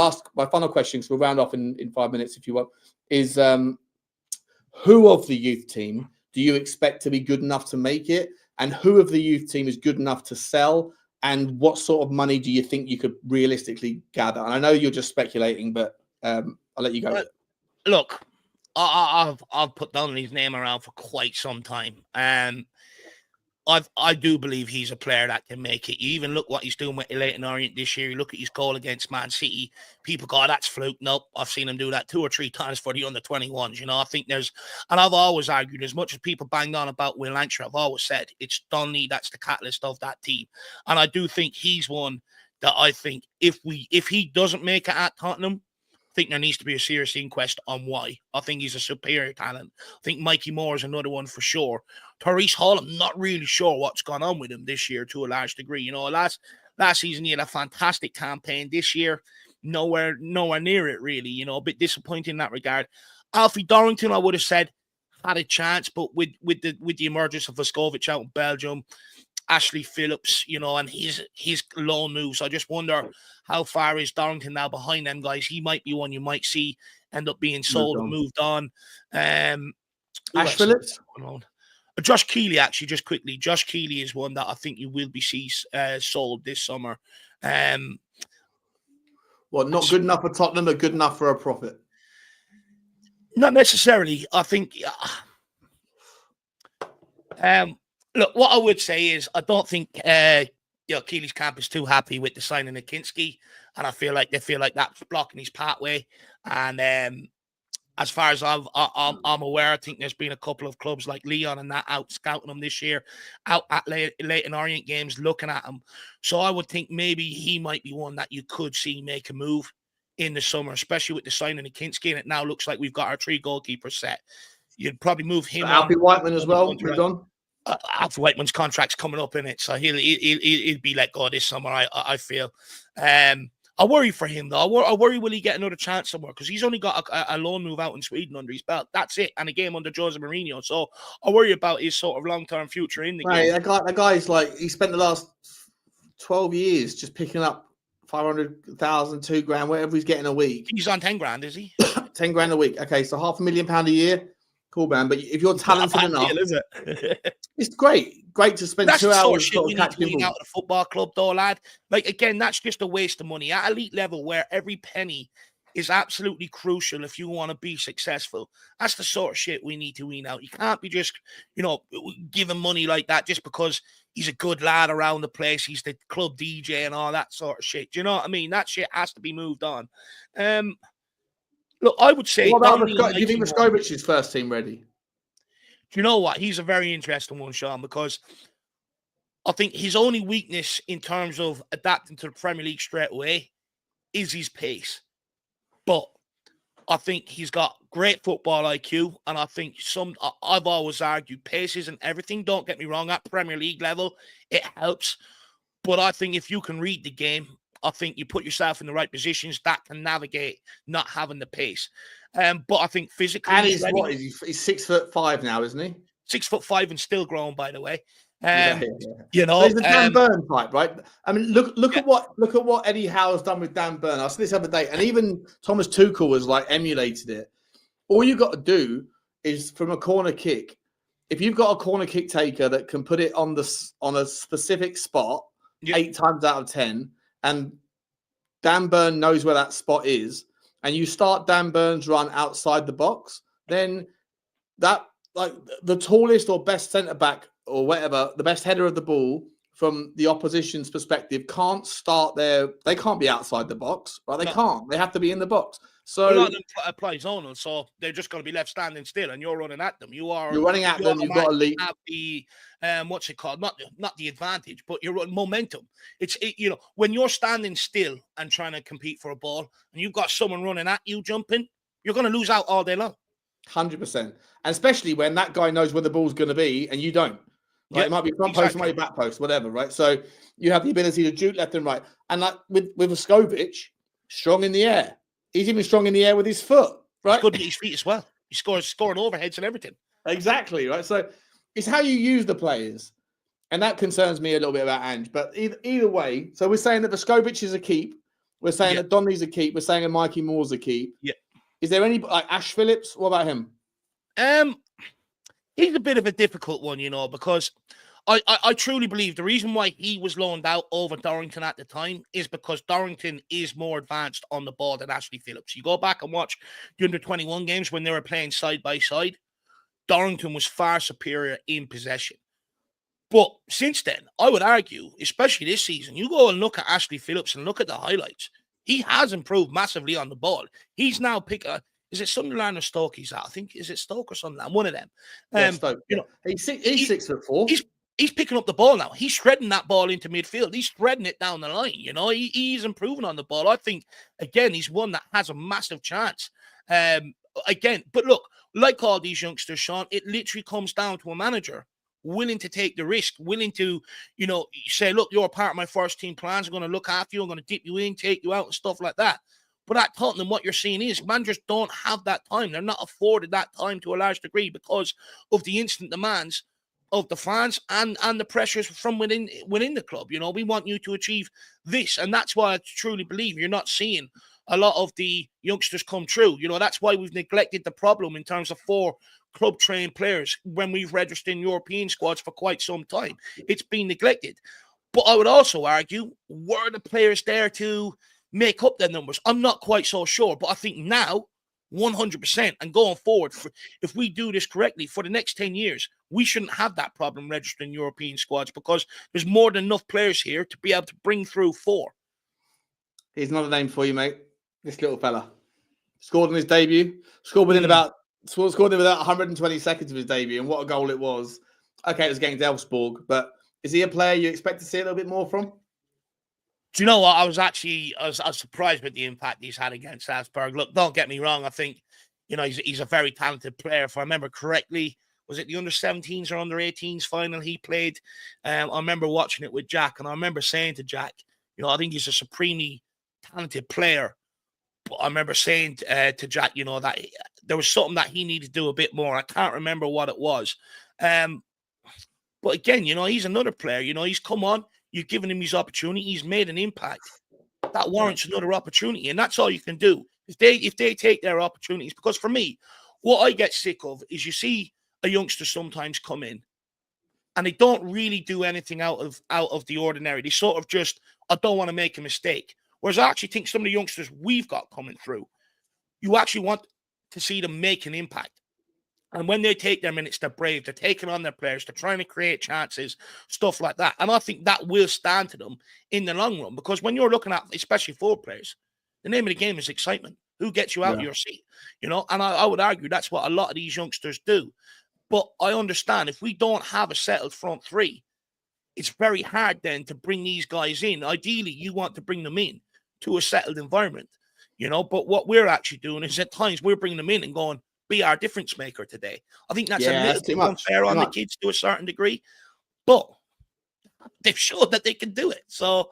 final question, so we'll round off in 5 minutes if you want, is who of the youth team do you expect to be good enough to make it? And who of the youth team is good enough to sell? And what sort of money do you think you could realistically gather? And I know you're just speculating, but I'll let you go. Look, I've put down his name around for quite some time. I do believe he's a player that can make it. You even look what he's doing with Leyton Orient this year. You look at his goal against Man City. People go, that's fluke. Nope, I've seen him do that 2 or 3 times for the under-21s. You know, I think and I've always argued, as much as people banged on about Will Lancashire, I've always said it's Donnelly that's the catalyst of that team. And I do think he's one that I think if he doesn't make it at Tottenham, I think there needs to be a serious inquest on why. I think he's a superior talent. I think Mikey Moore is another one for sure. Therese Hall, I'm not really sure what's gone on with him this year to a large degree. You know, last season he had a fantastic campaign. This year, nowhere near it really. You know, a bit disappointing in that regard. Alfie Dorrington, I would have said, had a chance, but with the emergence of Voskovic out in Belgium, Ashley Phillips, you know, and his loan moves, I just wonder how far is Dorrington now behind them guys. He might be one you might see end up being sold and moved on. Ash Phillips? Josh Keeley, actually, just quickly. Josh Keeley is one that I think you will be sold this summer. Not good enough for Tottenham, but good enough for a profit? Not necessarily. I think... look, what I would say is I don't think Keeley's camp is too happy with the signing of Kinsky, and I feel like that's blocking his pathway. And as far as I'm aware, I think there's been a couple of clubs like Leon and that out scouting him this year, out at Leyton Orient games looking at him. So I would think maybe he might be one that you could see make a move in the summer, especially with the signing of Kinsky. And it now looks like we've got our 3 goalkeepers set. You'd probably move him. Alfie Whiteman as well. Moved on. Alfie Whiteman's contract's coming up in it, so he'll be let go this summer. I feel. I worry for him though. I worry will he get another chance somewhere, because he's only got a loan move out in Sweden under his belt. That's it, and a game under Jose Mourinho. So I worry about his sort of long-term future in the game. That guy's like, he spent the last 12 years just picking up 500,000, £2,000, whatever he's getting a week. He's on 10 grand, is he? 10 grand a week. Okay, so £500,000 a year. Cool, man. But if you're talented enough, deal, is it? It's great to spend 2 hours sort of catching out of the football club, though, lad. Like, again, that's just a waste of money at elite level, where every penny is absolutely crucial if you want to be successful. That's the sort of shit we need to wean out. You can't be just, giving money like that just because he's a good lad around the place. He's the club DJ and all that sort of shit. Do you know what I mean? That shit has to be moved on. Look, I would say... What about do you think Voskovic is first team ready? Do you know what? He's a very interesting one, Sean, because I think his only weakness in terms of adapting to the Premier League straight away is his pace. But I think he's got great football IQ, and I think I've always argued pace isn't everything. Don't get me wrong, at Premier League level, it helps. But I think if you can read the game, I think you put yourself in the right positions that can navigate not having the pace. But I think physically, And he's ready. he's 6'5" now, isn't he? 6'5" and still growing, by the way. Yeah. You know, so he's the Dan Burn type, right? I mean, look at what Eddie Howe's done with Dan Burn. I said this other day, and even Thomas Tuchel has like emulated it. All you got to do is from a corner kick. If you've got a corner kick taker that can put it on a specific spot 8 times out of 10, and Dan Burn knows where that spot is, and you start Dan Burn's run outside the box, then that like the tallest or best centre back or whatever, the best header of the ball from the opposition's perspective can't start there. They can't be outside the box, right? They can't. They have to be in the box. So a lot of them play zonal, so they're just going to be left standing still, and you're running at them. You're running at them. You've got to leap. Have the what's it called? Not the advantage, but you're running momentum. You know, when you're standing still and trying to compete for a ball, and you've got someone running at you jumping, you're going to lose out all day long. 100%, and especially when that guy knows where the ball's going to be and you don't. Right? It might be front post, it might be back post, whatever. Right, so you have the ability to juke left and right, and like with Vuskovic, strong in the air. He's even strong in the air with his foot, right? He's good with his feet as well. He's scoring overheads and everything. Exactly, right? So it's how you use the players. And that concerns me a little bit about Ange. But either way, so we're saying that Vuskovic is a keep. We're saying that Donley's a keep. We're saying that Mikey Moore's a keep. Yeah. Is there any, like Ash Phillips? What about him? He's a bit of a difficult one, you know, because I truly believe the reason why he was loaned out over Dorrington at the time is because Dorrington is more advanced on the ball than Ashley Phillips. You go back and watch the under-21 games when they were playing side by side, Dorrington was far superior in possession. But since then, I would argue, especially this season, you go and look at Ashley Phillips and look at the highlights. He has improved massively on the ball. He's now is it Sunderland or Stoke he's at? I think, is it Stoke or Sunderland? One of them. Stoke. You know, he's 6'4". He's picking up the ball now. He's shredding that ball into midfield. He's shredding it down the line. You know, he's improving on the ball. I think, again, he's one that has a massive chance. Again, but look, like all these youngsters, Sean, it literally comes down to a manager willing to take the risk, willing to, you know, say, look, you're a part of my first team plans. I'm going to look after you. I'm going to dip you in, take you out and stuff like that. But at Tottenham, what you're seeing is managers don't have that time. They're not afforded that time to a large degree because of the instant demands of the fans and the pressures from within the club. You know, we want you to achieve this. And that's why I truly believe you're not seeing a lot of the youngsters come true. You know, that's why we've neglected the problem in terms of 4 club-trained players when we've registered in European squads for quite some time. It's been neglected. But I would also argue, were the players there to make up their numbers? I'm not quite so sure, but I think now, 100%, and going forward, if we do this correctly, for the next 10 years, we shouldn't have that problem registering European squads because there's more than enough players here to be able to bring through 4. Here's another name for you, mate. This little fella. Scored on his debut. Scored within about 120 seconds of his debut, and what a goal it was. Okay, it was against Elfsborg, but is he a player you expect to see a little bit more from? Do you know what? I was surprised with the impact he's had against Salzburg. Look, don't get me wrong. I think, you know, he's a very talented player. If I remember correctly, was it the under-17s or under-18s final he played? I remember watching it with Jack, and I remember saying to Jack, you know, I think he's a supremely talented player. But I remember saying to Jack, you know, that there was something that he needed to do a bit more. I can't remember what it was. But again, you know, he's another player. You know, he's come on. You've given him his opportunity. He's made an impact. That warrants another opportunity. And that's all you can do. If they take their opportunities. Because for me, what I get sick of is you see a youngster sometimes come in and they don't really do anything out of the ordinary. They sort of just, I don't want to make a mistake. Whereas I actually think some of the youngsters we've got coming through, you actually want to see them make an impact. And when they take their minutes, they're brave. They're taking on their players. They're trying to create chances, stuff like that. And I think that will stand to them in the long run. Because when you're looking at, especially 4 players, the name of the game is excitement. Who gets you out of your seat? You know, and I would argue that's what a lot of these youngsters do. But I understand if we don't have a settled front 3, it's very hard then to bring these guys in. Ideally, you want to bring them in to a settled environment, you know. But what we're actually doing is at times we're bringing them in and going, be our difference maker today. I think that's a little bit unfair on the kids to a certain degree, but they've showed that they can do it. So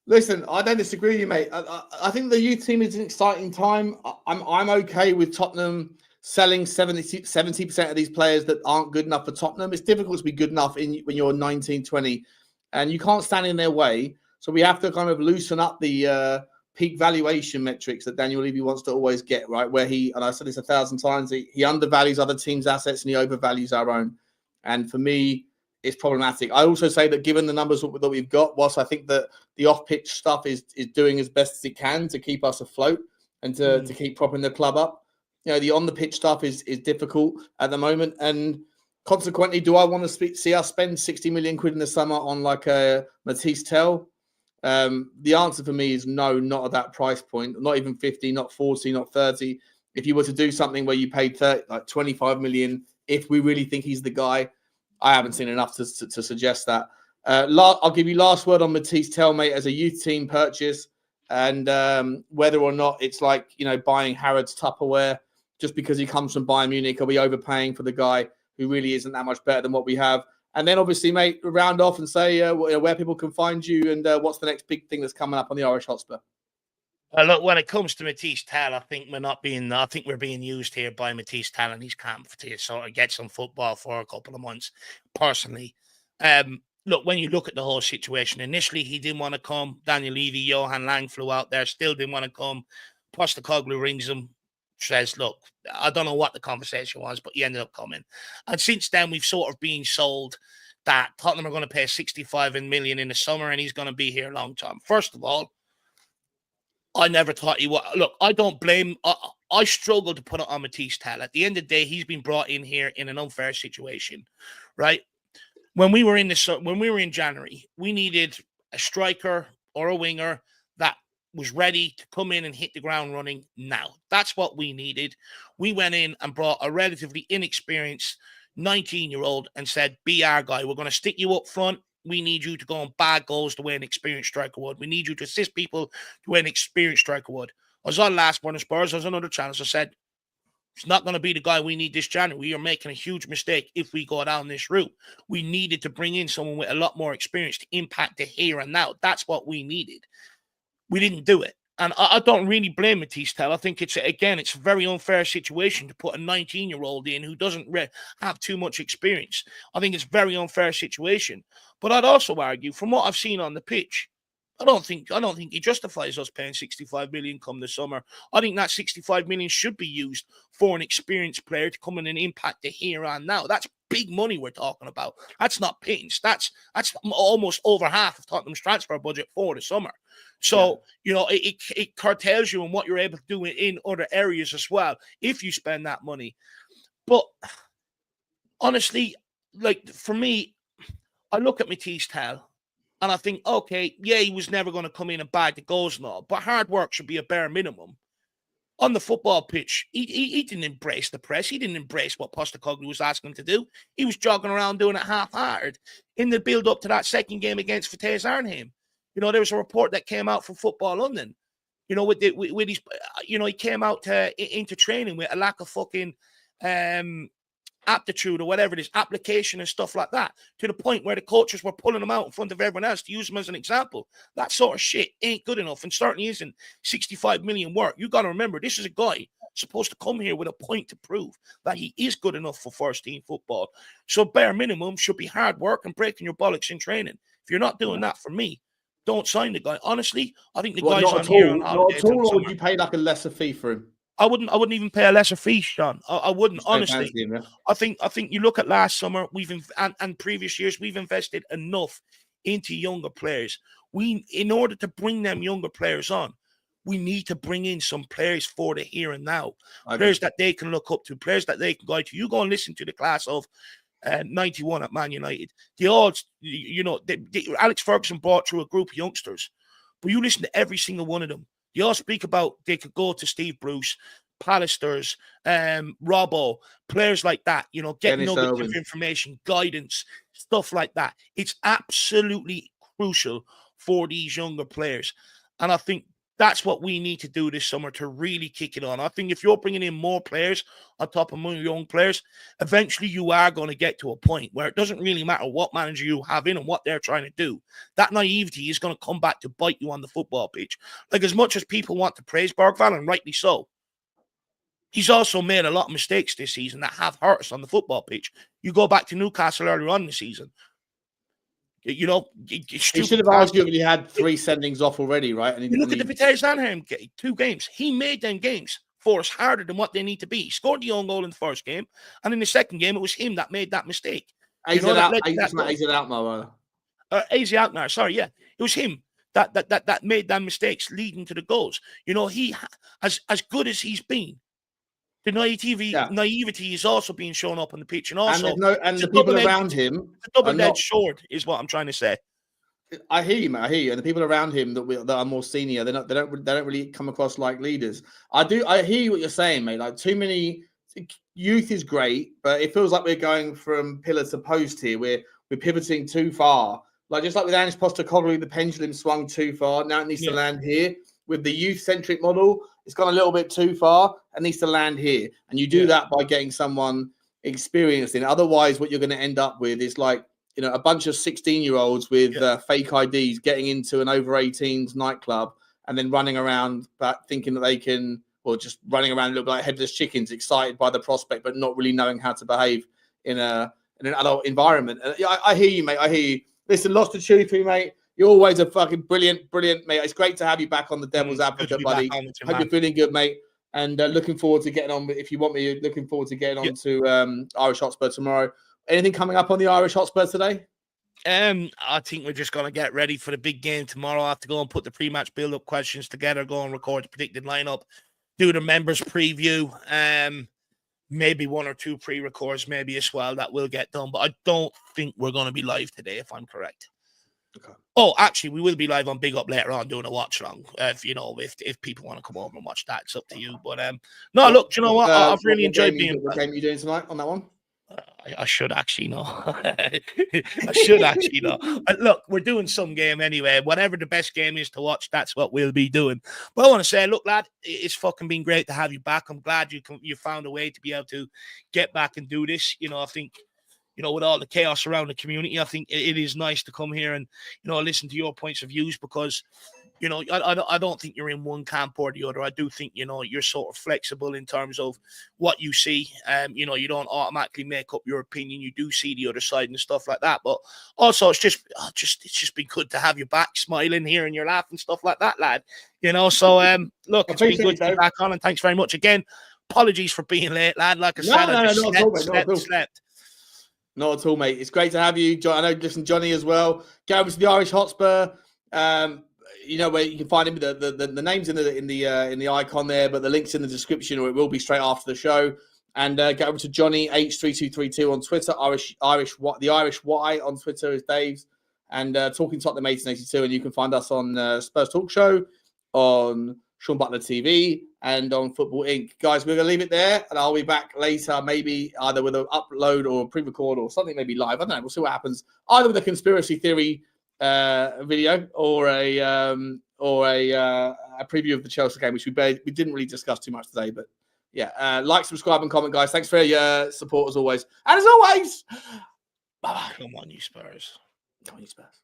Listen, I don't disagree with you, mate. I think the youth team is an exciting time. I'm okay with Tottenham selling 70% of these players that aren't good enough for Tottenham. It's difficult to be good enough when you're 19, 20, and you can't stand in their way. So we have to kind of loosen up the peak valuation metrics that Daniel Levy wants to always get, right? Where and I said this 1,000 times, he undervalues other teams' assets and he overvalues our own. And for me, it's problematic. I also say that given the numbers that we've got, whilst I think that the off-pitch stuff is doing as best as it can to keep us afloat and to keep propping the club up, the on-the-pitch stuff is difficult at the moment. And consequently, do I want to see us spend 60 million quid in the summer on like a Matisse Tell? The answer for me is no, not at that price point. Not even 50, not 40, not 30. If you were to do something where you paid 25 million, if we really think he's the guy, I haven't seen enough to suggest that. I'll give you last word on Matisse Tell, mate, as a youth team purchase, and whether or not it's like buying Harrods Tupperware just because he comes from Bayern Munich. Are we overpaying for the guy who really isn't that much better than what we have? And then obviously, mate, round off and say where people can find you and what's the next big thing that's coming up on the Irish Hotspur. Look, when it comes to Matisse Tell, I think we're being used here by Matisse Tell and his camp to sort of get some football for a couple of months. Personally, look, when you look at the whole situation, initially he didn't want to come. Daniel Levy, Johan Lang flew out there, still didn't want to come. Postecoglou rings him, says, look, I don't know what the conversation was, but he ended up coming. And since then, we've sort of been sold that Tottenham are going to pay 65 million in the summer and he's going to be here long term. First of all, I never thought he would. Look, I don't blame. I struggle to put it on Matisse Tell. At the end of the day, he's been brought in here in an unfair situation, right? When we were in January, we needed a striker or a winger that was ready to come in and hit the ground running now. That's what we needed. We went in and brought a relatively inexperienced 19-year-old and said, be our guy. We're going to stick you up front. We need you to go on bad goals the way an experienced striker would. We need you to assist people the way an experienced striker would. I was on last morning Spurs. I was on other channels. I said, it's not going to be the guy we need this January. We are making a huge mistake if we go down this route. We needed to bring in someone with a lot more experience to impact the here and now. That's what we needed. We didn't do it. And I don't really blame Matisse Tell. I think it's a very unfair situation to put a 19-year-old in who doesn't have too much experience. I think it's a very unfair situation. But I'd also argue, from what I've seen on the pitch, I don't think he justifies us paying 65 million come the summer. I think that 65 million should be used for an experienced player to come in and impact the here and now. That's big money we're talking about. That's not pittance. That's almost over half of Tottenham's transfer budget for the summer. So, it curtails you in what you're able to do in other areas as well if you spend that money. But honestly, like for me, I look at Matisse Tell and I think, okay, yeah, he was never going to come in and bag the goals and all, but hard work should be a bare minimum. On the football pitch, he didn't embrace the press. He didn't embrace what Postecoglou was asking him to do. He was jogging around doing it half-hearted in the build-up to that second game against Vitesse Arnhem. There was a report that came out from Football London. With his, he came out into training with a lack of fucking aptitude or whatever it is, application and stuff like that, to the point where the coaches were pulling him out in front of everyone else to use him as an example. That sort of shit ain't good enough and certainly isn't 65 million work. You got to remember, this is a guy supposed to come here with a point to prove that he is good enough for first team football. So bare minimum should be hard work and breaking your bollocks in training. If you're not doing that for me, don't sign the guy. Honestly, I think the guy's on here on holiday. Not at all, or would you pay like a lesser fee for him? I wouldn't even pay a lesser fee, Sean. I wouldn't, honestly. Him, yeah? I think you look at last summer, and previous years, we've invested enough into younger players. In order to bring them younger players on, we need to bring in some players for the here and now. Players that they can look up to, players that they can guide to. You go and listen to the class of 91 at Man United. Alex Ferguson brought through a group of youngsters, but you listen to every single one of them. They all speak about they could go to Steve Bruce, Palisters, Robbo, players like that, getting nuggets of information, guidance, stuff like that. It's absolutely crucial for these younger players. And I think That's what we need to do this summer to really kick it on. I think if you're bringing in more players on top of more young players, eventually you are going to get to a point where it doesn't really matter what manager you have in and what they're trying to do. That naivety is going to come back to bite you on the football pitch. Like, as much as people want to praise Berghvall, and rightly so, he's also made a lot of mistakes this season that have hurt us on the football pitch. You go back to Newcastle earlier on in the season. You know, he should have arguably had 3 sendings off already, right? And you look at the Tottenham 2 games. He made them games for us harder than what they need to be. He scored the own goal in the first game, and in the second game, it was him that made that mistake. AZ Alkmaar, sorry, yeah. It was him that made them mistakes leading to the goals. You know, he, as good as he's been, the naivety is also being shown up on the pitch, and also the people around him. The double-edged sword is what I'm trying to say. I hear you, mate. I hear you. And the people around him that are more senior, they don't really come across like leaders. I hear what you're saying, mate. Like, too many youth is great, but it feels like we're going from pillar to post here. We're pivoting too far. Like, just like with Ange Postecoglou, the pendulum swung too far. Now it needs to land here. With the youth-centric model, it's gone a little bit too far and needs to land here. And you do that by getting someone experienced in. Otherwise, what you're going to end up with is, like, you know, a bunch of 16-year-olds with fake IDs getting into an over-18s nightclub and then running around thinking that they can, or just running around look like headless chickens, excited by the prospect, but not really knowing how to behave in an adult environment. I hear you, mate. I hear you. Listen, lots to chew through, mate. You're always a fucking brilliant, mate. It's great to have you back on the Devil's Advocate, buddy. Hope you're feeling good, mate. And looking forward to getting on. If you want me, looking forward to getting on to Irish Hotspur tomorrow. Anything coming up on the Irish Hotspur today? I think we're just going to get ready for the big game tomorrow. I have to go and put the pre-match build-up questions together, go and record the predicted lineup, do the members preview, maybe 1 or 2 pre-records maybe as well. That will get done. But I don't think we're going to be live today, if I'm correct. Okay. Oh, actually, we will be live on Big Up later on doing a watch along. If people want to come over and watch that, it's up to you. But look, you know what? I've really enjoyed being. What game are you doing tonight on that one? I should actually know. I should actually know. Look, we're doing some game anyway. Whatever the best game is to watch, that's what we'll be doing. But I want to say, look, lad, it's fucking been great to have you back. I'm glad you found a way to be able to get back and do this. You know, I think, you know, with all the chaos around the community, I think it is nice to come here and, you know, listen to your points of views because, you know, I don't think you're in one camp or the other. I do think, you know, you're sort of flexible in terms of what you see. You know, you don't automatically make up your opinion. You do see the other side and stuff like that. But also, it's just been good to have you back, smiling, hearing your laugh and stuff like that, lad. You know, so look, it's been good to be back on, and thanks very much again. Apologies for being late, lad. Like I said, I just slept. Not at all, mate. It's great to have you, John. I know, listen, Johnny as well. Go over to the Irish Hotspur. You know where you can find him. The names in the icon there, but the link's in the description, or it will be straight after the show. And get over to Johnny H3232 on Twitter. The Irish Y on Twitter is Dave's, and Talking Tottenham 1882. And you can find us on Spurs Talk Show, on Sean Butler TV, and on Football Inc. Guys, we're gonna leave it there, and I'll be back later, maybe either with an upload or a pre-record or something, maybe live. I don't know. We'll see what happens. Either with a conspiracy theory video or a preview of the Chelsea game, which we didn't really discuss too much today. But yeah, like, subscribe, and comment, guys. Thanks for your support as always. And as always, bye-bye. Come on, you Spurs. Come on, you Spurs.